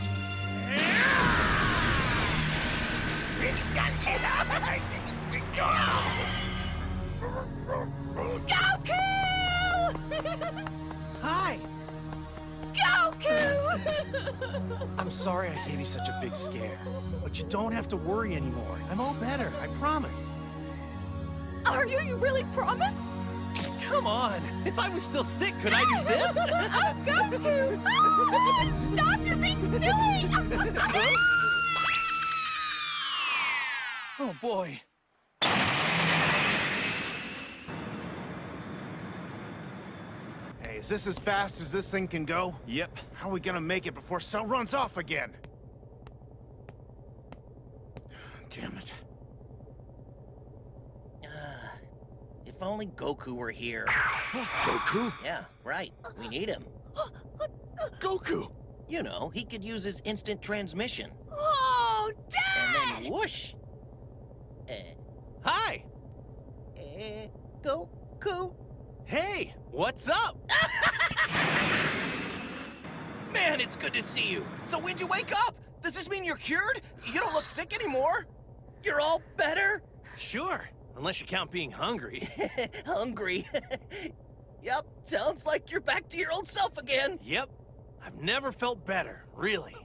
Goku! Hi! Goku! I'm sorry I gave you such a big scare, but you don't have to worry anymore. I'm all better, I promise. Are you? You really promise? Come on! If I was still sick, could I do this? Oh, Goku! Ah, stop! You're being silly! Oh, boy. Hey, is this as fast as this thing can go? Yep. How are we gonna make it before Cell runs off again? Damn it. If only Goku were here. Goku? Yeah, right. We need him. Goku! You know, he could use his instant transmission. Oh, Dad! And then whoosh! Hi! Goku? Hey, what's up? Man, it's good to see you. So when'd you wake up? Does this mean you're cured? You don't look sick anymore? You're all better? Sure, unless you count being hungry. Hungry? Yep, sounds like you're back to your old self again. Yep, I've never felt better, really.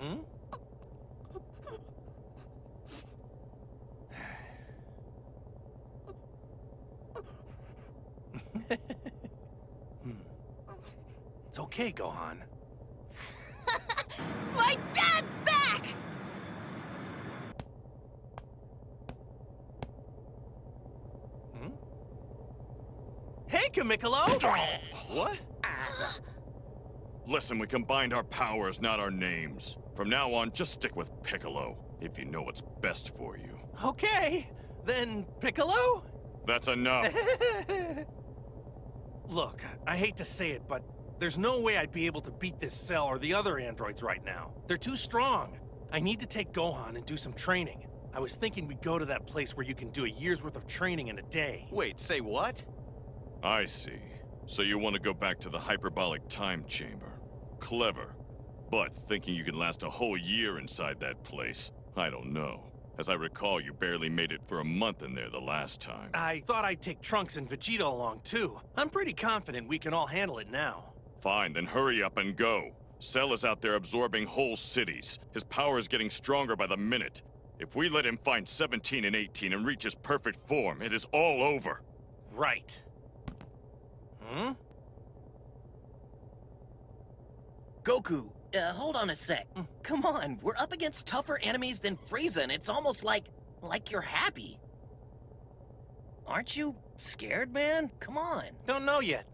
Hmm? It's okay, Gohan. My dad's back! Hmm? Hey, Kamikolo! What? Listen, we combined our powers, not our names. From now on, just stick with Piccolo, if you know what's best for you. Okay, then Piccolo? That's enough. Look, I hate to say it, but there's no way I'd be able to beat this Cell or the other androids right now. They're too strong. I need to take Gohan and do some training. I was thinking we'd go to that place where you can do a year's worth of training in a day. Wait, say what? I see. So you want to go back to the hyperbolic time chamber. Clever. But thinking you can last a whole year inside that place, I don't know. As I recall, you barely made it for a month in there the last time. I thought I'd take Trunks and Vegeta along too. I'm pretty confident we can all handle it now. Fine, then hurry up and go. Cell is out there absorbing whole cities. His power is getting stronger by the minute. If we let him find 17 and 18 and reach his perfect form, it is all over. Right. Hmm? Goku, hold on a sec. Come on, we're up against tougher enemies than Frieza, and it's almost like you're happy. Aren't you scared, man? Come on. Don't know yet.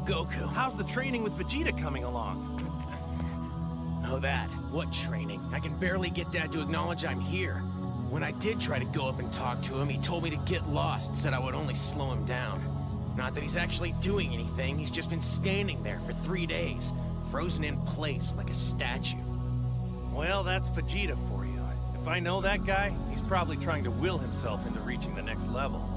Goku, how's the training with Vegeta coming along? Oh, that. What training? I can barely get Dad to acknowledge I'm here. When I did try to go up and talk to him, he told me to get lost, said I would only slow him down. Not that he's actually doing anything, he's just been standing there for 3 days, frozen in place like a statue. Well, that's Vegeta for you. If I know that guy, he's probably trying to will himself into reaching the next level.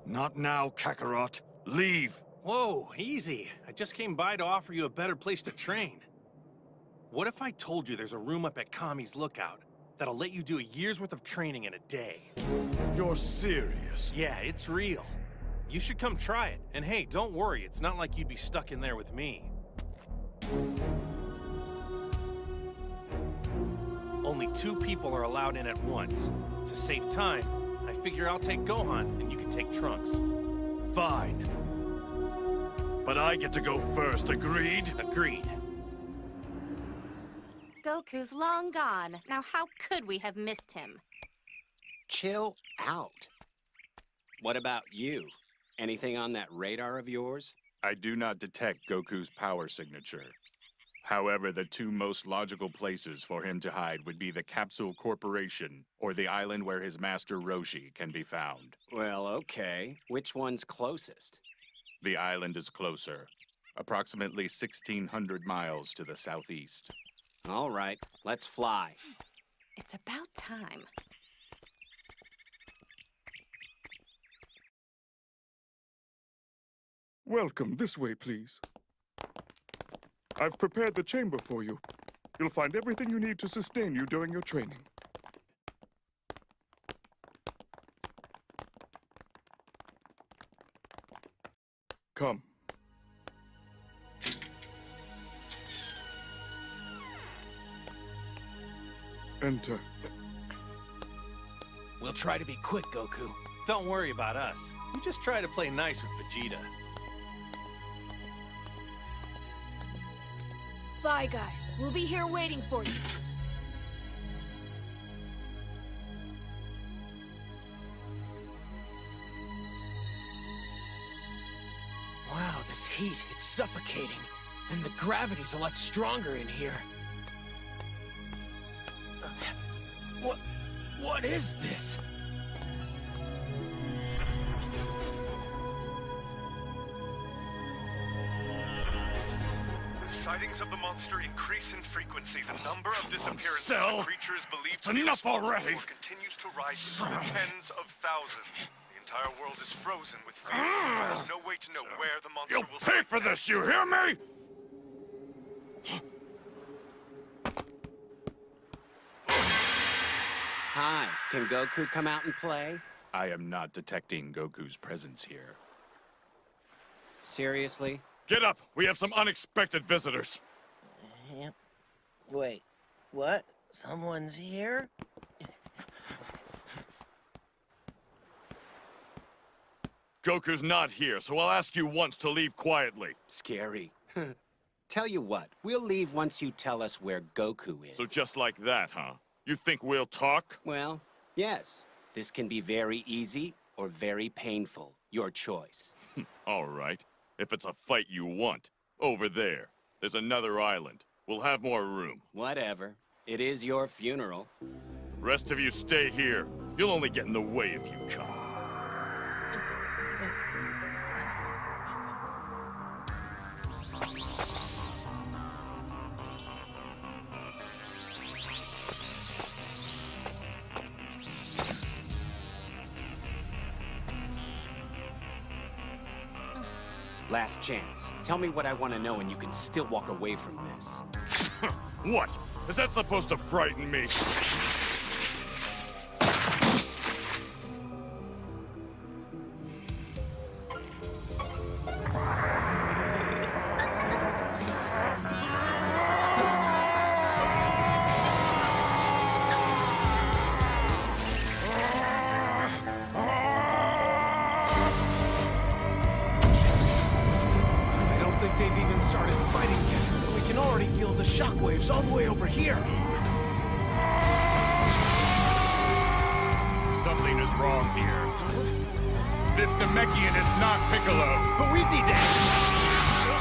Not now, Kakarot. Leave! Whoa, easy. I just came by to offer you a better place to train. What if I told you there's a room up at Kami's Lookout that'll let you do a year's worth of training in a day? You're serious? Yeah, it's real. You should come try it. And hey, don't worry, it's not like you'd be stuck in there with me. Only 2 people are allowed in at once. To save time, I figure I'll take Gohan and you can take Trunks. Fine. But I get to go first, agreed? Agreed. Goku's long gone. Now how could we have missed him? Chill out. What about you? Anything on that radar of yours? I do not detect Goku's power signature. However, the 2 most logical places for him to hide would be the Capsule Corporation or the island where his master Roshi can be found. Well, okay. Which one's closest? The island is closer, approximately 1,600 miles to the southeast. All right, let's fly. It's about time. Welcome. This way, please. I've prepared the chamber for you. You'll find everything you need to sustain you during your training. Come. Enter. We'll try to be quick, Goku. Don't worry about us. You just try to play nice with Vegeta. Bye, guys. We'll be here waiting for you. Wow, this heat, it's suffocating. And the gravity's a lot stronger in here. What is this? The sightings of the monster increase in frequency. The number of disappearances Cell. the creature is believed It's to be enough responsible already. for continues to rise into the tens of thousands. The entire world is frozen with fear. There's no way to know where the monster You'll will pay strike for next. this, you hear me? Hi, can Goku come out and play? I am not detecting Goku's presence here. Seriously? Get up! We have some unexpected visitors. Yep. Wait, what? Someone's here? Goku's not here, so I'll ask you once to leave quietly. Scary. Tell you what, we'll leave once you tell us where Goku is. So just like that, huh? You think we'll talk? Well, yes. This can be very easy or very painful. Your choice. All right. If it's a fight you want, over there. There's another island. We'll have more room. Whatever. It is your funeral. Rest of you stay here. You'll only get in the way if you come. Last chance. Tell me what I want to know and you can still walk away from this. What? Is that supposed to frighten me? I don't think they've even started fighting yet. We can already feel the shockwaves all the way over here. Something is wrong here. This Namekian is not Piccolo. Who is he then?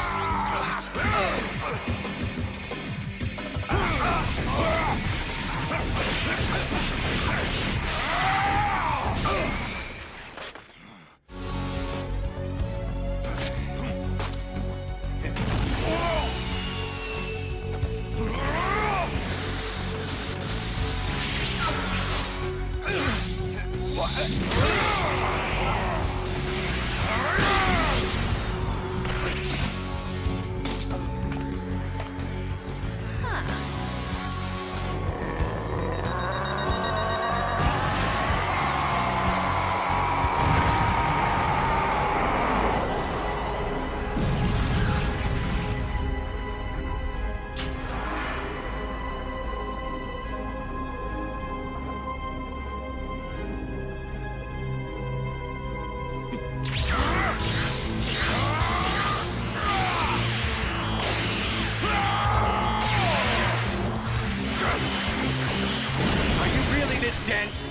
Are you really this dense?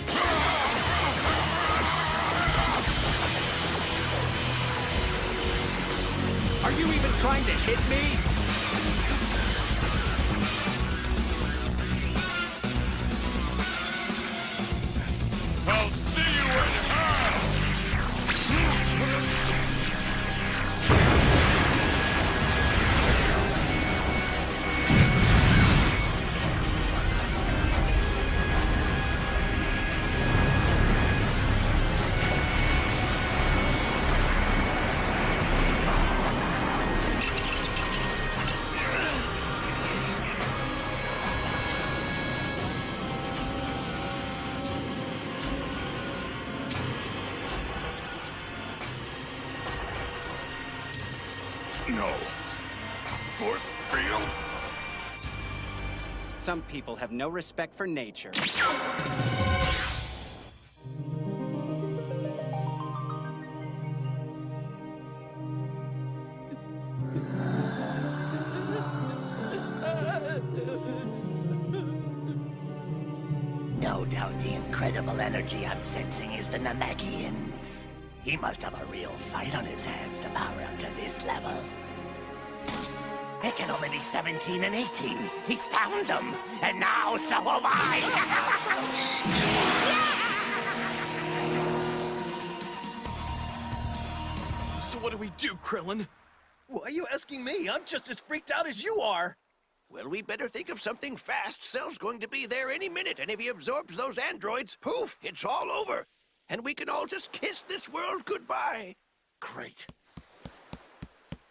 Are you even trying to hit me? I'll see you in hell! No. Force field? Some people have no respect for nature. No doubt the incredible energy I'm sensing is the Namekian's. He must have a real fight on his hands to power up to this level. They can only be 17 and 18. He's found them. And now so have I. So what do we do, Krillin? Why are you asking me? I'm just as freaked out as you are. Well, we better think of something fast. Cell's going to be there any minute, and if he absorbs those androids, poof, it's all over. And we can all just kiss this world goodbye. Great.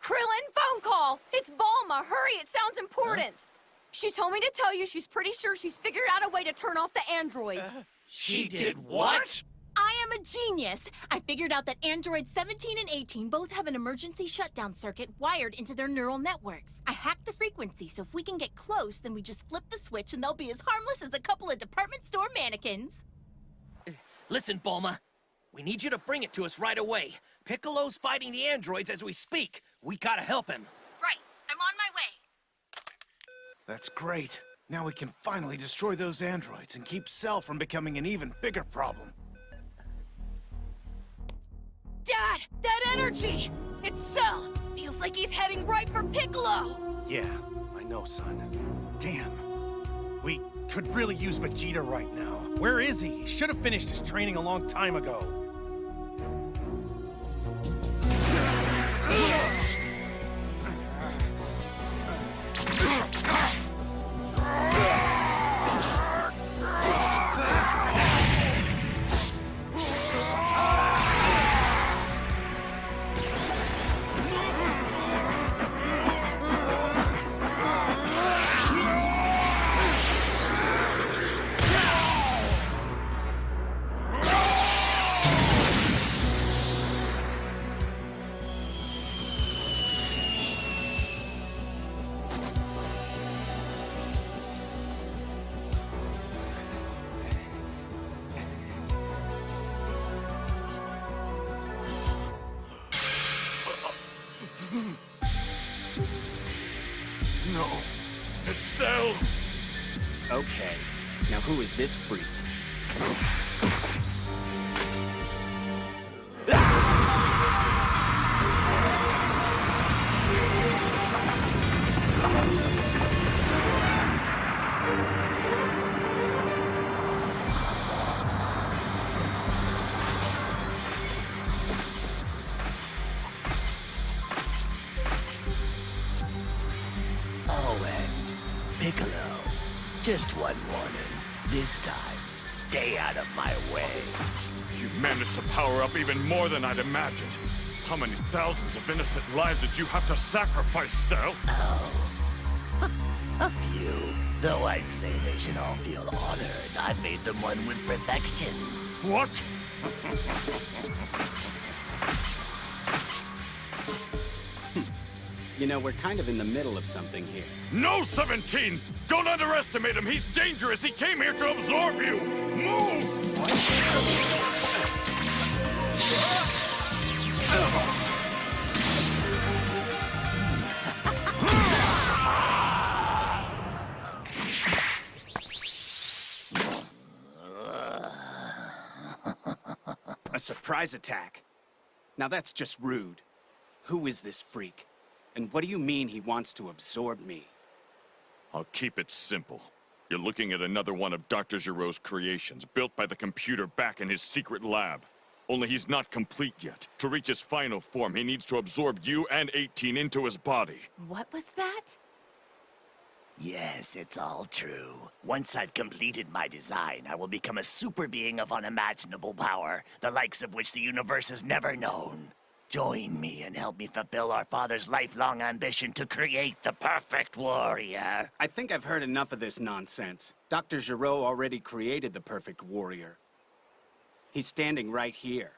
Krillin, phone call! It's Bulma! Hurry, it sounds important! She told me to tell you she's pretty sure she's figured out a way to turn off the androids. She did what? I am a genius! I figured out that androids 17 and 18 both have an emergency shutdown circuit wired into their neural networks. I hacked the frequency, so if we can get close, then we just flip the switch and they'll be as harmless as a couple of department store mannequins. Listen, Bulma. We need you to bring it to us right away. Piccolo's fighting the androids as we speak. We gotta help him. Right. I'm on my way. That's great. Now we can finally destroy those androids and keep Cell from becoming an even bigger problem. Dad, that energy! It's Cell! Feels like he's heading right for Piccolo! Yeah, I know, son. Damn. We could really use Vegeta right now. Where is he? He should have finished his training a long time ago. No. It's Cell! Okay, now who is this freak? Oh, and Piccolo, just one warning. This time, stay out of my way. You've managed to power up even more than I'd imagined. How many thousands of innocent lives did you have to sacrifice, Cell? Oh, a few. Though I'd say they should all feel honored. I made them one with perfection. What? You know, we're kind of in the middle of something here. No, 17! Don't underestimate him! He's dangerous! He came here to absorb you! Move! A surprise attack. Now that's just rude. Who is this freak? And what do you mean he wants to absorb me? I'll keep it simple. You're looking at another one of Dr. Giro's creations, built by the computer back in his secret lab. Only he's not complete yet. To reach his final form, he needs to absorb you and 18 into his body. What was that? Yes, it's all true. Once I've completed my design, I will become a super being of unimaginable power, the likes of which the universe has never known. Join me and help me fulfill our father's lifelong ambition to create the perfect warrior. I think I've heard enough of this nonsense. Dr. Giro already created the perfect warrior. He's standing right here.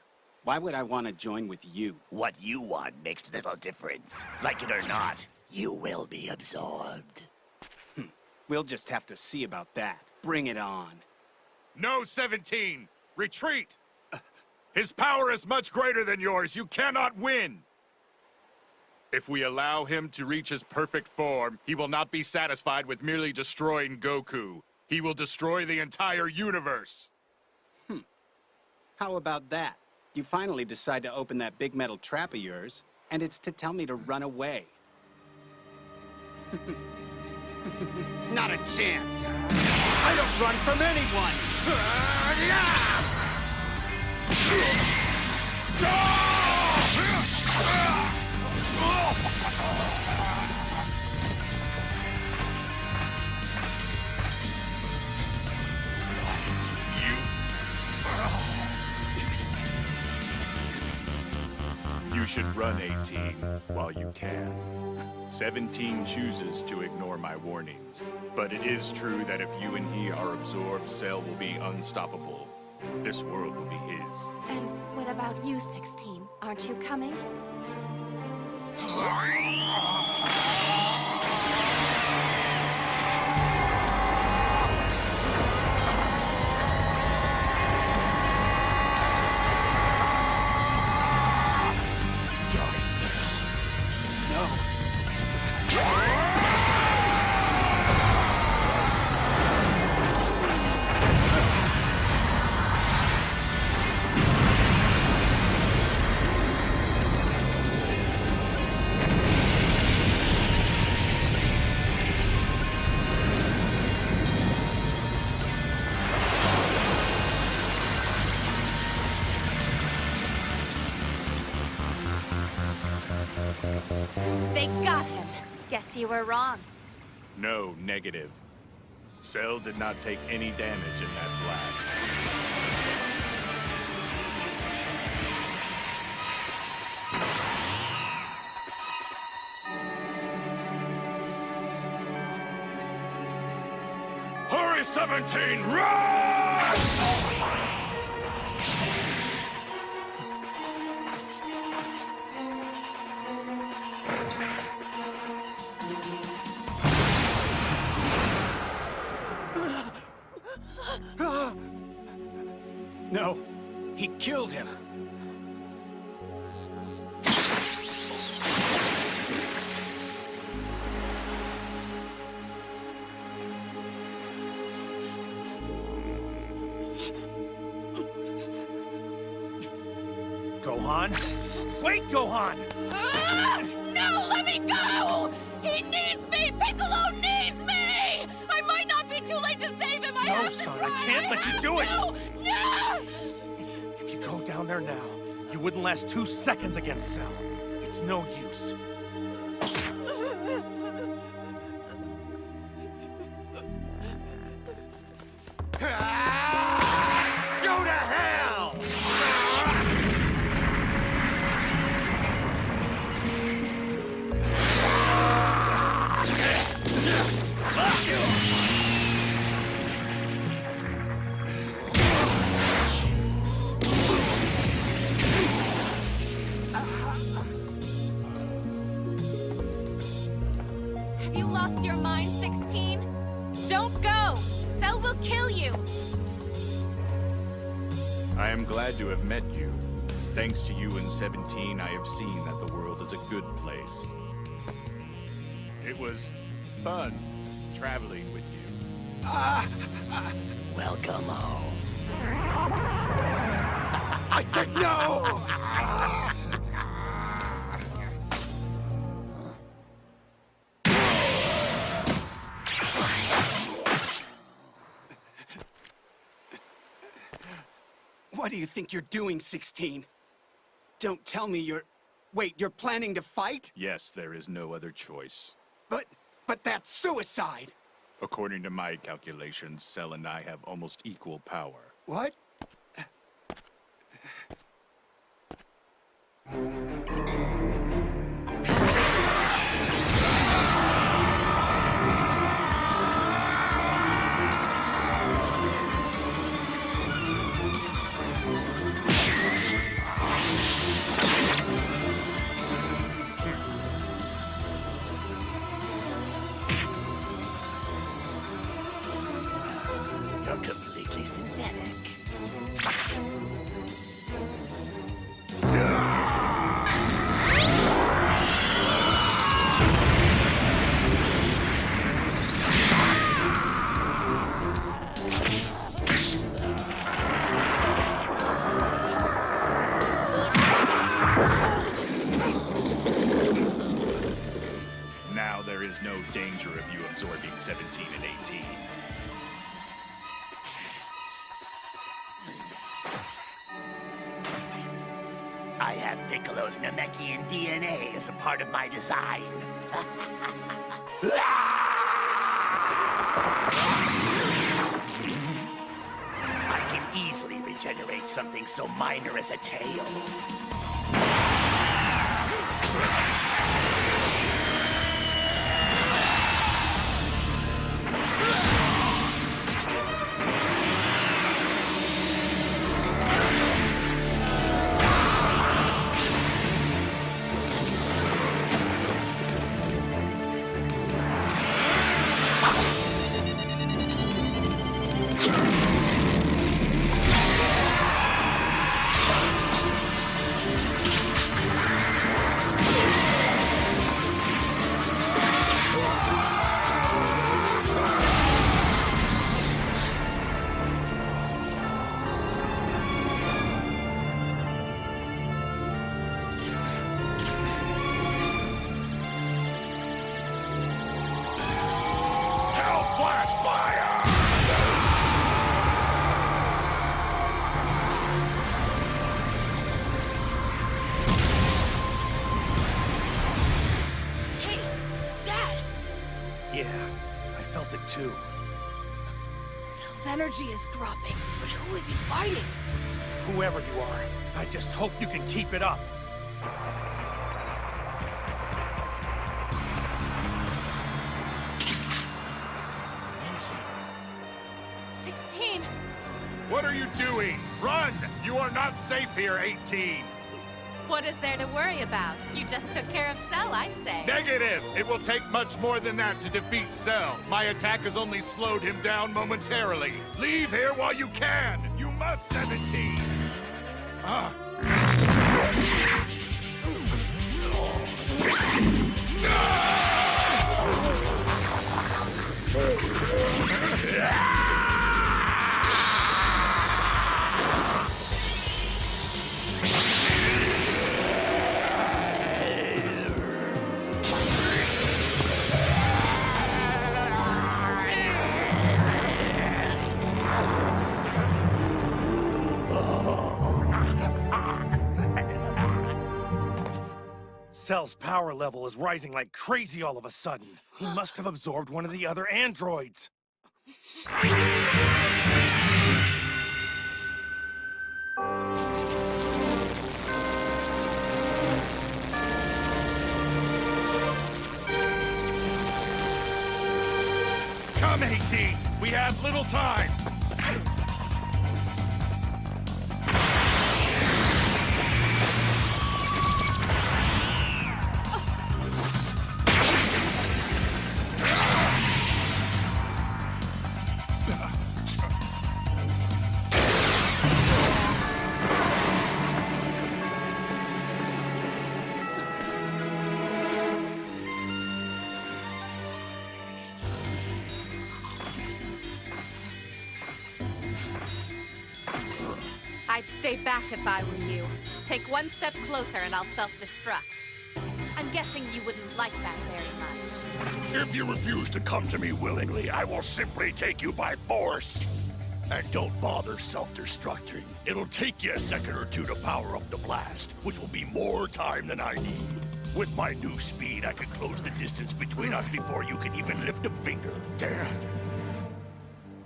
Why would I want to join with you? What you want makes little difference. Like it or not, you will be absorbed. We'll just have to see about that. Bring it on. No, 17! Retreat! His power is much greater than yours. You cannot win! If we allow him to reach his perfect form, he will not be satisfied with merely destroying Goku. He will destroy the entire universe. How about that? You finally decide to open that big metal trap of yours, and it's to tell me to run away. Not a chance! I don't run from anyone! You should run, 18, while you can. 17 chooses to ignore my warnings. But it is true that if you and he are absorbed, Cell will be unstoppable. This world will be his. And what about you, 16? Aren't you coming? They got him. Guess you were wrong. No, negative. Cell did not take any damage in that blast. Hurry, 17! Run! No, he killed him. Gohan? Wait, Gohan! No, let me go! He needs me! Piccolo needs me! I might not be too late to save him! I have to son, try! I can't let you do it! No! If you go down there now, you wouldn't last 2 seconds against Cell. It's no use. Go to hell! Have you lost your mind, 16? Don't go! Cell will kill you! I am glad to have met you. Thanks to you and 17, I have seen that the world is a good place. It was fun traveling with you. Welcome home. I said no! What do you think you're doing, 16? Don't tell me you're... Wait, you're planning to fight? Yes, there is no other choice. But that's suicide! According to my calculations, Cell and I have almost equal power. What? 17 and 18. I have Piccolo's Namekian DNA as a part of my design. I can easily regenerate something so minor as a tail. Too. Cell's energy is dropping, but who is he fighting? Whoever you are, I just hope you can keep it up. Amazing. 16. What are you doing? Run! You are not safe here, 18. What is there to worry about? You just took care of Cell, I'd say. Negative! It will take much more than that to defeat Cell. My attack has only slowed him down momentarily. Leave here while you can! You must, 17! Cell's power level is rising like crazy all of a sudden. He must have absorbed one of the other androids. Come, 18! We have little time! I'd stay back if I were you. Take one step closer and I'll self-destruct. I'm guessing you wouldn't like that very much. If you refuse to come to me willingly, I will simply take you by force. And don't bother self-destructing. It'll take you a second or two to power up the blast, which will be more time than I need. With my new speed, I can close the distance between us before you can even lift a finger. Damn.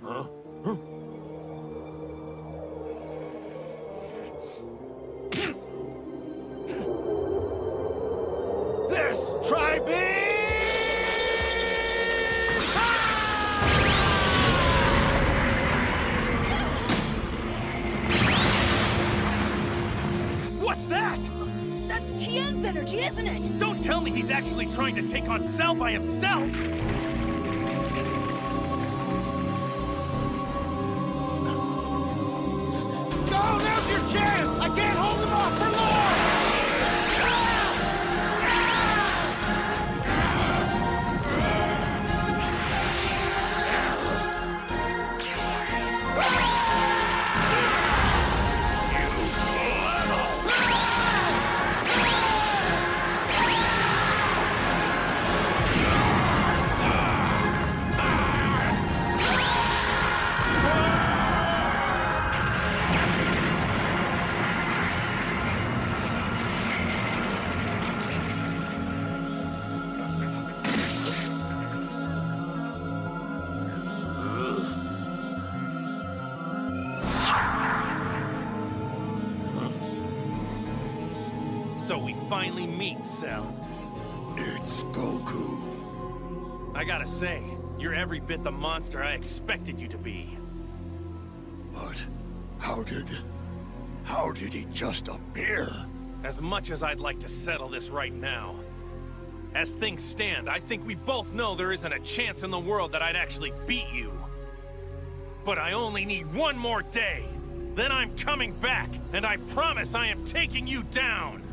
Huh? This tri-beam! What's that? That's Tien's energy, isn't it? Don't tell me he's actually trying to take on Cell by himself! Go! Now's your chance! I can't hold him off for long! So we finally meet, Cell. It's Goku. I gotta say, you're every bit the monster I expected you to be. But how did he just appear? As much as I'd like to settle this right now, as things stand, I think we both know there isn't a chance in the world that I'd actually beat you. But I only need one more day. Then I'm coming back, and I promise I am taking you down.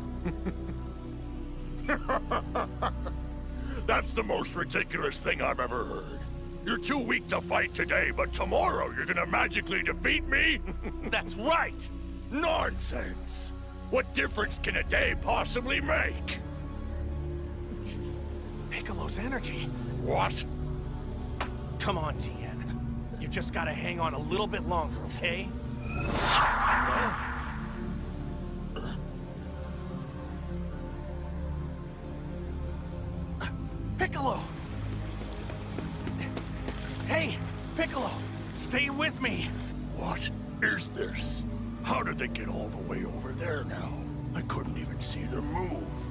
That's the most ridiculous thing I've ever heard. You're too weak to fight today, but tomorrow you're gonna magically defeat me? That's right! Nonsense! What difference can a day possibly make? Piccolo's energy. What? Come on, Tien. You just gotta hang on a little bit longer, okay? Piccolo! Hey, Piccolo! Stay with me! What is this? How did they get all the way over there now? I couldn't even see them move.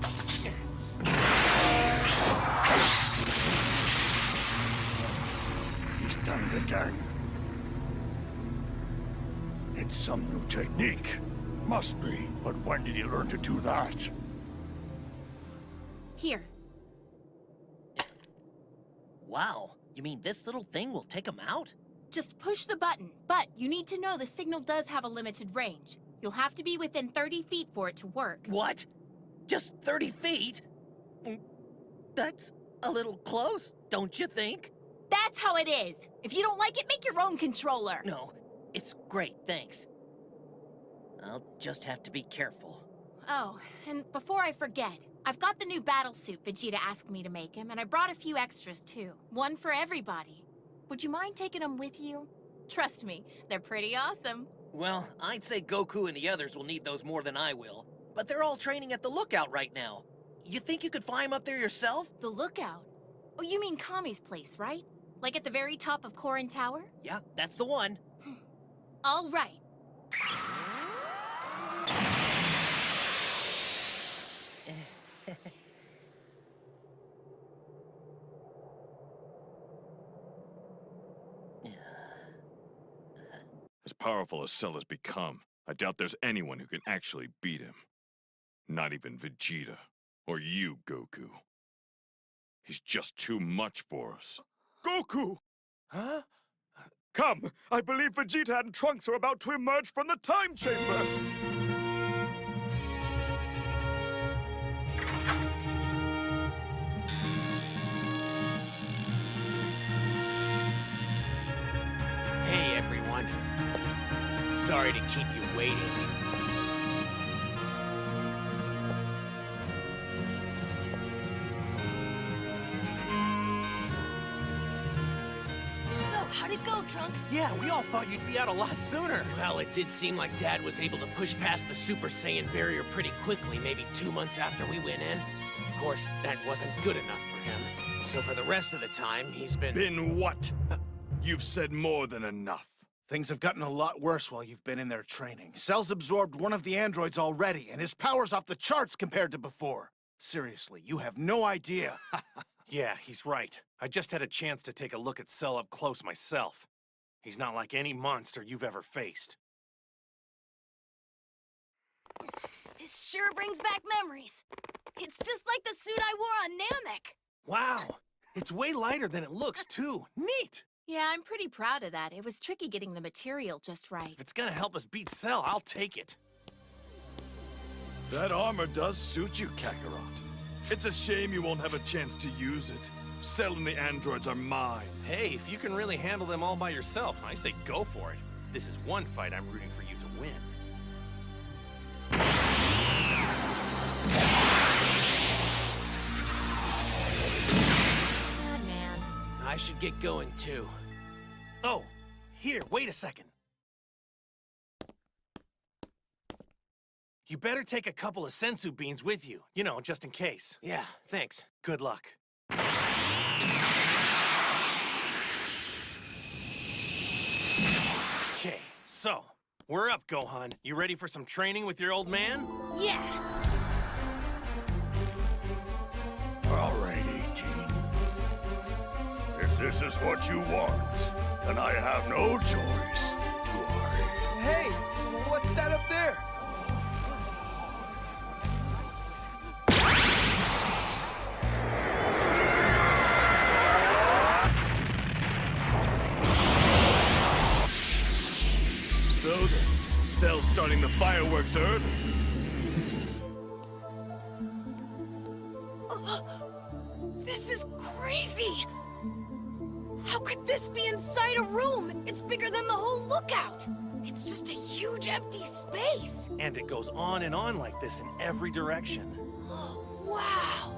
He's done it again. It's some new technique. Must be. But when did he learn to do that? Here. Wow, you mean this little thing will take him out? Just push the button, but you need to know the signal does have a limited range. You'll have to be within 30 feet for it to work. What? Just 30 feet? That's a little close, don't you think? That's how it is. If you don't like it, make your own controller. No, it's great, thanks. I'll just have to be careful. Oh, and before I forget, I've got the new battle suit Vegeta asked me to make him, and I brought a few extras too. One for everybody. Would you mind taking them with you? Trust me, they're pretty awesome. Well, I'd say Goku and the others will need those more than I will. But they're all training at the lookout right now. You think you could fly him up there yourself? The lookout? Oh, you mean Kami's place, right? Like at the very top of Korin Tower? Yeah, that's the one. All right. As powerful as Cell has become, I doubt there's anyone who can actually beat him. Not even Vegeta. Or you, Goku. He's just too much for us. Goku! Huh? Come! I believe Vegeta and Trunks are about to emerge from the time chamber! Hey, everyone. Sorry to keep you waiting. So, how'd it go, Trunks? Yeah, we all thought you'd be out a lot sooner. Well, it did seem like Dad was able to push past the Super Saiyan barrier pretty quickly, maybe 2 months after we went in. Of course, that wasn't good enough for him. So for the rest of the time, he's been... Been what? You've said more than enough. Things have gotten a lot worse while you've been in there training. Cell's absorbed one of the androids already, and his power's off the charts compared to before. Seriously, you have no idea. Yeah, he's right. I just had a chance to take a look at Cell up close myself. He's not like any monster you've ever faced. This sure brings back memories. It's just like the suit I wore on Namek. Wow! It's way lighter than it looks, too. Neat! Yeah, I'm pretty proud of that. It was tricky getting the material just right. If it's gonna help us beat Cell, I'll take it. That armor does suit you, Kakarot. It's a shame you won't have a chance to use it. Cell and the androids are mine. Hey, if you can really handle them all by yourself, I say go for it. This is one fight I'm rooting for you to win. God, man. I should get going, too. Oh, here, wait a second. You better take a couple of sensu beans with you, you know, just in case. Yeah, thanks. Good luck. Okay, so, we're up, Gohan. You ready for some training with your old man? Yeah. this is what you want, and I have no choice, do I? Hey, what's that up there? So then, Cell's starting the fireworks early. This is crazy! How could this be inside a room? It's bigger than the whole lookout! It's just a huge empty space! And it goes on and on like this in every direction. Oh, wow!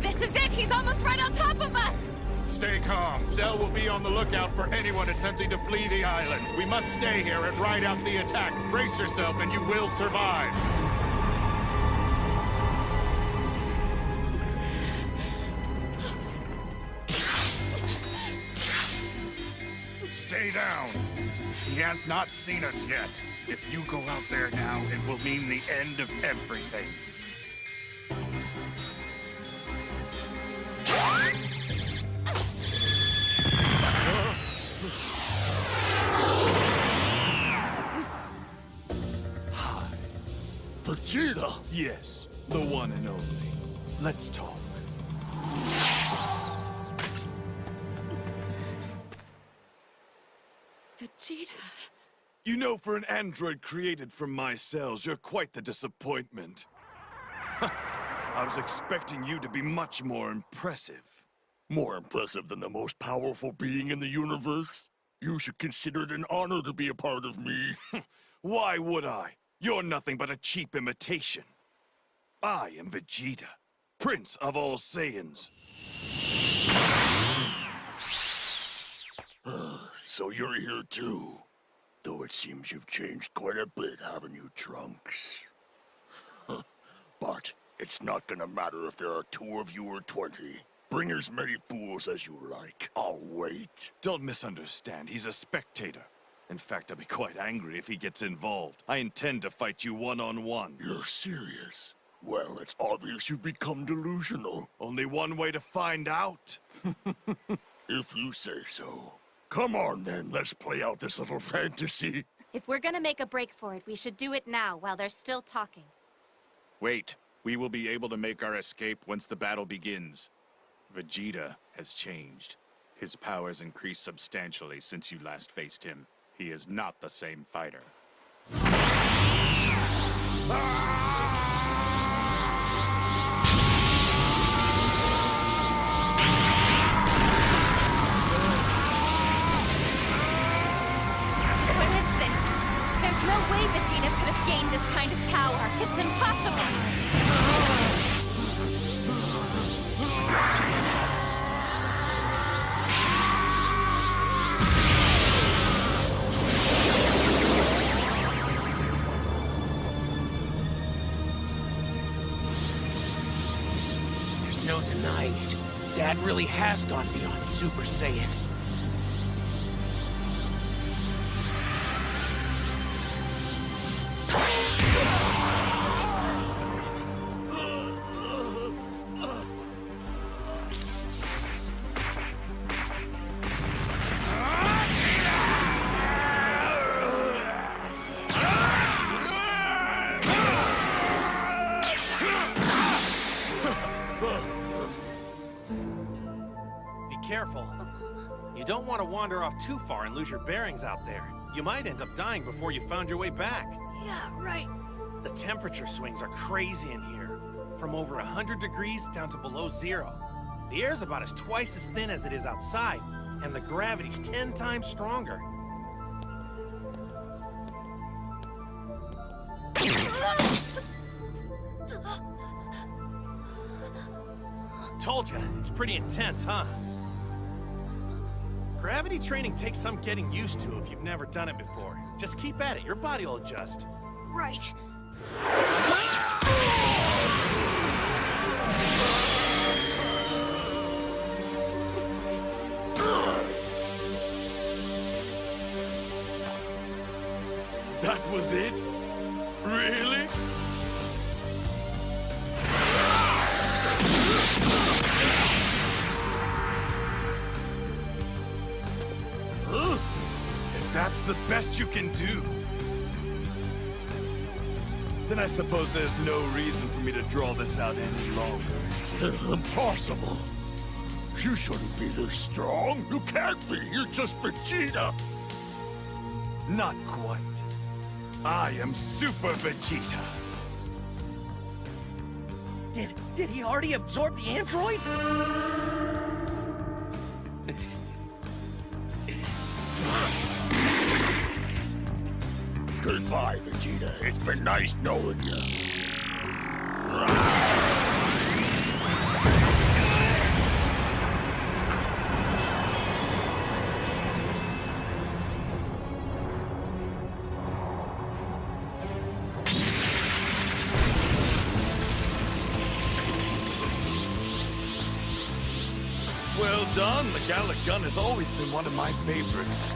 This is it! He's almost right on top of us! Stay calm. Cell will be on the lookout for anyone attempting to flee the island. We must stay here and ride out the attack. Brace yourself and you will survive. Stay down. He has not seen us yet. If you go out there now, it will mean the end of everything. Vegeta! Yes, the one and only. Let's talk. Vegeta. You know, for an android created from my cells, you're quite the disappointment. I was expecting you to be much more impressive. More impressive than the most powerful being in the universe? You should consider it an honor to be a part of me. Why would I? You're nothing but a cheap imitation. I am Vegeta, Prince of all Saiyans. So you're here too. Though it seems you've changed quite a bit, haven't you, Trunks? But it's not gonna matter if there are 2 of you or 20. Bring as many fools as you like. I'll wait. Don't misunderstand. He's a spectator. In fact, I'll be quite angry if he gets involved. I intend to fight you one-on-one. You're serious? Well, it's obvious you've become delusional. Only one way to find out. If you say so. Come on, then. Let's play out this little fantasy. If we're gonna make a break for it, we should do it now while they're still talking. Wait. We will be able to make our escape once the battle begins. Vegeta has changed. His powers increased substantially since you last faced him. He is not the same fighter. What is this? There's no way Vegeta could have gained this kind of power. It's impossible! There's no denying it. Dad really has gone beyond Super Saiyan. Careful. You don't want to wander off too far and lose your bearings out there. You might end up dying before you found your way back. Yeah, right. The temperature swings are crazy in here. From over 100 degrees down to below 0. The air's about as twice as thin as it is outside, and the gravity's 10 times stronger. Told you, it's pretty intense, huh? Gravity training takes some getting used to if you've never done it before. Just keep at it, your body will adjust. Right. was it? Really? Huh? If that's the best you can do, then I suppose there's no reason for me to draw this out any longer, is there? Impossible. You shouldn't be this strong. You can't be. You're just Vegeta. Not quite. I am Super Vegeta. Did he already absorb the androids? Goodbye, Vegeta. It's been nice knowing you. Well done. The Gallic gun has always been one of my favorites.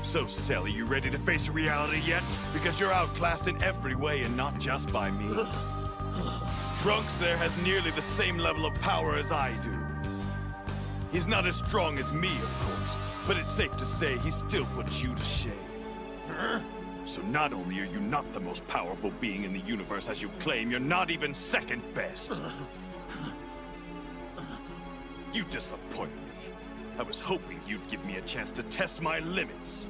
So, Cell, are you ready to face reality yet? Because you're outclassed in every way and not just by me. Trunks there has nearly the same level of power as I do. He's not as strong as me, of course, but it's safe to say he still puts you to shame. So not only are you not the most powerful being in the universe as you claim, you're not even second best. You disappoint me. I was hoping you'd give me a chance to test my limits.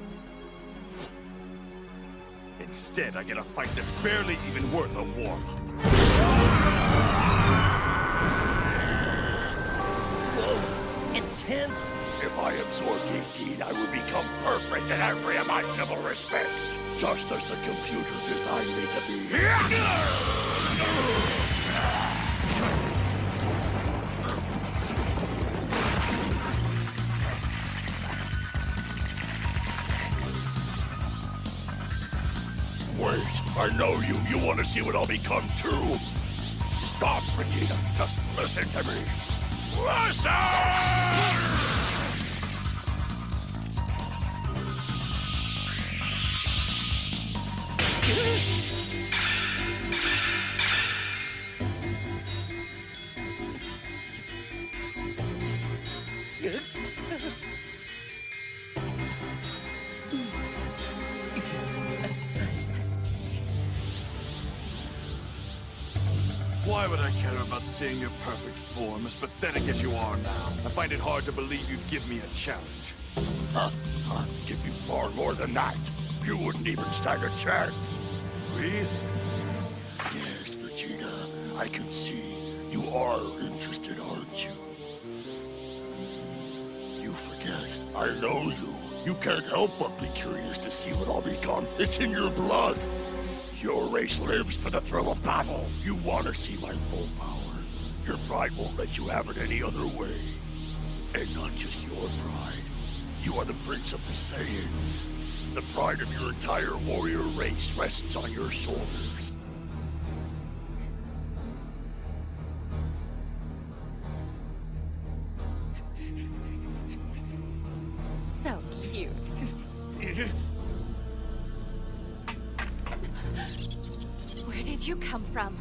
Instead, I get a fight that's barely even worth a warm-up. Whoa, intense. If I absorbed 18, I would become perfect in every imaginable respect. Just as the computer designed me to be. Wait, I know you. You want to see what I'll become too? Stop, Vegeta. Just listen to me. Listen! Why would I care about seeing your perfect form, as pathetic as you are now? I find it hard to believe you'd give me a challenge. I'd give you far more than that. You wouldn't even stand a chance. Really? Yes, Vegeta. I can see you are interested, aren't you? You forget. I know you. You can't help but be curious to see what I'll become. It's in your blood. Your race lives for the thrill of battle. You want to see my full power. Your pride won't let you have it any other way. And not just your pride. You are the Prince of the Saiyans. The pride of your entire warrior race rests on your shoulders. So cute. Where did you come from?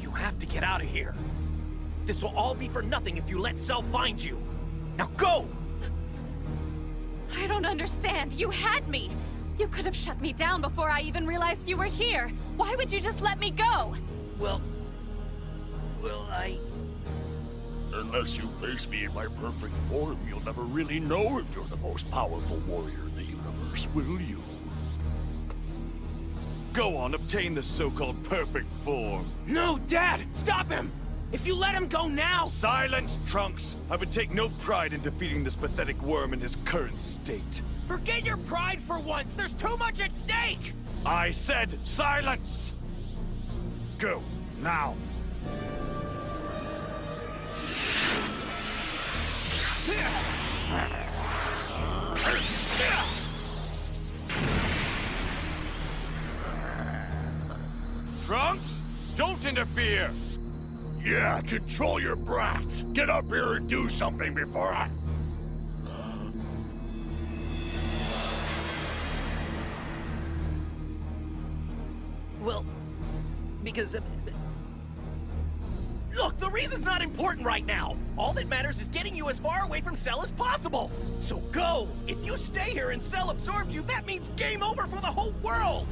You have to get out of here. This will all be for nothing if you let Cell find you. Now go! I don't understand. You had me. You could have shut me down before I even realized you were here. Why would you just let me go? Well, Unless you face me in my perfect form, you'll never really know if you're the most powerful warrior in the universe, will you? Go on, obtain the so-called perfect form. No, Dad! Stop him! If you let him go now... Silence, Trunks! I would take no pride in defeating this pathetic worm in his current state. Forget your pride for once! There's too much at stake! I said silence! Go, now. Trunks, don't interfere! Yeah, control your brats. Get up here and do something before I... Well, because... Look, the reason's not important right now. All that matters is getting you as far away from Cell as possible. So go! If you stay here and Cell absorbs you, that means game over for the whole world!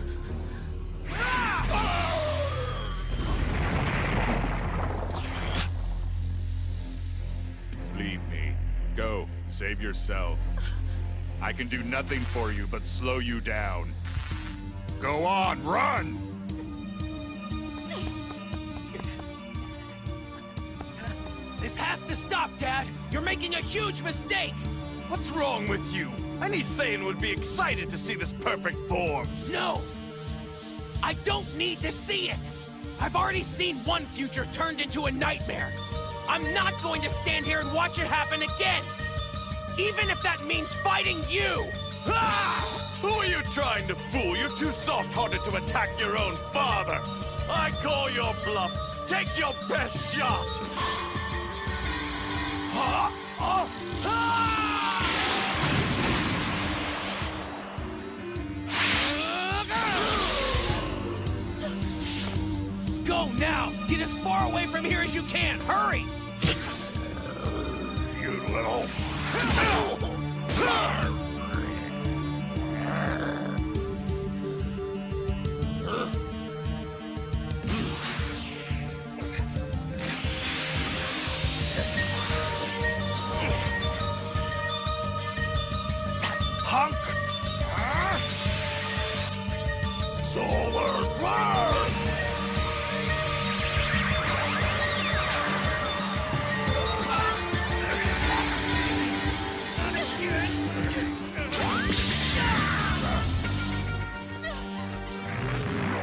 Leave me. Go. Save yourself. I can do nothing for you but slow you down. Go on, run! This has to stop, Dad! You're making a huge mistake! What's wrong with you? Any Saiyan would be excited to see this perfect form. No! I don't need to see it! I've already seen one future turned into a nightmare! I'm not going to stand here and watch it happen again! Even if that means fighting you! Ah! Who are you trying to fool? You're too soft-hearted to attack your own father! I call your bluff! Take your best shot! Go now! Get as far away from here as you can! Hurry! You little... Punk! Solar Flare!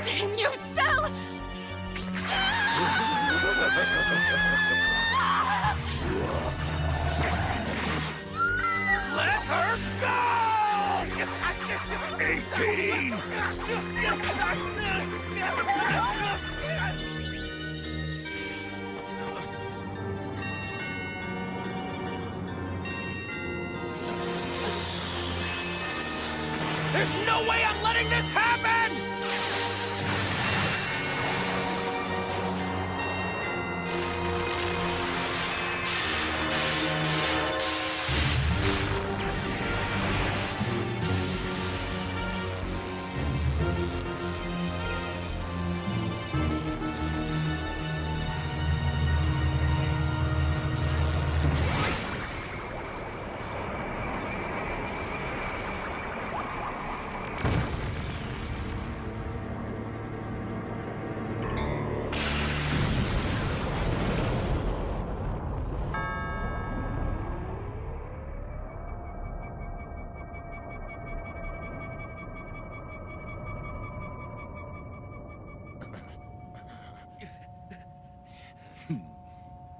Damn you, Cell! Let her go! 18! There's no way I'm letting this happen!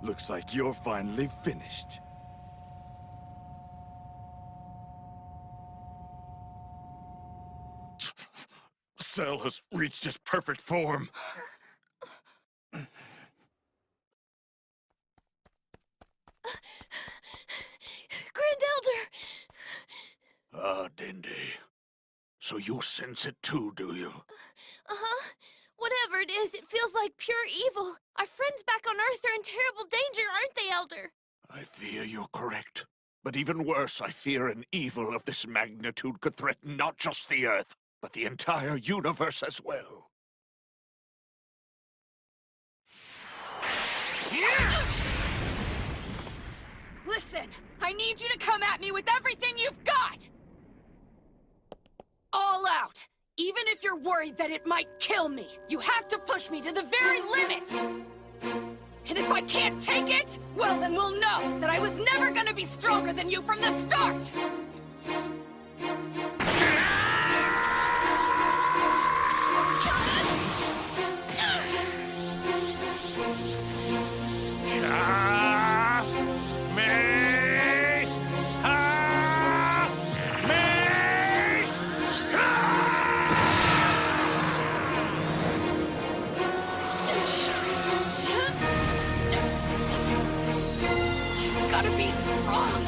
Looks like you're finally finished. Cell has reached his perfect form. Grand Elder! Ah, Dindy. So you sense it too, do you? Uh-huh. Whatever it is, it feels like pure evil. Our friends back on Earth are in terrible danger, aren't they, Elder? I fear you're correct. But even worse, I fear an evil of this magnitude could threaten not just the Earth, but the entire universe as well. Listen, I need you to come at me with everything you've got! All out! Even if you're worried that it might kill me, you have to push me to the very limit! And if I can't take it, well, then we'll know that I was never gonna be stronger than you from the start! Gotta be strong.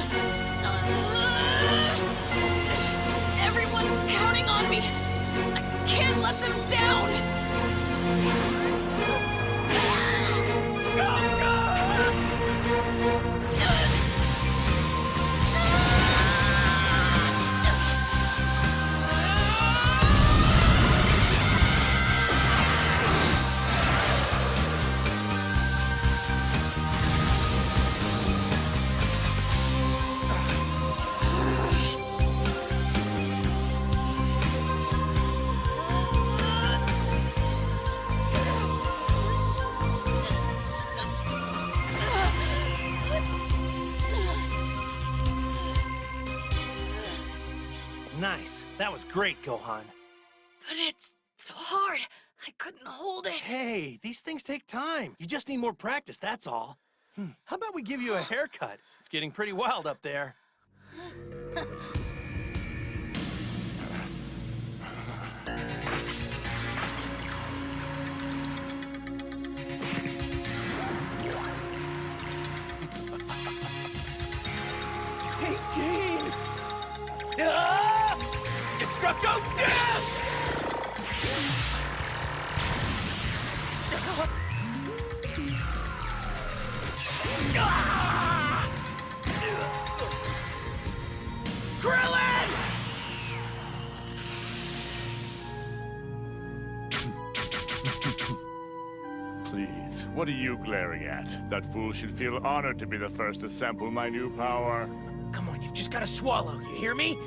Everyone's counting on me. I can't let them down. Nice. That was great, Gohan. But it's so hard. I couldn't hold it. Hey, these things take time. You just need more practice, that's all. How about we give you a haircut? It's getting pretty wild up there. Destructo Disc! Krillin! Please, what are you glaring at? That fool should feel honored to be the first to sample my new power. Come on, you've just got to swallow, you hear me?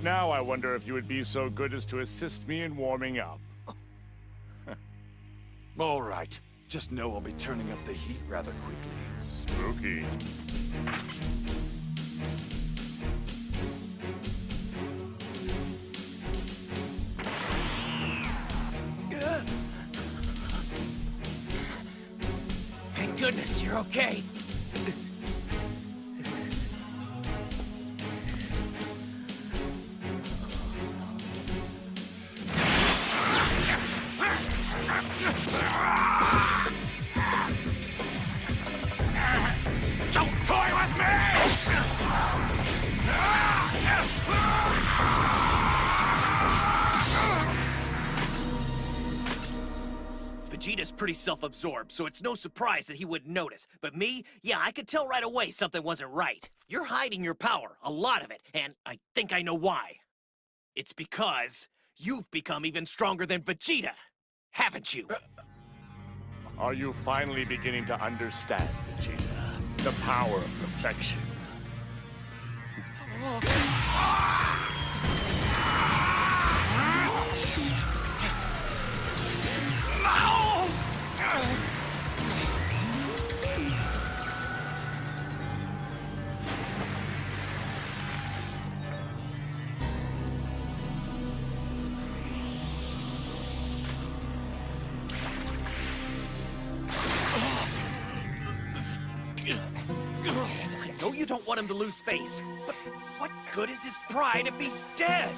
Now I wonder if you would be so good as to assist me in warming up. All right. Just know I'll be turning up the heat rather quickly. Spooky. Thank goodness you're okay. Don't toy with me! Vegeta's pretty self-absorbed, so it's no surprise that he wouldn't notice. But me, yeah, I could tell right away something wasn't right. You're hiding your power, a lot of it, and I think I know why. It's because you've become even stronger than Vegeta, haven't you? Are you finally beginning to understand, Vegeta? The power of perfection. I know you don't want him to lose face, but what good is his pride if he's dead?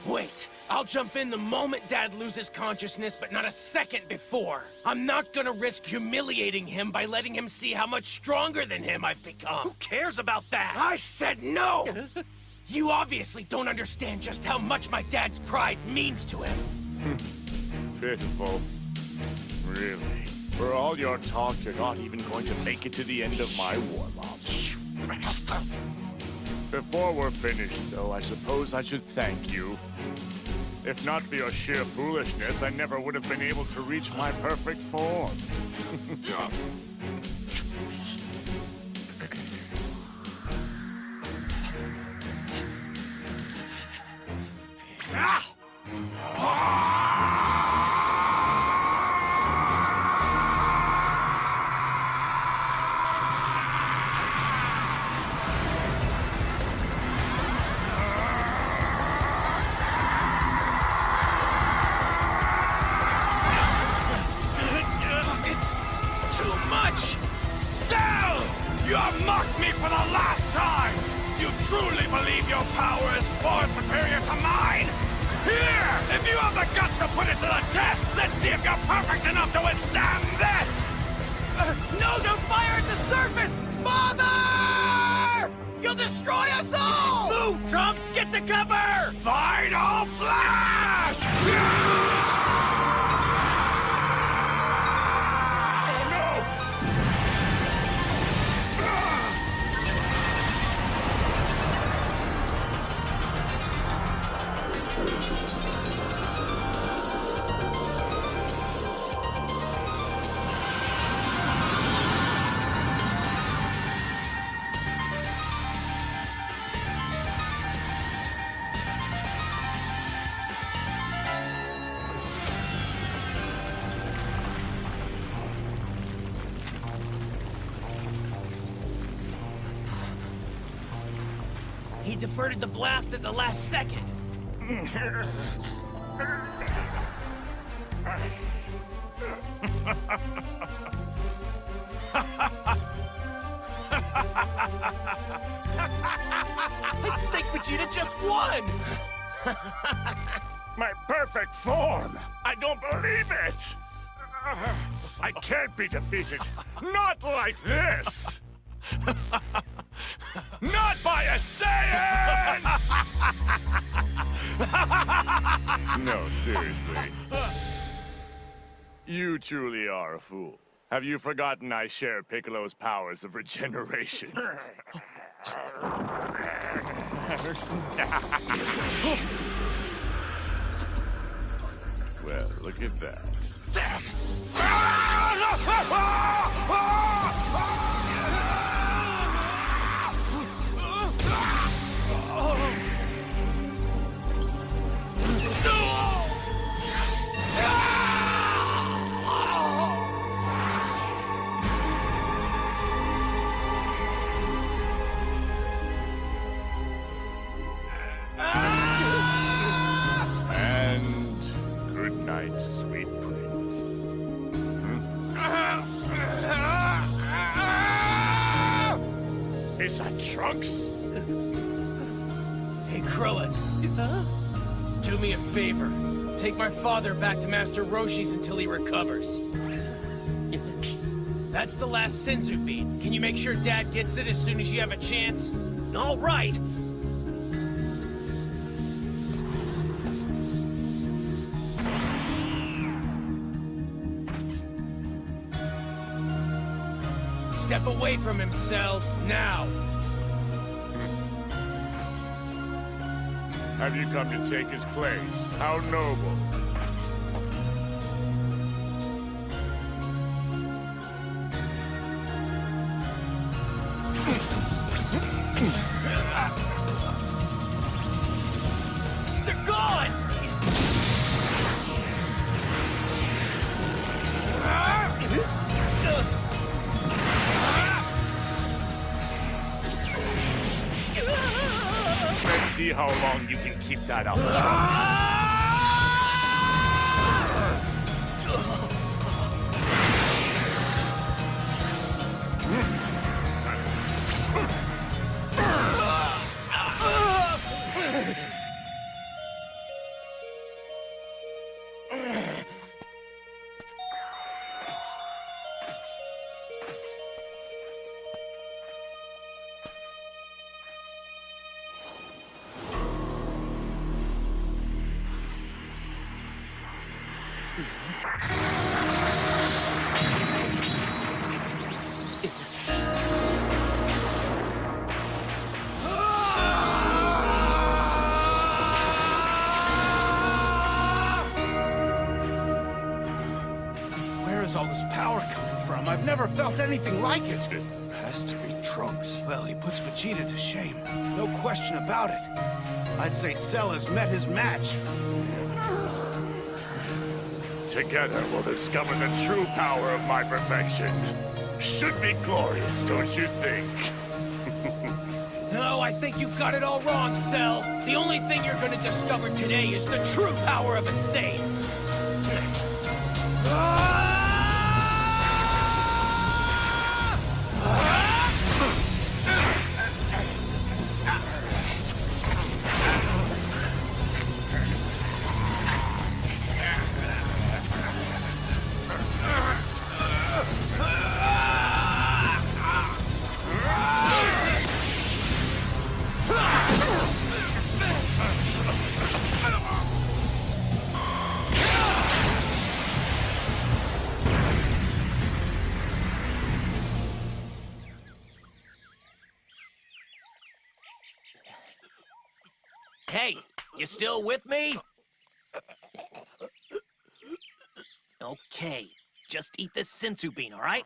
Wait, I'll jump in the moment Dad loses consciousness, but not a second before. I'm not gonna risk humiliating him by letting him see how much stronger than him I've become. Who cares about that? I said no! You obviously don't understand just how much my dad's pride means to him. Pitiful. Really? For all your talk, you're not even going to make it to the end of my warm-up. Before we're finished, though, I suppose I should thank you. If not for your sheer foolishness, I never would have been able to reach my perfect form. You have mocked me for the last time! Do you truly believe your power is far superior to mine? Here! If you have the guts to put it to the test, let's see if you're perfect enough to withstand this! No, don't fire at the surface! Father! You'll destroy us all! Move, Trunks! Get to cover! Final Flash! Oh no! He diverted the blast at the last second. I think Vegeta just won! My perfect form! I don't believe it! I can't be defeated. Not like this! Not by a Saiyan! No, seriously. You truly are a fool. Have you forgotten I share Piccolo's powers of regeneration? Well, look at that. Damn! And good night, sweet prince. Is that Trunks? Hey, Krillin. Do me a favor. Take my father back to Master Roshi's until he recovers. That's the last Senzu bean. Can you make sure Dad gets it as soon as you have a chance? All right! Step away from him, Cell. Now! Have you come to take his place? How noble. They're gone! Let's see how long you can keep that up, Trunks. Where is all this power coming from? I've never felt anything like it. It has to be Trunks. Well, he puts Vegeta to shame. No question about it. I'd say Cell has met his match. Together we'll discover the true power of my perfection. Should be glorious, don't you think? No, I think you've got it all wrong, Cell. The only thing you're gonna discover today is the true power of a Saiyan. Hey, you still with me? Okay, just eat this sensu bean, all right?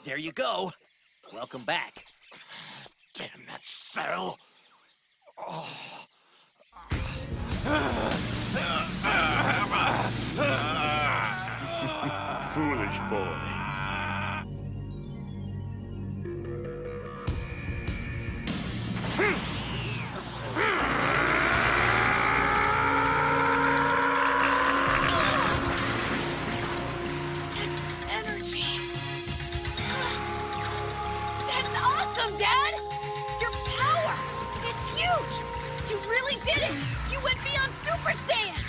There you go. Welcome back. Damn that cell! Oh. Foolish boy. Energy. That's awesome, Dad! Your power! It's huge! You really did it! You went beyond Super Saiyan!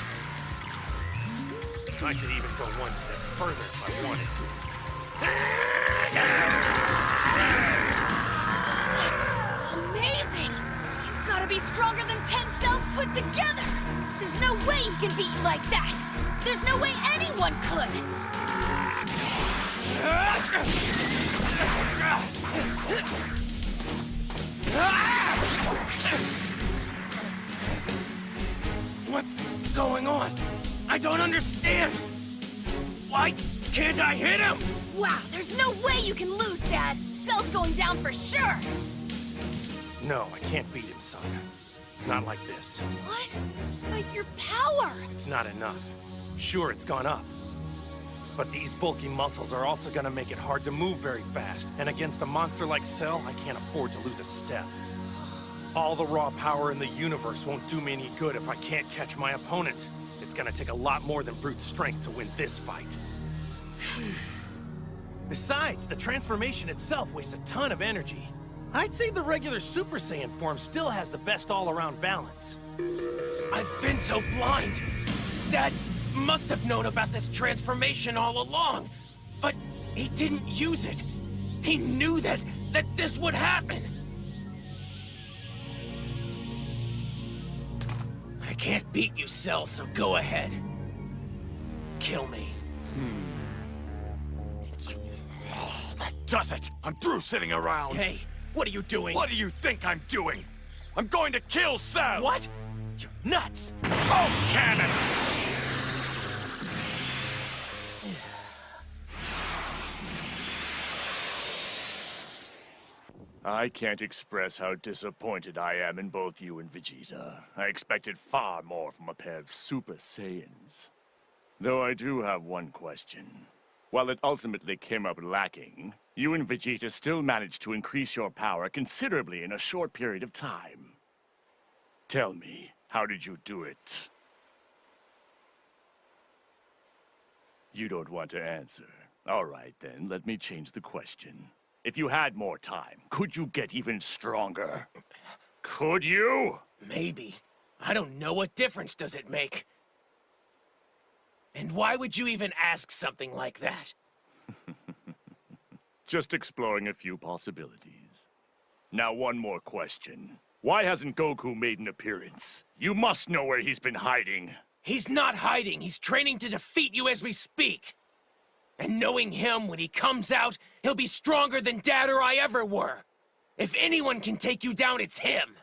I could even go one step further if I wanted to. That's amazing! You've got to be stronger than 10 cells put together! There's no way he can beat you like that! There's no way anyone could! What's going on? I don't understand! Why can't I hit him? Wow, there's no way you can lose, Dad! Cell's going down for sure! No, I can't beat him, son. Not like this. What? But your power! It's not enough. Sure, it's gone up. But these bulky muscles are also gonna make it hard to move very fast. And against a monster like Cell, I can't afford to lose a step. All the raw power in the universe won't do me any good if I can't catch my opponent. It's gonna take a lot more than brute strength to win this fight. Besides, the transformation itself wastes a ton of energy. I'd say the regular Super Saiyan form still has the best all-around balance. I've been so blind! Dad must have known about this transformation all along, but he didn't use it. He knew that this would happen. I can't beat you, Cell, so go ahead. Kill me. Oh, that does it! I'm through sitting around! Hey, what are you doing? What do you think I'm doing? I'm going to kill Cell! What? You're nuts! Oh, can it! I can't express how disappointed I am in both you and Vegeta. I expected far more from a pair of Super Saiyans. Though I do have one question. While it ultimately came up lacking, you and Vegeta still managed to increase your power considerably in a short period of time. Tell me, how did you do it? You don't want to answer. All right, then, let me change the question. If you had more time, could you get even stronger? Could you? Maybe. I don't know. What difference does it make? And why would you even ask something like that? Just exploring a few possibilities. Now, one more question. Why hasn't Goku made an appearance? You must know where he's been hiding. He's not hiding. He's training to defeat you as we speak. And knowing him, when he comes out, he'll be stronger than Dad or I ever were. If anyone can take you down, it's him.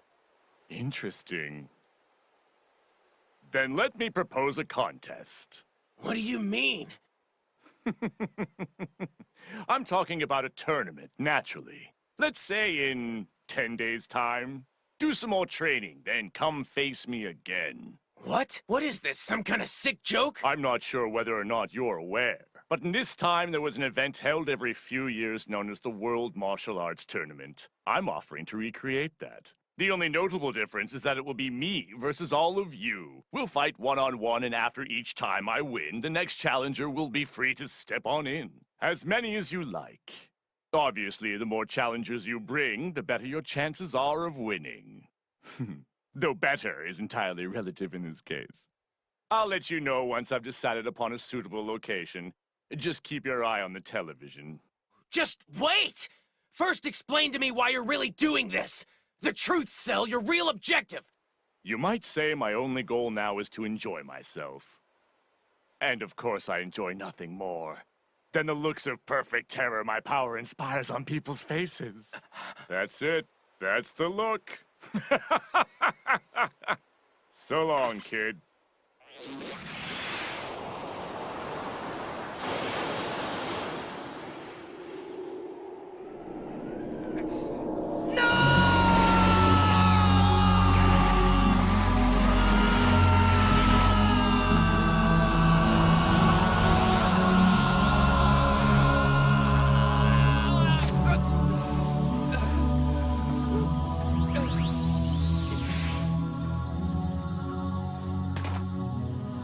Interesting. Then let me propose a contest. What do you mean? I'm talking about a tournament, naturally. Let's say in 10 days' time. Do some more training, then come face me again. What? What is this, some kind of sick joke? I'm not sure whether or not you're aware, but in this time there was an event held every few years known as the World Martial Arts Tournament. I'm offering to recreate that. The only notable difference is that it will be me versus all of you. We'll fight one-on-one, and after each time I win, the next challenger will be free to step on in. As many as you like. Obviously, the more challengers you bring, the better your chances are of winning. Though better is entirely relative in this case. I'll let you know once I've decided upon a suitable location. Just keep your eye on the television. Just wait! First explain to me why you're really doing this. The truth, Cell, your real objective. You might say my only goal now is to enjoy myself. And of course I enjoy nothing more than the looks of perfect terror my power inspires on people's faces. That's it. That's the look. So long, kid.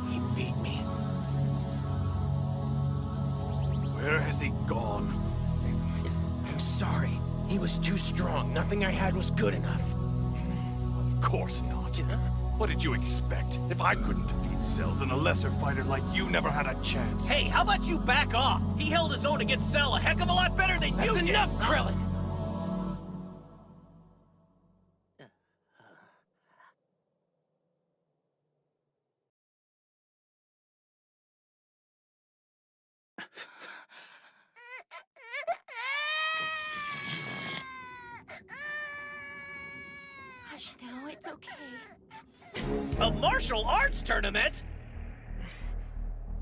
He beat me. Where has he gone? I'm sorry. He was too strong. Nothing I had was good enough. Of course not. What did you expect? If I couldn't defeat Cell, then a lesser fighter like you never had a chance. Hey, how about you back off? He held his own against Cell a heck of a lot better than you did. That's enough, Krillin! Hush now, it's okay. A martial arts tournament?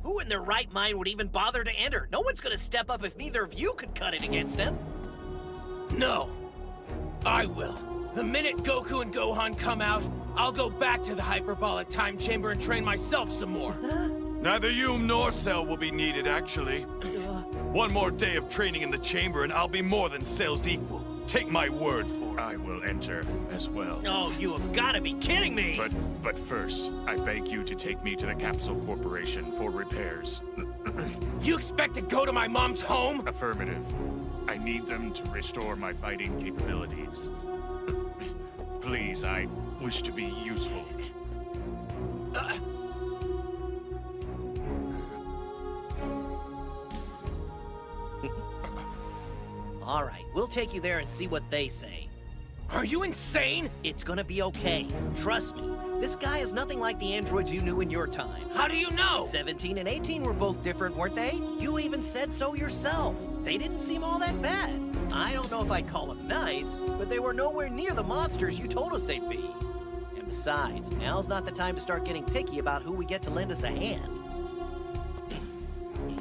Who in their right mind would even bother to enter? No one's gonna step up if neither of you could cut it against him. No. I will. The minute Goku and Gohan come out, I'll go back to the hyperbolic time chamber and train myself some more. Neither you nor Cell will be needed, actually. One more day of training in the chamber and I'll be more than Cell's equal. Take my word for it. I will enter as well. Oh, you have gotta be kidding me! But first, I beg you to take me to the Capsule Corporation for repairs. You expect to go to my mom's home? Affirmative. I need them to restore my fighting capabilities. Please, I wish to be useful. All right, we'll take you there and see what they say. Are you insane? It's gonna be okay. Trust me. This guy is nothing like the androids you knew in your time. How do you know? 17 and 18 were both different, weren't they? You even said so yourself. They didn't seem all that bad. I don't know if I'd call them nice, but they were nowhere near the monsters you told us they'd be. And besides, now's not the time to start getting picky about who we get to lend us a hand.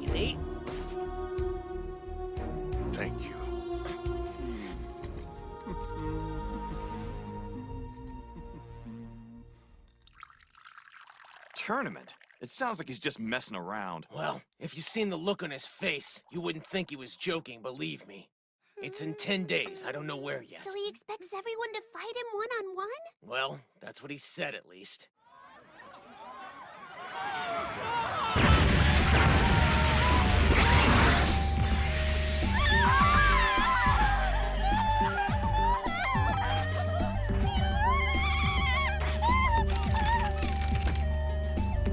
Easy. Thank you. Tournament? It sounds like he's just messing around. Well, if you'd seen the look on his face, you wouldn't think he was joking, believe me. It's in 10 days. I don't know where yet. So he expects everyone to fight him one-on-one? Well, that's what he said, at least.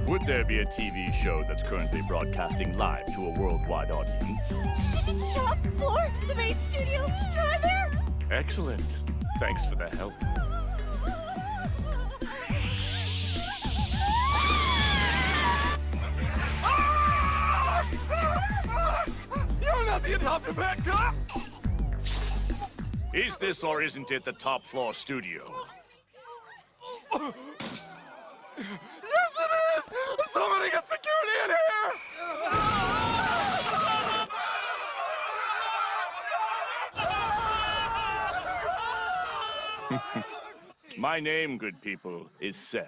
Would there be a TV show that's currently broadcasting live to a worldwide audience? Shop floor? The main studio? Try there? Excellent. Thanks for the help. You're not the adopted back up! Is this or isn't it the top floor studio? Yes, it is! Somebody get security in here! My name, good people, is Cell.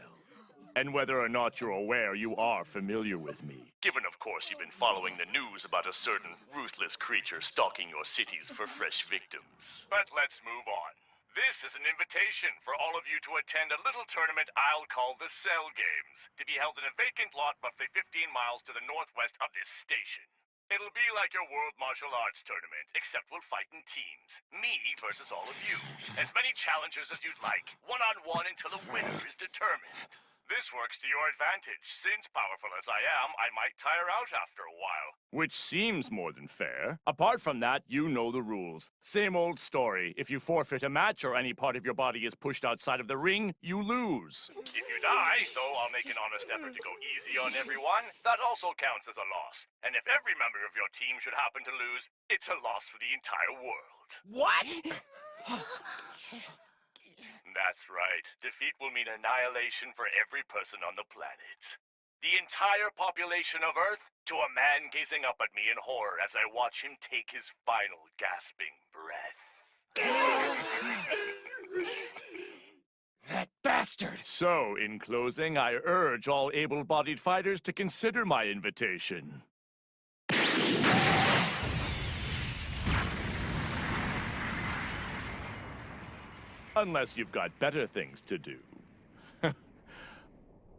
And whether or not you're aware, you are familiar with me. Given, of course, you've been following the news about a certain ruthless creature stalking your cities for fresh victims. But let's move on. This is an invitation for all of you to attend a little tournament I'll call the Cell Games, to be held in a vacant lot roughly 15 miles to the northwest of this station. It'll be like your World Martial Arts Tournament, except we'll fight in teams. Me versus all of you. As many challengers as you'd like, one-on-one until a winner is determined. This works to your advantage. Since, powerful as I am, I might tire out after a while. Which seems more than fair. Apart from that, you know the rules. Same old story. If you forfeit a match or any part of your body is pushed outside of the ring, you lose. If you die, though I'll make an honest effort to go easy on everyone, that also counts as a loss. And if every member of your team should happen to lose, it's a loss for the entire world. What? That's right. Defeat will mean annihilation for every person on the planet. The entire population of Earth, to a man gazing up at me in horror as I watch him take his final gasping breath. That bastard! So, in closing, I urge all able-bodied fighters to consider my invitation. Unless you've got better things to do.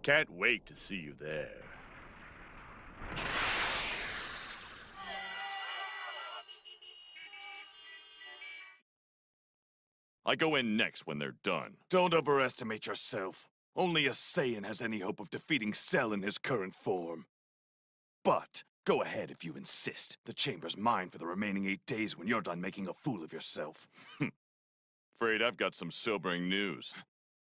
Can't wait to see you there. I go in next when they're done. Don't overestimate yourself. Only a Saiyan has any hope of defeating Cell in his current form. But, go ahead if you insist. The chamber's mine for the remaining 8 days when you're done making a fool of yourself. Afraid I've got some sobering news.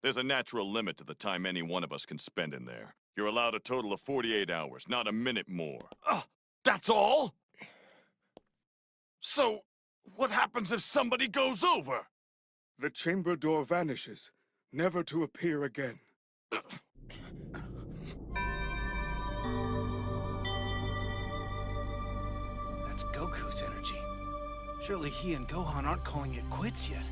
There's a natural limit to the time any one of us can spend in there. You're allowed a total of 48 hours, not a minute more. That's all? So, what happens if somebody goes over? The chamber door vanishes, never to appear again. That's Goku's energy. Surely he and Gohan aren't calling it quits yet.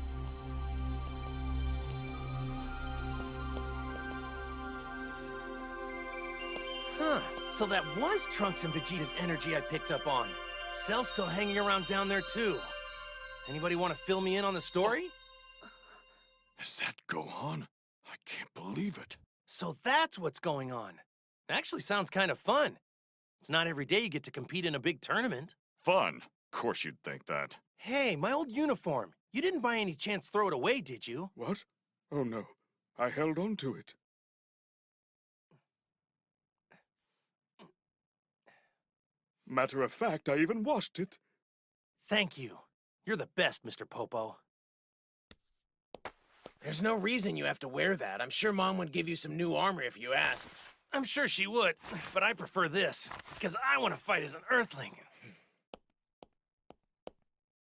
Huh, so that was Trunks and Vegeta's energy I picked up on. Cell's still hanging around down there too. Anybody want to fill me in on the story? Is that Gohan? I can't believe it. So that's what's going on. Actually sounds kind of fun. It's not every day you get to compete in a big tournament. Fun? Of course you'd think that. Hey, my old uniform. You didn't by any chance throw it away, did you? What? Oh no, I held on to it. Matter of fact, I even washed it. Thank you. You're the best, Mr. Popo. There's no reason you have to wear that. I'm sure Mom would give you some new armor if you asked. I'm sure she would, but I prefer this, because I want to fight as an Earthling.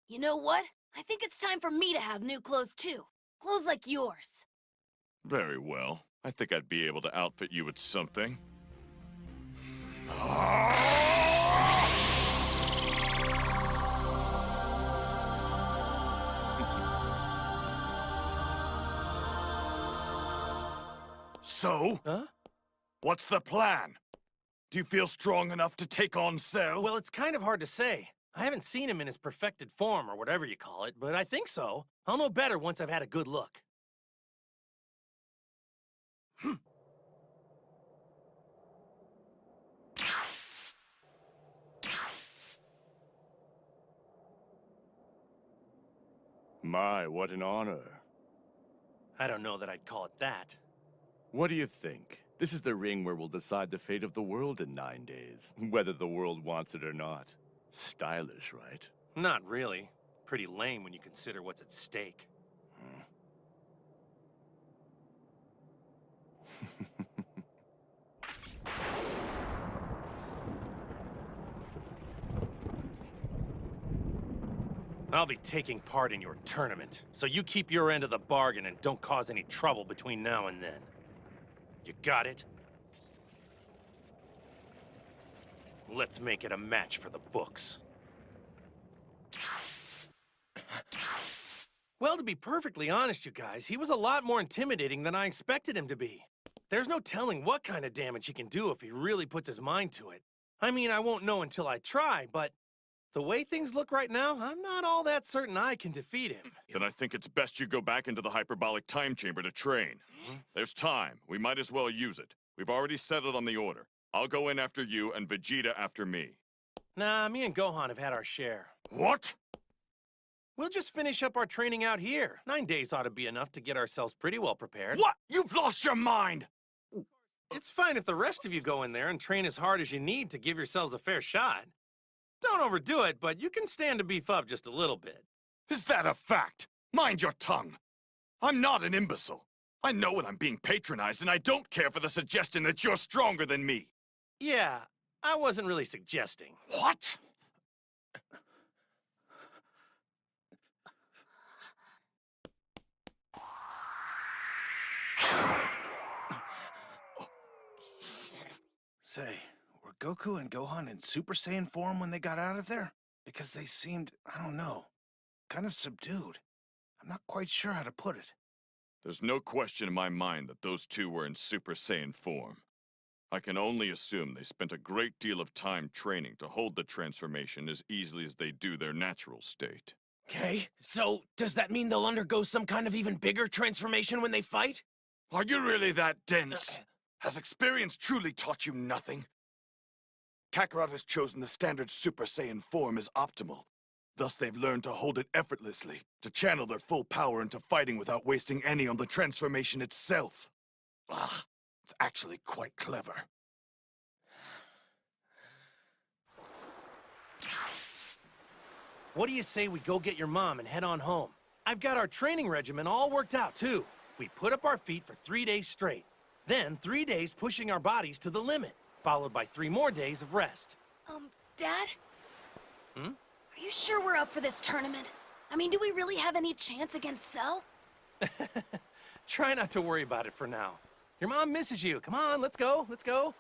You know what? I think it's time for me to have new clothes too. Clothes like yours. Very well. I think I'd be able to outfit you with something. So? Huh? What's the plan? Do you feel strong enough to take on Cell? Well, it's kind of hard to say. I haven't seen him in his perfected form, or whatever you call it, but I think so. I'll know better once I've had a good look. My, what an honor. I don't know that I'd call it that. What do you think? This is the ring where we'll decide the fate of the world in 9 days, whether the world wants it or not. Stylish, right? Not really. Pretty lame when you consider what's at stake. I'll be taking part in your tournament, so you keep your end of the bargain and don't cause any trouble between now and then. You got it? Let's make it a match for the books. Well, to be perfectly honest, you guys, he was a lot more intimidating than I expected him to be. There's no telling what kind of damage he can do if he really puts his mind to it. I mean, I won't know until I try, but the way things look right now, I'm not all that certain I can defeat him. Then I think it's best you go back into the hyperbolic time chamber to train. There's time. We might as well use it. We've already settled on the order. I'll go in after you and Vegeta after me. Nah, me and Gohan have had our share. What? We'll just finish up our training out here. 9 days ought to be enough to get ourselves pretty well prepared. What? You've lost your mind! It's fine if the rest of you go in there and train as hard as you need to give yourselves a fair shot. Don't overdo it, but you can stand to beef up just a little bit. Is that a fact? Mind your tongue. I'm not an imbecile. I know when I'm being patronized, and I don't care for the suggestion that you're stronger than me. Yeah, I wasn't really suggesting. What? Say, were Goku and Gohan in Super Saiyan form when they got out of there? Because they seemed, I don't know, kind of subdued. I'm not quite sure how to put it. There's no question in my mind that those two were in Super Saiyan form. I can only assume they spent a great deal of time training to hold the transformation as easily as they do their natural state. Okay, so does that mean they'll undergo some kind of even bigger transformation when they fight? Are you really that dense? Has experience truly taught you nothing? Kakarot has chosen the standard Super Saiyan form as optimal. Thus, they've learned to hold it effortlessly, to channel their full power into fighting without wasting any on the transformation itself. Ah, it's actually quite clever. What do you say we go get your mom and head on home? I've got our training regimen all worked out, too. We put up our feet for 3 days straight. Then 3 days pushing our bodies to the limit, followed by 3 more days of rest. Dad? Hmm? Are you sure we're up for this tournament? I mean, do we really have any chance against Cell? Try not to worry about it for now. Your mom misses you. Come on, let's go, let's go.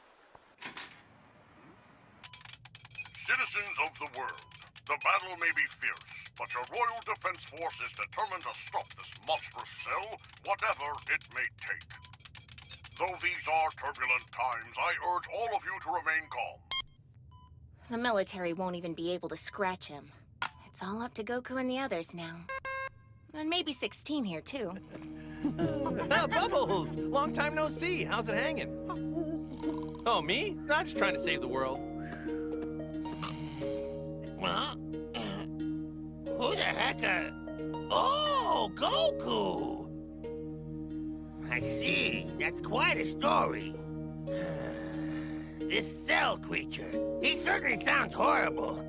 Citizens of the world, the battle may be fierce, but your Royal Defense Force is determined to stop this monstrous Cell, whatever it may take. Though these are turbulent times, I urge all of you to remain calm. The military won't even be able to scratch him. It's all up to Goku and the others now. And maybe 16 here, too. Bubbles! Long time no see. How's it hanging? Oh, me? I'm just trying to save the world. Huh? Who the heck are... Oh, Goku! I see. That's quite a story. This Cell creature, he certainly sounds horrible.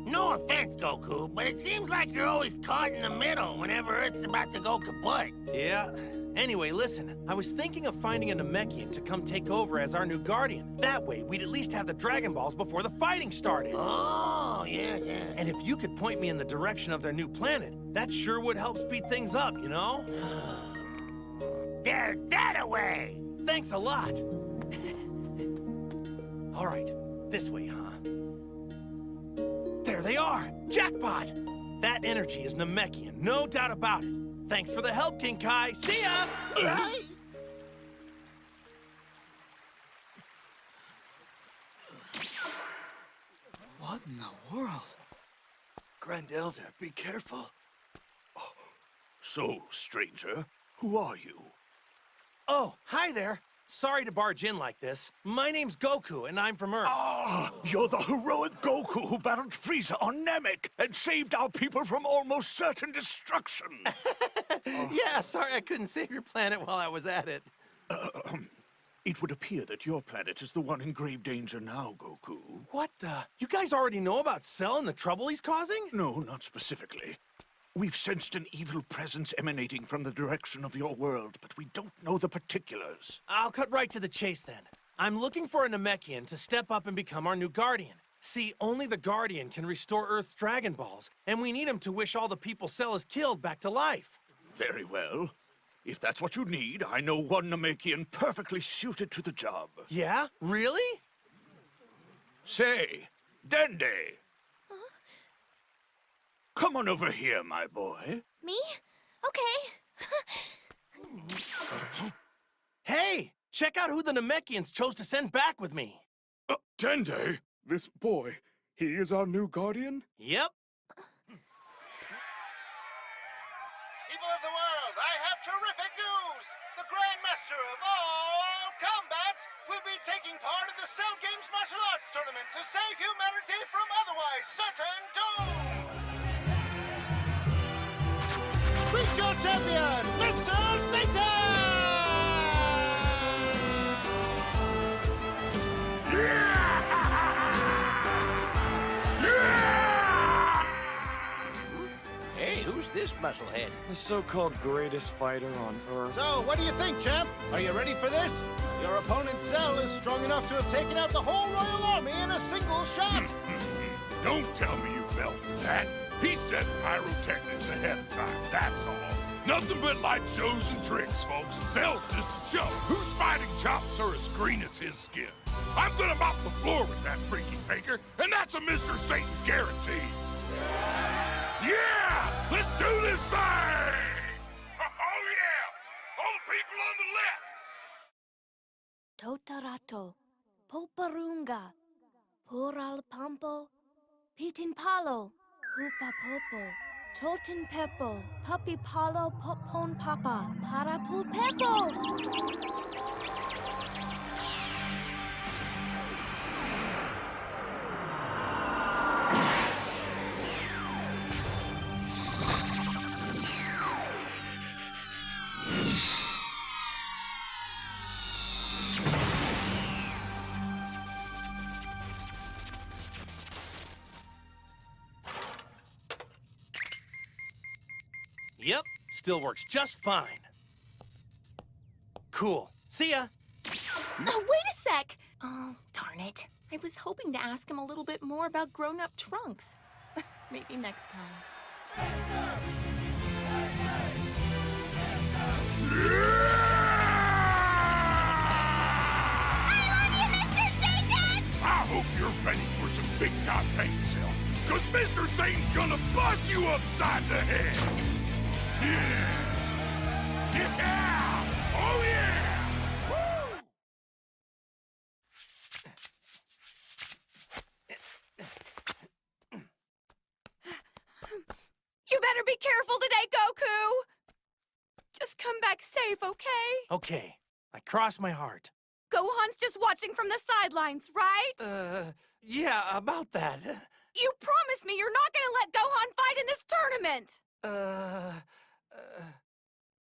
No offense, Goku, but it seems like you're always caught in the middle whenever Earth's about to go kaput. Yeah. Anyway, listen, I was thinking of finding a Namekian to come take over as our new guardian. That way, we'd at least have the Dragon Balls before the fighting started. Oh, yeah. And if you could point me in the direction of their new planet, that sure would help speed things up, you know? There's that away! Thanks a lot. All right, this way, huh? There they are! Jackpot! That energy is Namekian, no doubt about it. Thanks for the help, King Kai. See ya! What in the world? Grand Elder, be careful. So, stranger, who are you? Oh, hi there. Sorry to barge in like this. My name's Goku, and I'm from Earth. Ah, you're the heroic Goku who battled Frieza on Namek and saved our people from almost certain destruction. Yeah, sorry I couldn't save your planet while I was at it. It would appear that your planet is the one in grave danger now, Goku. What the? You guys already know about Cell and the trouble he's causing? No, not specifically. We've sensed an evil presence emanating from the direction of your world, but we don't know the particulars. I'll cut right to the chase then. I'm looking for a Namekian to step up and become our new guardian. See, only the Guardian can restore Earth's Dragon Balls, and we need him to wish all the people Cell has killed back to life. Very well. If that's what you need, I know one Namekian perfectly suited to the job. Yeah? Really? Say, Dende. Come on over here, my boy. Me? Okay. Hey! Check out who the Namekians chose to send back with me. Dende? This boy, he is our new guardian? Yep. People of the world, I have terrific news! The Grandmaster of all combat will be taking part in the Cell Games Martial Arts Tournament to save humanity from otherwise certain doom! Meet your champion, Mr. Satan! musclehead. The so-called greatest fighter on Earth. So, what do you think, champ? Are you ready for this? Your opponent Cell is strong enough to have taken out the whole Royal Army in a single shot. Don't tell me you fell for that. He said pyrotechnics ahead of time, that's all. Nothing but light shows and tricks, folks. Cell's just a chump whose fighting chops are as green as his skin. I'm gonna mop the floor with that freaky faker, and that's a Mr. Satan guarantee. Yeah! Let's do this thing! Oh, yeah! All the people on the left! Totarato, Poparunga, Pural Pampo, Pitin Palo, Pupa Popo, Totin Pepo, Puppy Palo, Popon Papa, Parapu Pepo! Yep, still works just fine. Cool. See ya. Oh, wait a sec! Oh, darn it. I was hoping to ask him a little bit more about grown-up Trunks. Maybe next time. I hope you're ready for some big-time pain, Cell. Because Mr. Satan's gonna bust you upside the head. Yeah! Yeah! Oh, yeah! Woo! You better be careful today, Goku! Just come back safe, okay? Okay, I cross my heart. Gohan's just watching from the sidelines, right? Yeah, about that. You promised me you're not gonna let Gohan fight in this tournament!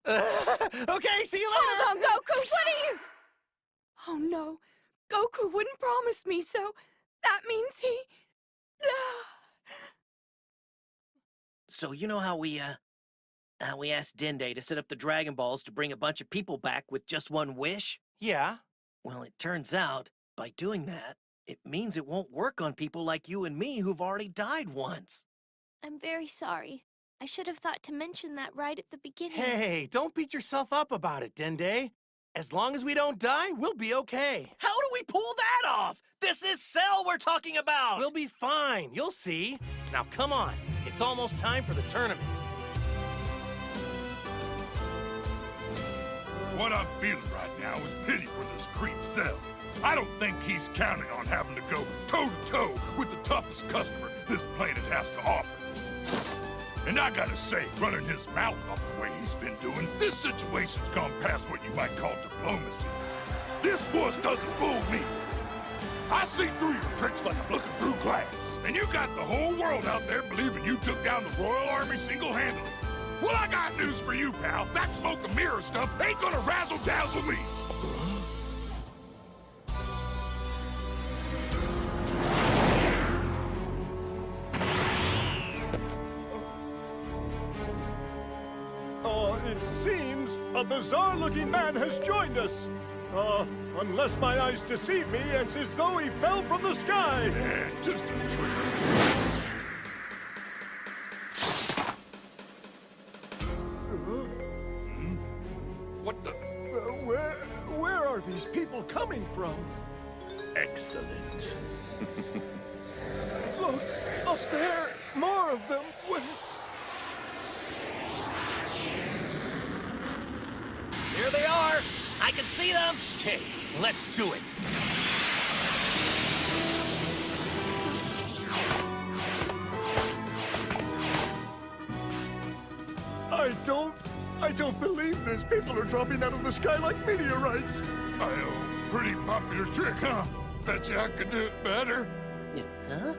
Okay, see you later! Hold on, Goku, what are you... Oh no, Goku wouldn't promise me, so that means he... So you know how we asked Dende to set up the Dragon Balls to bring a bunch of people back with just one wish? Yeah. Well, it turns out, by doing that, it means it won't work on people like you and me who've already died once. I'm very sorry. I should have thought to mention that right at the beginning. Hey, don't beat yourself up about it, Dende. As long as we don't die, we'll be okay. How do we pull that off? This is Cell we're talking about! We'll be fine, you'll see. Now come on, it's almost time for the tournament. What I'm feeling right now is pity for this creep Cell. I don't think he's counting on having to go toe-to-toe with the toughest customer this planet has to offer. And I gotta say, running his mouth off the way he's been doing, this situation's gone past what you might call diplomacy. This horse doesn't fool me. I see through your tricks like I'm looking through glass. And you got the whole world out there believing you took down the Royal Army single-handedly. Well, I got news for you, pal. That smoke and mirror stuff ain't gonna razzle-dazzle me. It seems a bizarre-looking man has joined us. Unless my eyes deceive me, it's as though he fell from the sky. Yeah, just a trick. What the? Where are these people coming from? Excellent. Look, up there, more of them. Here they are! I can see them! Okay, let's do it. I don't believe this. People are dropping out of the sky like meteorites. Pretty popular trick, huh? Bet you I could do it better. Huh?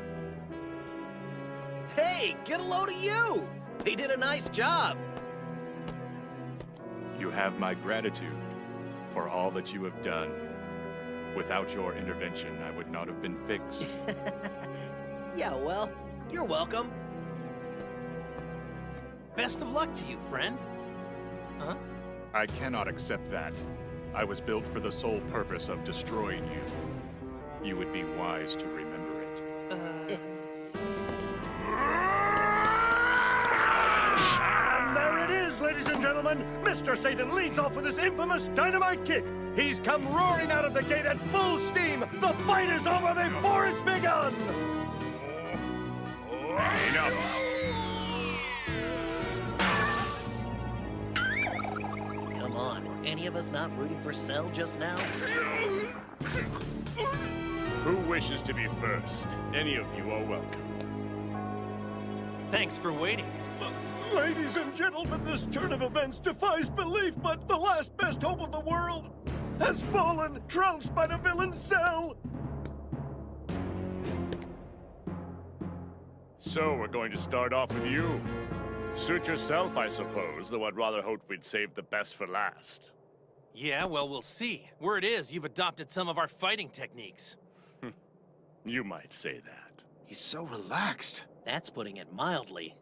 Hey, get a load of you! They did a nice job. You have my gratitude for all that you have done. Without your intervention, I would not have been fixed. Yeah, well, you're welcome. Best of luck to you, friend. Huh? I cannot accept that. I was built for the sole purpose of destroying you. You would be wise to remember it. And there it is, ladies and gentlemen! Mr. Satan leads off with his infamous dynamite kick! He's come roaring out of the gate at full steam! The fight is over before it's begun! Enough! Come on, were any of us not rooting for Cell just now? Who wishes to be first? Any of you are welcome. Thanks for waiting. Ladies and gentlemen, this turn of events defies belief, but the last best hope of the world has fallen, trounced by the villain Cell! So, we're going to start off with you. Suit yourself, I suppose, though I'd rather hope we'd save the best for last. Yeah, well, we'll see. Word is, you've adopted some of our fighting techniques. You might say that. He's so relaxed. That's putting it mildly.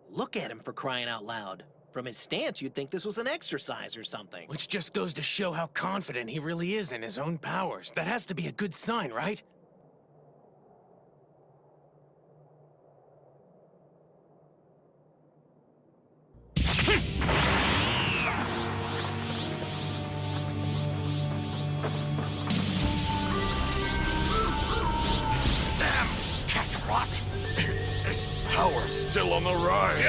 Look at him, for crying out loud. From his stance, you'd think this was an exercise or something. Which just goes to show how confident he really is in his own powers. That has to be a good sign, right? Damn, Kakarot! His power's still on the rise.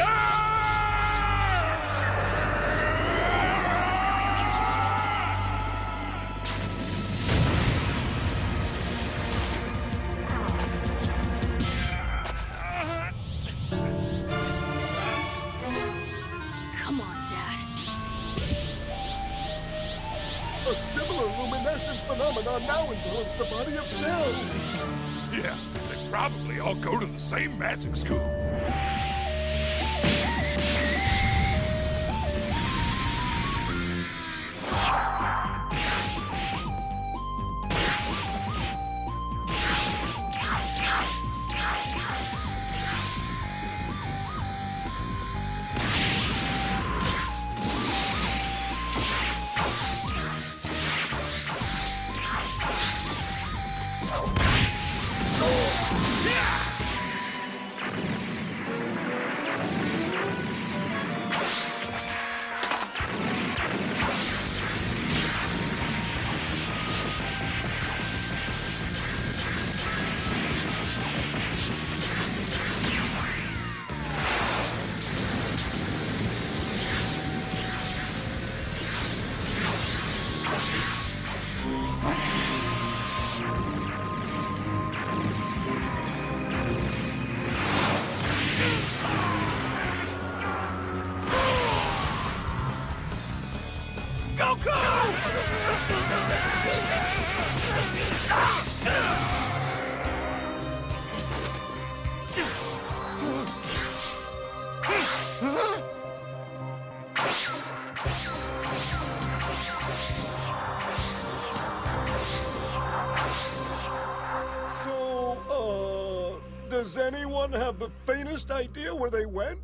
Come on, Dad. A similar luminescent phenomenon now envelops the body of Cell. Yeah, they probably all go to the same magic school. Does anyone have the faintest idea where they went?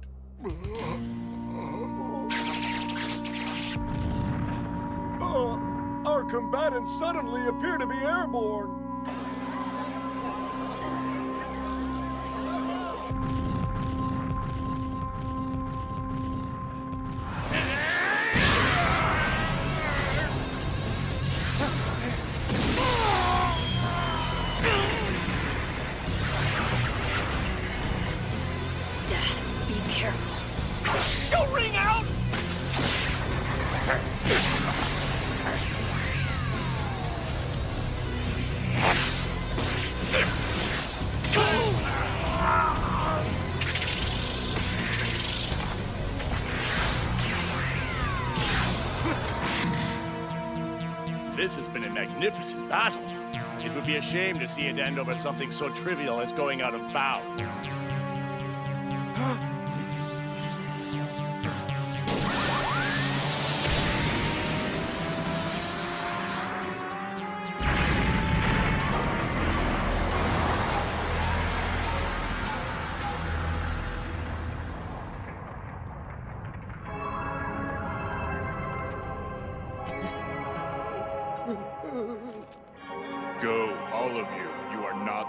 Our combatants suddenly appear to be airborne. This has been a magnificent battle. It would be a shame to see it end over something so trivial as going out of bounds.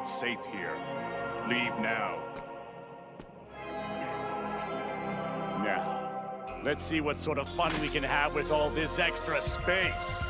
It's safe here. Leave now. Now, let's see what sort of fun we can have with all this extra space.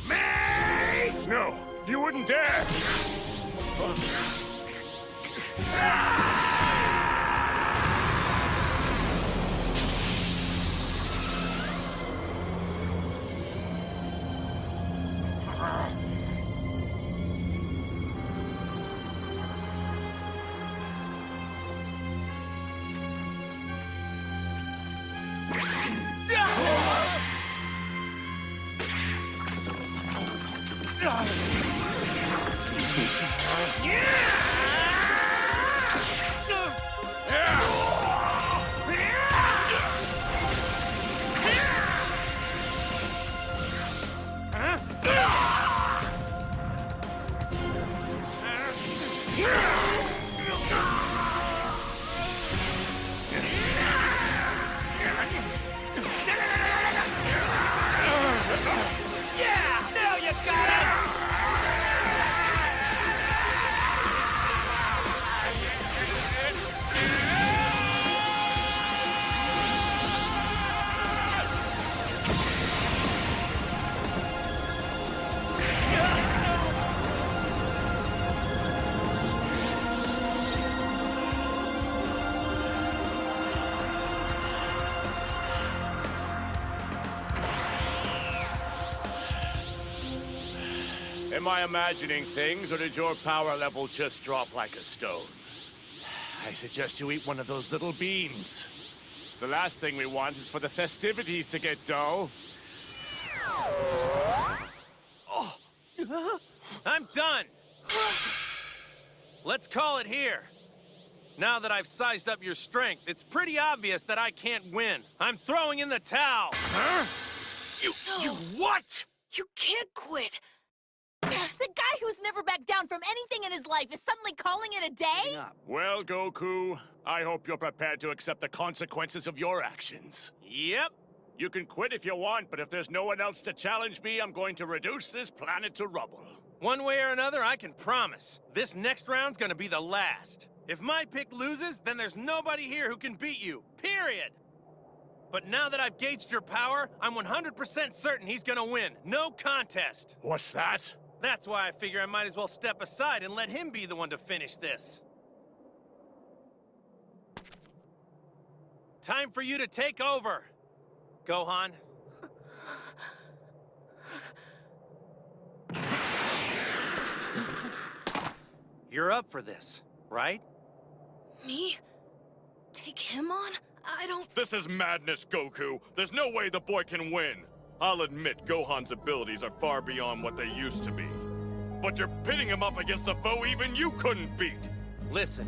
Me! No, you wouldn't dare! Yeah! Now you got it! Am I imagining things, or did your power level just drop like a stone? I suggest you eat one of those little beans. The last thing we want is for the festivities to get dull. Oh. I'm done. Let's call it here. Now that I've sized up your strength, it's pretty obvious that I can't win. I'm throwing in the towel. Huh? You what? You can't quit. The guy who's never backed down from anything in his life is suddenly calling it a day? Well, Goku, I hope you're prepared to accept the consequences of your actions. Yep. You can quit if you want, but if there's no one else to challenge me, I'm going to reduce this planet to rubble. One way or another, I can promise. This next round's gonna be the last. If my pick loses, then there's nobody here who can beat you. Period. But now that I've gauged your power, I'm 100% certain he's gonna win. No contest. What's that? That's why I figure I might as well step aside and let him be the one to finish this. Time for you to take over, Gohan. You're up for this, right? Me? Take him on? I don't... This is madness, Goku. There's no way the boy can win. I'll admit Gohan's abilities are far beyond what they used to be. But you're pitting him up against a foe even you couldn't beat. Listen,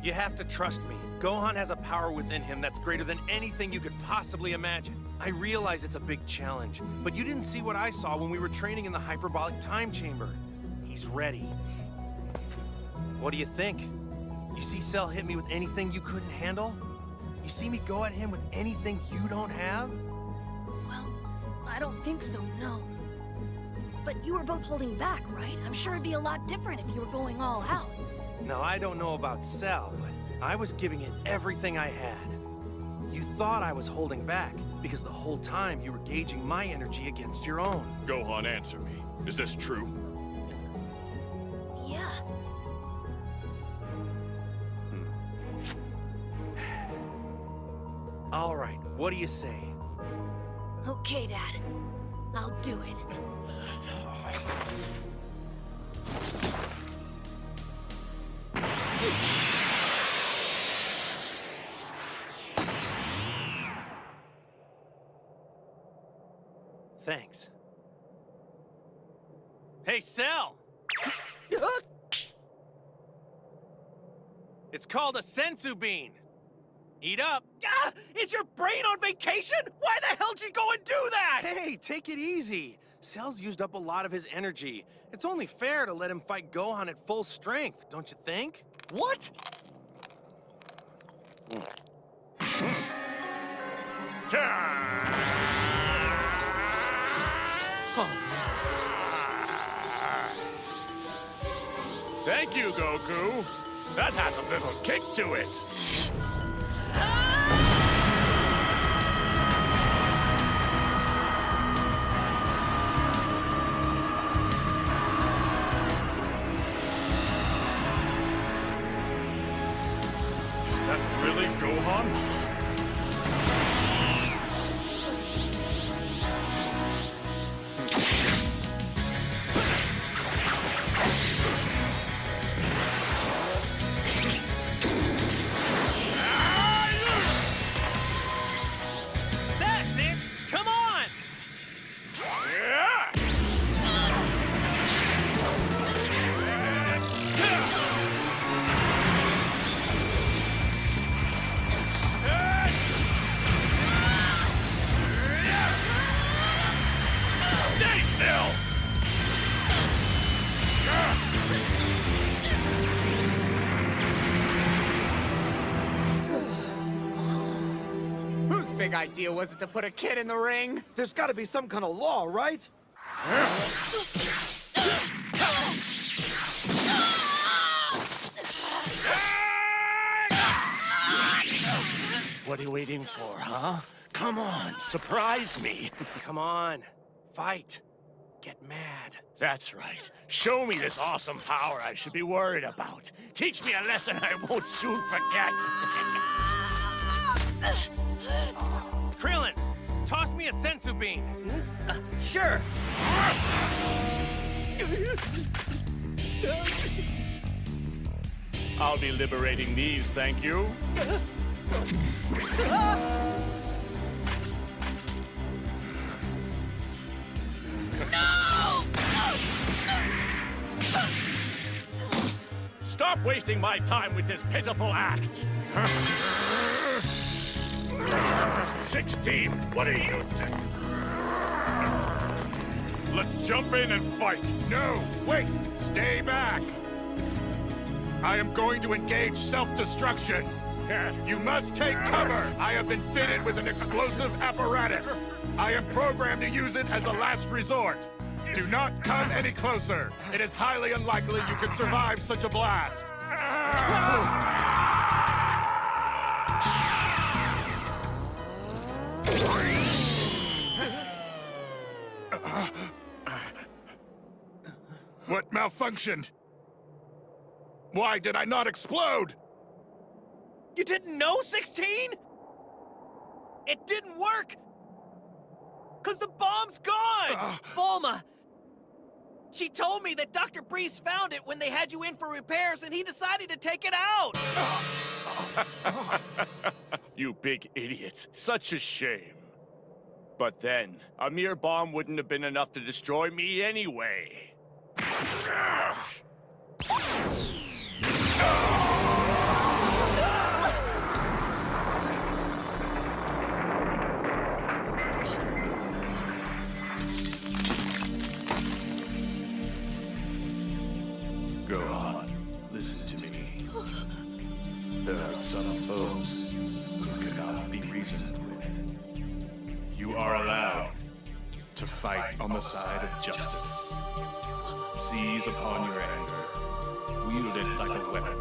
you have to trust me. Gohan has a power within him that's greater than anything you could possibly imagine. I realize it's a big challenge, but you didn't see what I saw when we were training in the hyperbolic time chamber. He's ready. What do you think? You see Cell hit me with anything you couldn't handle? You see me go at him with anything you don't have? I don't think so, no. But you were both holding back, right? I'm sure it'd be a lot different if you were going all out. Now, I don't know about Cell, but I was giving it everything I had. You thought I was holding back, because the whole time you were gauging my energy against your own. Gohan, answer me. Is this true? Yeah. All right, what do you say? Okay, Dad. I'll do it. Thanks. Hey, Cell! It's called a sensu bean. Eat up. Ah, is your brain on vacation? Why the hell'd you go and do that? Hey, take it easy. Cell's used up a lot of his energy. It's only fair to let him fight Gohan at full strength, don't you think? What? Thank you, Goku. That has a little kick to it. Is that really Gohan? That's it! Come on! Stay still! Whose big idea was it to put a kid in the ring? There's gotta be some kind of law, right? What are you waiting for, huh? Come on, surprise me. Come on, fight. Get mad. That's right. Show me this awesome power I should be worried about. Teach me a lesson I won't soon forget. Krillin, toss me a sensu bean. Sure. I'll be liberating these, thank you. Stop wasting my time with this pitiful act. 16, what are you doing? Let's jump in and fight. No, wait! Stay back! I am going to engage self-destruction. You must take cover! I have been fitted with an explosive apparatus. I am programmed to use it as a last resort. Do not come any closer. It is highly unlikely you could survive such a blast. What malfunctioned? Why did I not explode? You didn't know, 16? It didn't work! 'Cause the bomb's gone! Bulma! She told me that Dr. Breeze found it when they had you in for repairs and he decided to take it out! You big idiot. Such a shame. But then, a mere bomb wouldn't have been enough to destroy me anyway. Gohan, listen to me. There are some foes who cannot be reasoned with. You are allowed to fight on the side of justice. Seize upon your anger. Wield it like a weapon.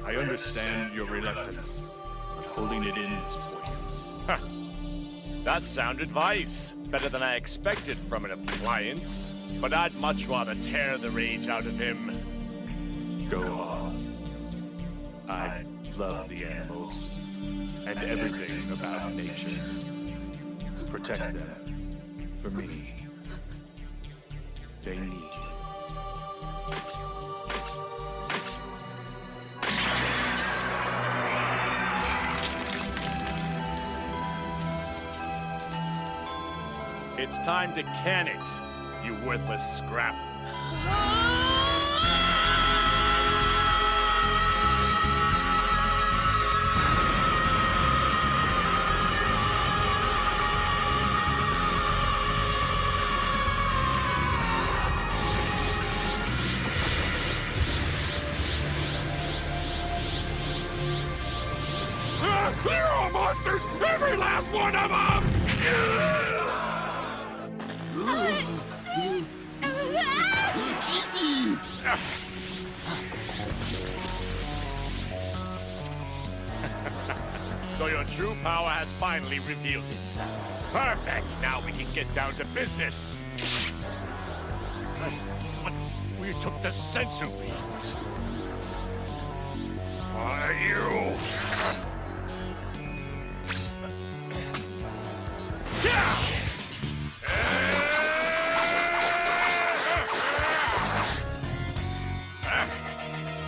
I understand your reluctance, but holding it in is pointless. That's sound advice. Better than I expected from an appliance. But I'd much rather tear the rage out of him. Gohan, I love the animals and everything about nature. Protect them. For me, they need you. It's time to can it, you worthless scrap. They're all monsters! Every last one of them! So your true power has finally revealed itself. Perfect! Now we can get down to business. But we took the sensu beans. Are you?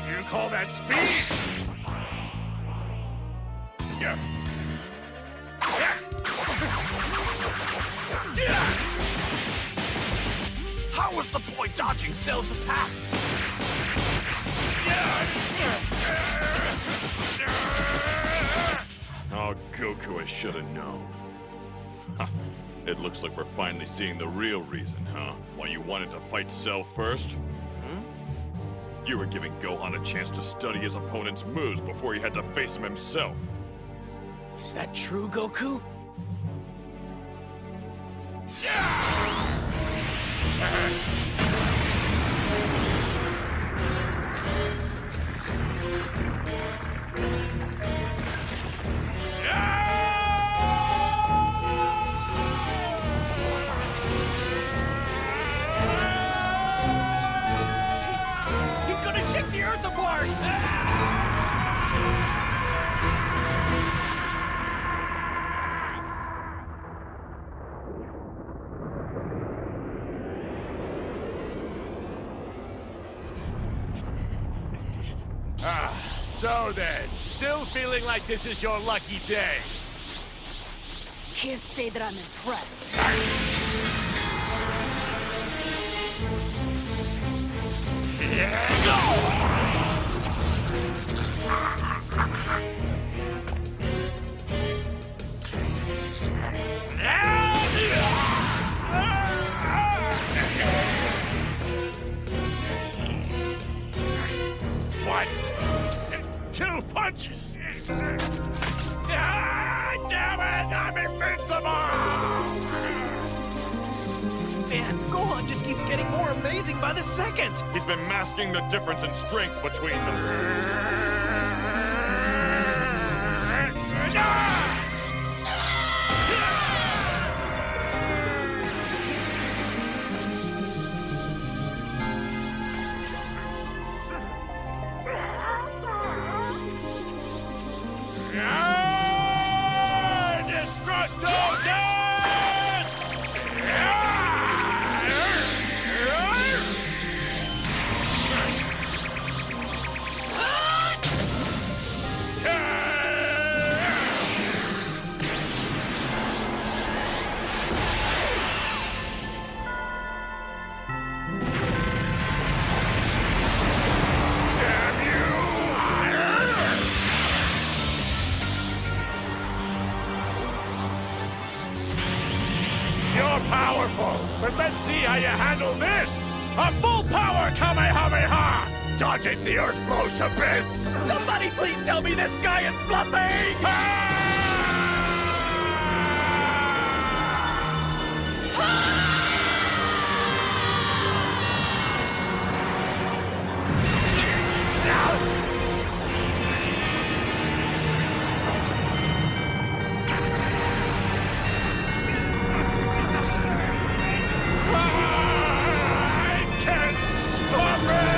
You call that speed? How was the boy dodging Cell's attacks? Oh, Goku, I should have known. Huh. It looks like we're finally seeing the real reason, huh? Why you wanted to fight Cell first? You were giving Gohan a chance to study his opponent's moves before he had to face him himself. Is that true, Goku? He's gonna shake the earth apart! So then, still feeling like this is your lucky day? Can't say that I'm impressed. What? 2 punches! Ah, damn it! I'm invincible! Man, Gohan just keeps getting more amazing by the second! He's been masking the difference in strength between them. Destructo Disc! You're powerful, but let's see how you handle this! A full power Kamehameha! Dodging the earth blows to bits! Somebody please tell me this guy is bluffing! I can't stop it!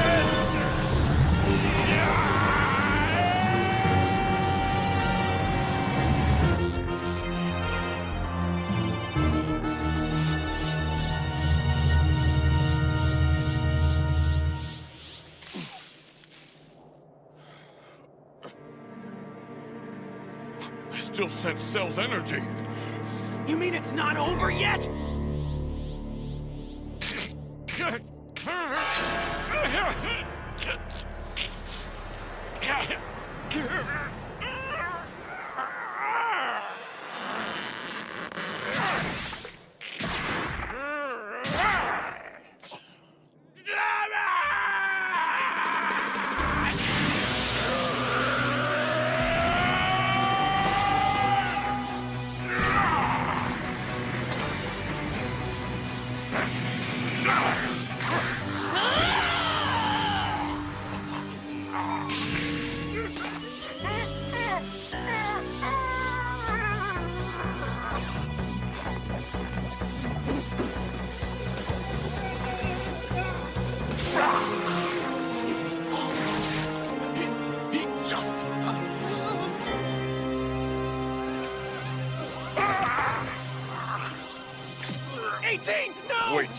I still sense Cell's energy. You mean it's not over yet? He just... 18! No! Wait.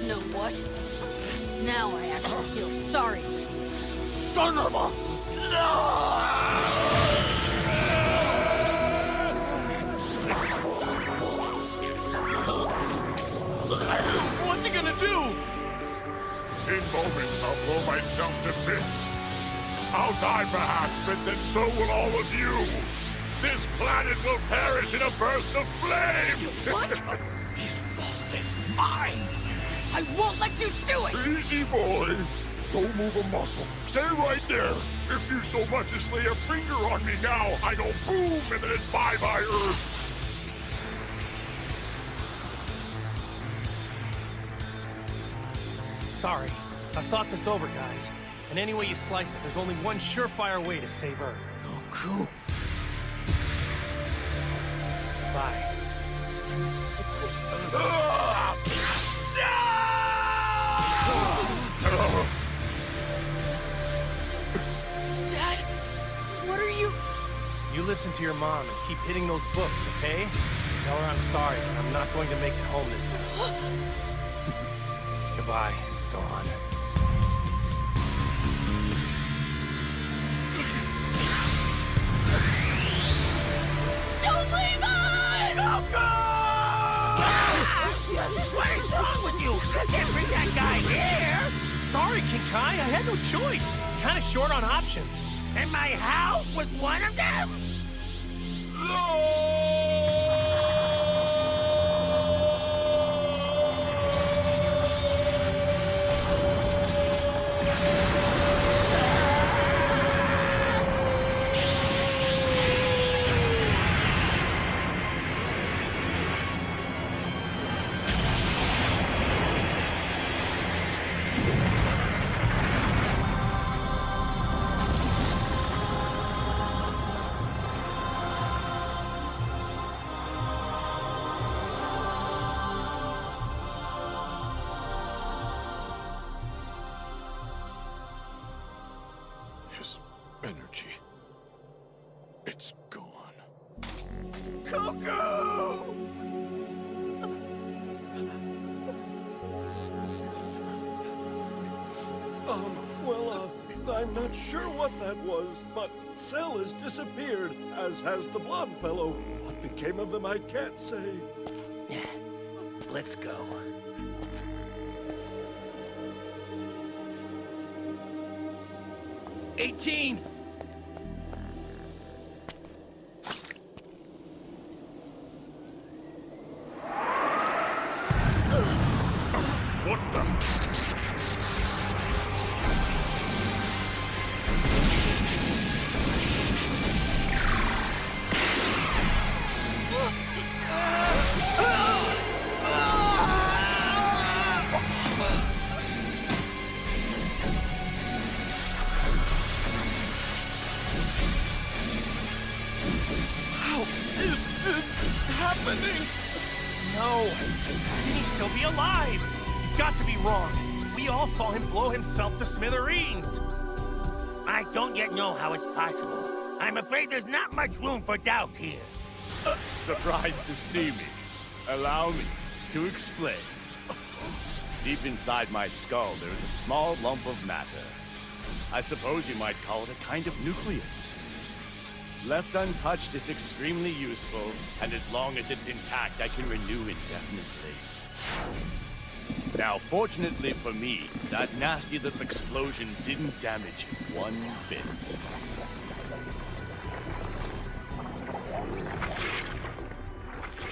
Know what? Now I actually feel sorry for you. Son of a... What's he gonna do? In moments, I'll blow myself to bits. I'll die perhaps, but then so will all of you. This planet will perish in a burst of flame! What? He's lost his mind! I won't let you do it! Easy, boy. Don't move a muscle. Stay right there. If you so much as lay a finger on me now, I go boom and then it's bye-bye Earth. Sorry. I've thought this over, guys. And any way you slice it, there's only one surefire way to save Earth. Goku. Bye. Dad, what are you... You listen to your mom and keep hitting those books, okay? Tell her I'm sorry, but I'm not going to make it home this time. Goodbye. Go on. Don't leave us! Goku! What is wrong with you? You can't bring that guy here! Sorry, King Kai. I had no choice. Kind of short on options. And my house was one of them? His energy. It's gone. Goku! I'm not sure what that was, but Cell has disappeared, as has the blonde fellow. What became of them, I can't say. Let's go. '18! What the? How is this happening? No. Can he still be alive? You've got to be wrong. We We all saw him blow himself to smithereens. I don't yet know how it's possible. I'm afraid there's not much room for doubt here. Surprised to see me. Allow me to explain. Deep inside my skull, there is a small lump of matter. I suppose you might call it a kind of nucleus. Left untouched, it's extremely useful, and as long as it's intact, I can renew indefinitely. Now, fortunately for me, that nasty little explosion didn't damage it one bit.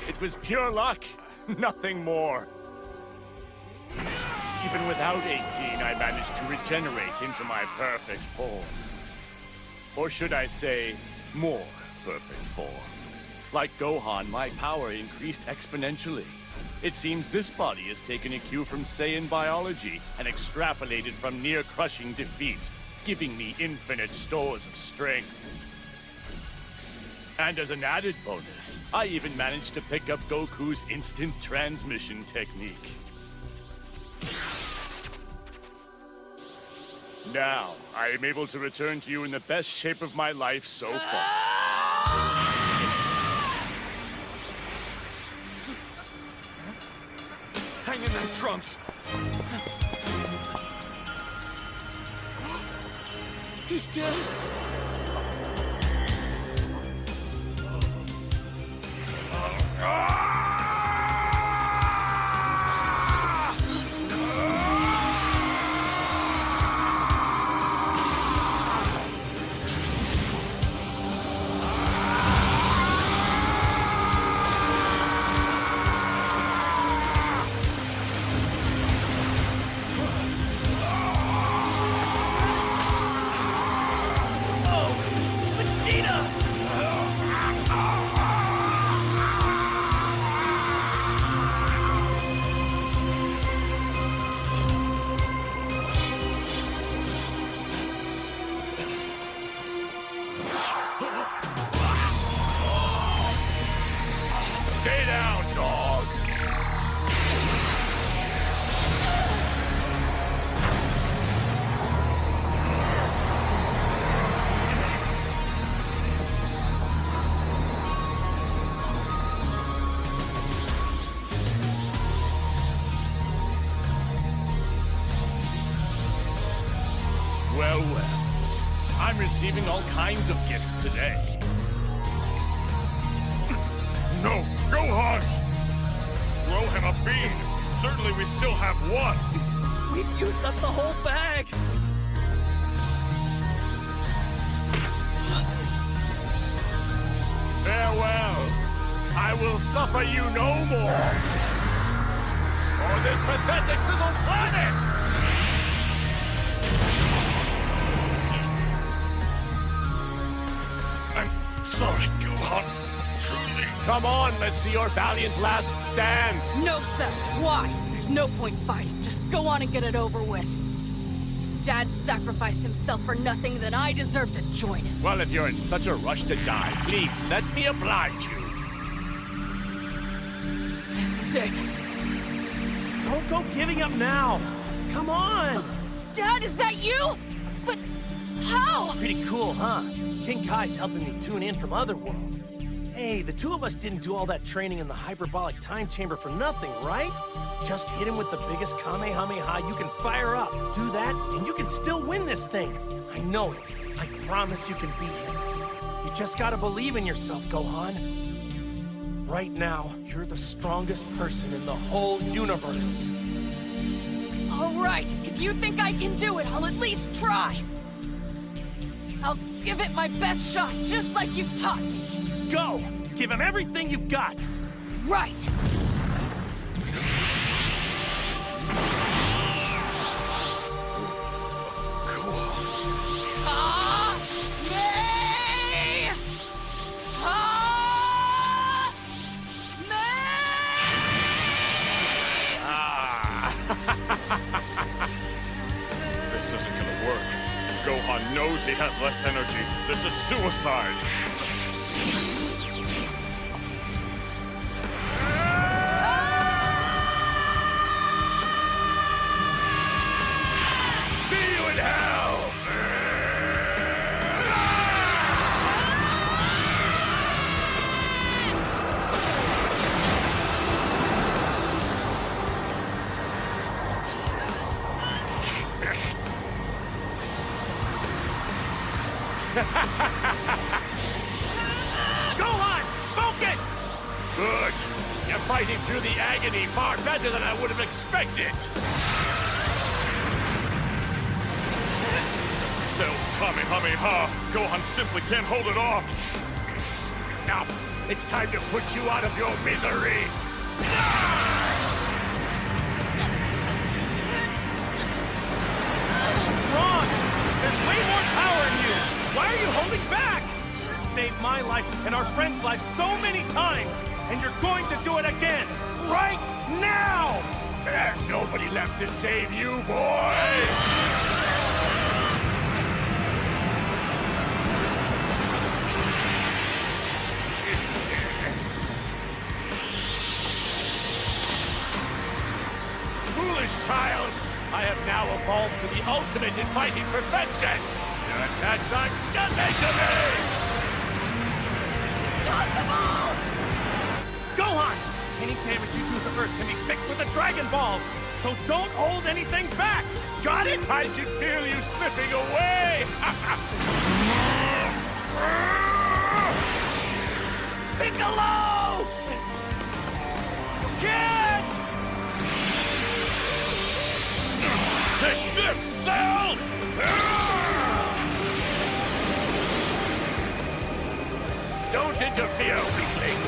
It was pure luck, nothing more. Even without 18, I managed to regenerate into my perfect form. Or should I say, more perfect form. Like Gohan, my power increased exponentially. It seems this body has taken a cue from Saiyan biology and extrapolated from near-crushing defeat, giving me infinite stores of strength. And as an added bonus, I even managed to pick up Goku's instant transmission technique. Now, I am able to return to you in the best shape of my life so far. Hang in there, Trunks. He's dead. Stay down, dog! Well, well. I'm receiving all kinds of gifts today. No, Gohan! Throw him a bean. Certainly we still have one. We've used up the whole bag. Farewell. I will suffer you no more. For this pathetic little planet! I'm sorry, Gohan. Truly. Come on, let's see your valiant last stand. No, Seth. Why? There's no point fighting. Just go on and get it over with. If Dad sacrificed himself for nothing, then I deserve to join him. Well, if you're in such a rush to die, please let me oblige you. This is it. Don't go giving up now. Come on. Dad, is that you? But how? Pretty cool, huh? King Kai's helping me tune in from Otherworld. Hey, the two of us didn't do all that training in the hyperbolic time chamber for nothing, right? Just hit him with the biggest Kamehameha you can fire up. Do that, and you can still win this thing. I know it. I promise you can beat him. You just gotta believe in yourself, Gohan. Right now, you're the strongest person in the whole universe. All right, if you think I can do it, I'll at least try. I'll give it my best shot, just like you taught me. Go! Give him everything you've got! Right! This isn't gonna work. Gohan knows he has less energy. This is suicide. Gohan! Focus! Good. You're fighting through the agony far better than I would have expected. Cell's Kamehameha. Gohan simply can't hold it off. Now, it's time to put you out of your misery. What's wrong? There's way more power in you! Why are you holding back? You saved my life and our friend's life so many times, and you're going to do it again! Right now! There's nobody left to save you, boy! Foolish child! I have now evolved to the ultimate in fighting perfection! Your attacks are nothing to me! Possible! Gohan! Any damage you do to Earth can be fixed with the Dragon Balls! So don't hold anything back! Got it? I can feel you slipping away! Piccolo! You can't! Take this, Cell! Don't interfere, weakling!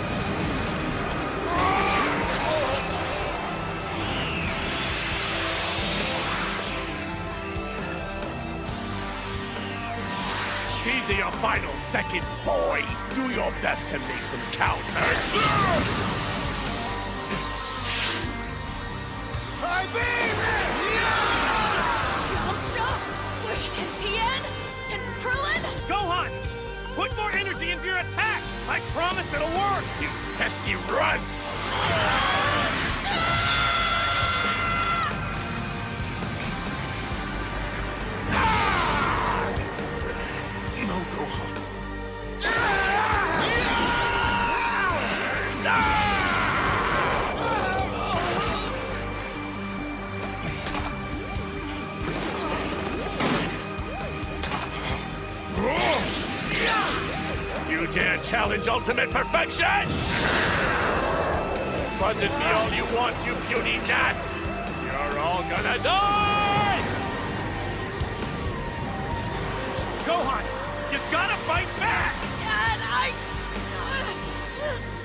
These are your final seconds, boy! Do your best to make them count! Try beam! Yamcha? Wait, and Tien? And Krillin? Gohan! Put more energy into your attack! I promise it'll work! You pesky runts! No, Gohan. You dare challenge ultimate perfection? Wasn't me all you want, you puny gnats! You're all gonna die! Gohan! You gotta fight back! Dad,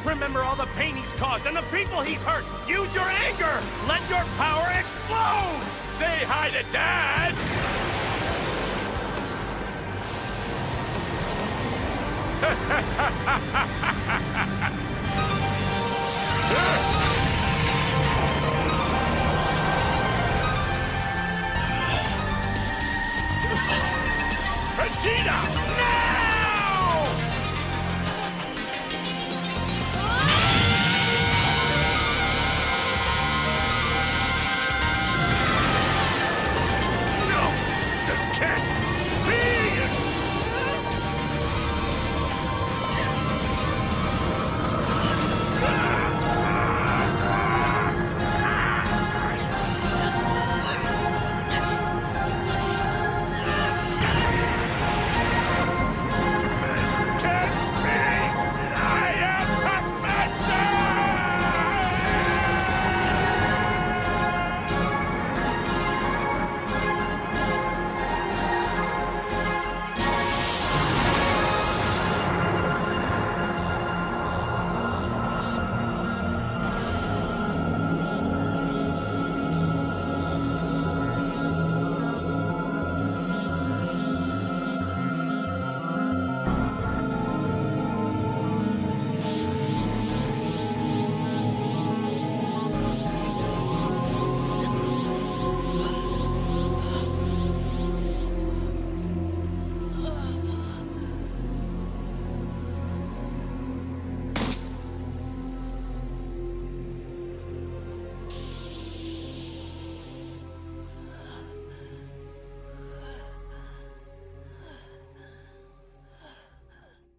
Remember all the pain he's caused and the people he's hurt! Use your anger! Let your power explode! Say hi to Dad! Vegeta! Now! No! This can't be!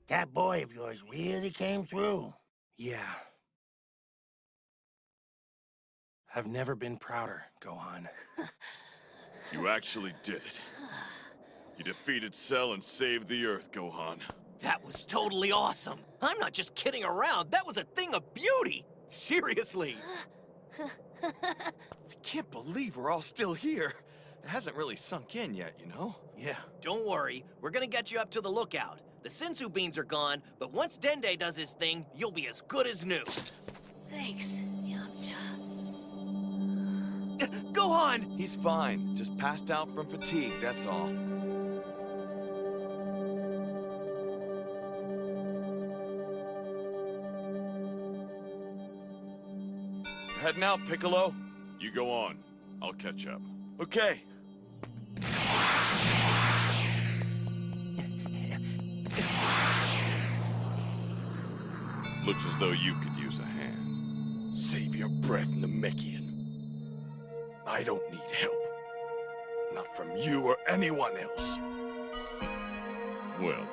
That boy of yours really came through. Yeah. I've never been prouder, Gohan. You actually did it. You defeated Cell and saved the Earth, Gohan. That was totally awesome. I'm not just kidding around. That was a thing of beauty. Seriously. I can't believe we're all still here. It hasn't really sunk in yet, you know? Yeah. Don't worry. We're gonna get you up to the lookout. The Sensu beans are gone, but once Dende does his thing, you'll be as good as new. Thanks, Yamcha. Gohan! He's fine. Just passed out from fatigue, that's all. Heading out, Piccolo? You go on. I'll catch up. Okay. Looks as though you could use a hand. Save your breath, Namekian. I don't need help. Not from you or anyone else. Well,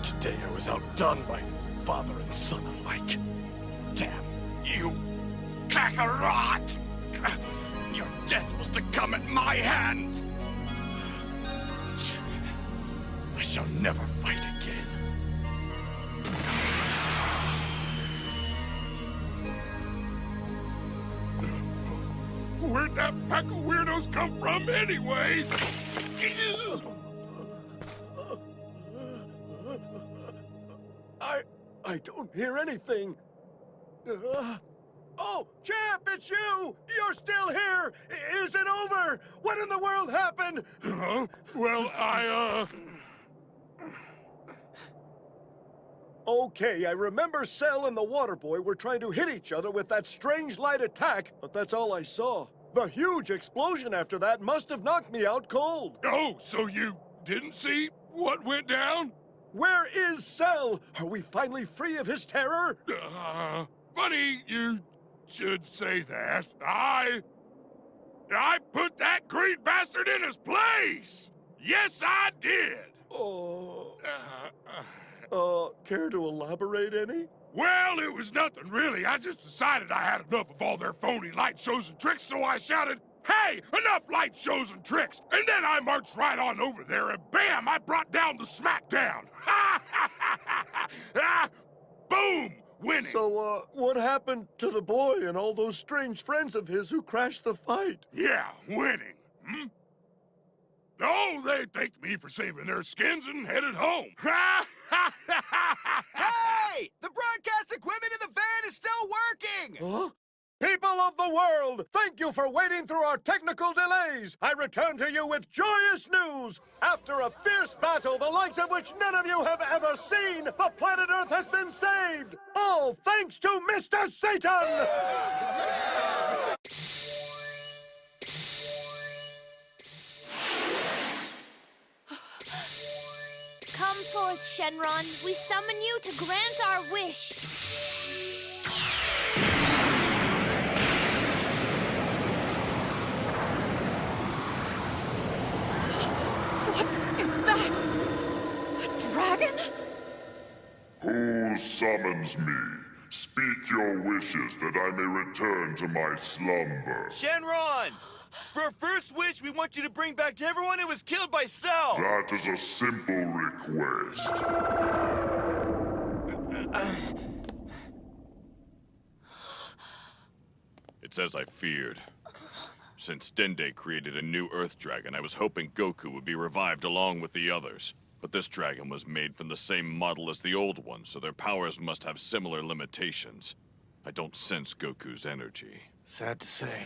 today I was outdone by father and son alike. Damn you, Kakarot! Your death was to come at my hand! I shall never fight again. Where'd that pack of weirdos come from anyway? I don't hear anything. Oh, Champ, it's you! You're still here! Is it over? What in the world happened? Well, Okay, I remember Cell and the Water Boy were trying to hit each other with that strange light attack, but that's all I saw. The huge explosion after that must have knocked me out cold. Oh, so you didn't see what went down? Where is Cell? Are we finally free of his terror? Funny you should say that. I put that green bastard in his place! Yes, I did! Oh. Care to elaborate any? Well, it was nothing really. I just decided I had enough of all their phony light shows and tricks, so I shouted, "Hey, enough light shows and tricks!" And then I marched right on over there, and bam, I brought down the smackdown. Boom! Winning. So, what happened to the boy and all those strange friends of his who crashed the fight? Yeah, winning. Hmm? Oh, they thanked me for saving their skins and headed home. Hey! The broadcast equipment in the van is still working! Huh? People of the world, thank you for waiting through our technical delays. I return to you with joyous news. After a fierce battle, the likes of which none of you have ever seen, the planet Earth has been saved. All thanks to Mr. Satan! Come forth, Shenron. We summon you to grant our wish. What is that? A dragon? Who summons me? Speak your wishes that I may return to my slumber. Shenron! For our first wish, we want you to bring back everyone who was killed by Cell! That is a simple request. it's as I feared. Since Dende created a new Earth Dragon, I was hoping Goku would be revived along with the others. But this dragon was made from the same model as the old one, so their powers must have similar limitations. I don't sense Goku's energy. Sad to say.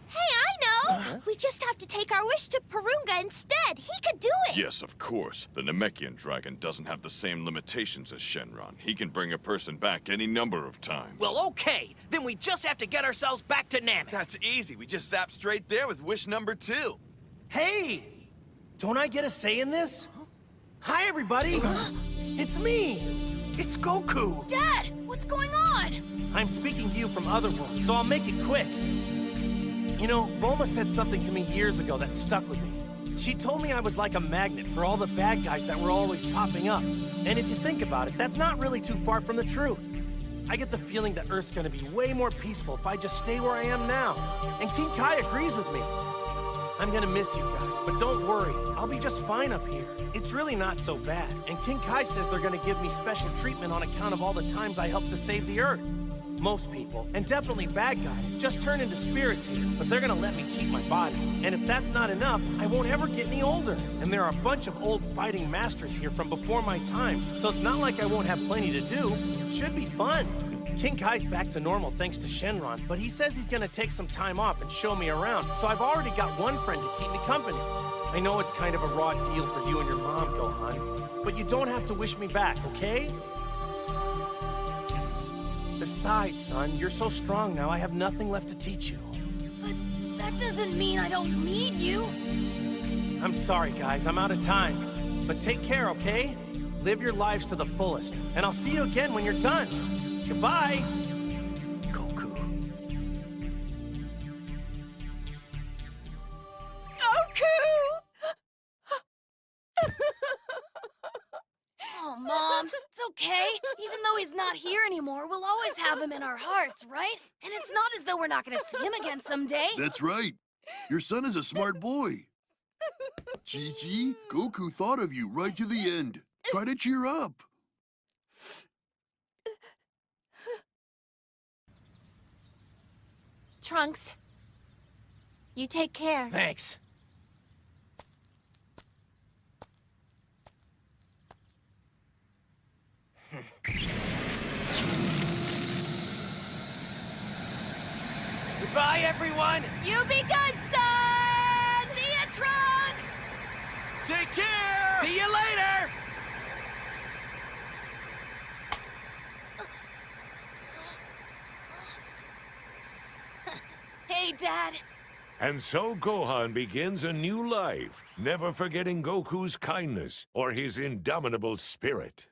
Hey, I know! We just have to take our wish to Purunga instead. He could do it! Yes, of course. The Namekian dragon doesn't have the same limitations as Shenron. He can bring a person back any number of times. Well, okay. Then we just have to get ourselves back to Namek. That's easy. We just zap straight there with wish number 2. Hey! Don't I get a say in this? Hi, everybody! It's me! It's Goku! Dad! What's going on? I'm speaking to you from Otherworld, so I'll make it quick. You know, Bulma said something to me years ago that stuck with me. She told me I was like a magnet for all the bad guys that were always popping up. And if you think about it, that's not really too far from the truth. I get the feeling that Earth's gonna be way more peaceful if I just stay where I am now. And King Kai agrees with me. I'm gonna miss you guys, but don't worry. I'll be just fine up here. It's really not so bad. And King Kai says they're gonna give me special treatment on account of all the times I helped to save the Earth. Most people, and definitely bad guys, just turn into spirits here, but they're gonna let me keep my body. And if that's not enough, I won't ever get any older. And there are a bunch of old fighting masters here from before my time, so it's not like I won't have plenty to do. Should be fun. King Kai's back to normal thanks to Shenron, but he says he's gonna take some time off and show me around, so I've already got one friend to keep me company. I know it's kind of a raw deal for you and your mom, Gohan, but you don't have to wish me back, okay? Besides, son, you're so strong now, I have nothing left to teach you. But that doesn't mean I don't need you. I'm sorry, guys, I'm out of time. But take care, okay? Live your lives to the fullest, and I'll see you again when you're done. Goodbye! Goku. Oh, Mom, it's okay. Even though he's not here anymore, we'll always have him in our hearts, right? And it's not as though we're not gonna see him again someday. That's right. Your son is a smart boy. Chi-Chi, Goku thought of you right to the end. Try to cheer up. Trunks, you take care. Thanks. Goodbye, everyone! You be good, son! See ya, Trunks! Take care! See you later! Hey, Dad. And so Gohan begins a new life, never forgetting Goku's kindness or his indomitable spirit.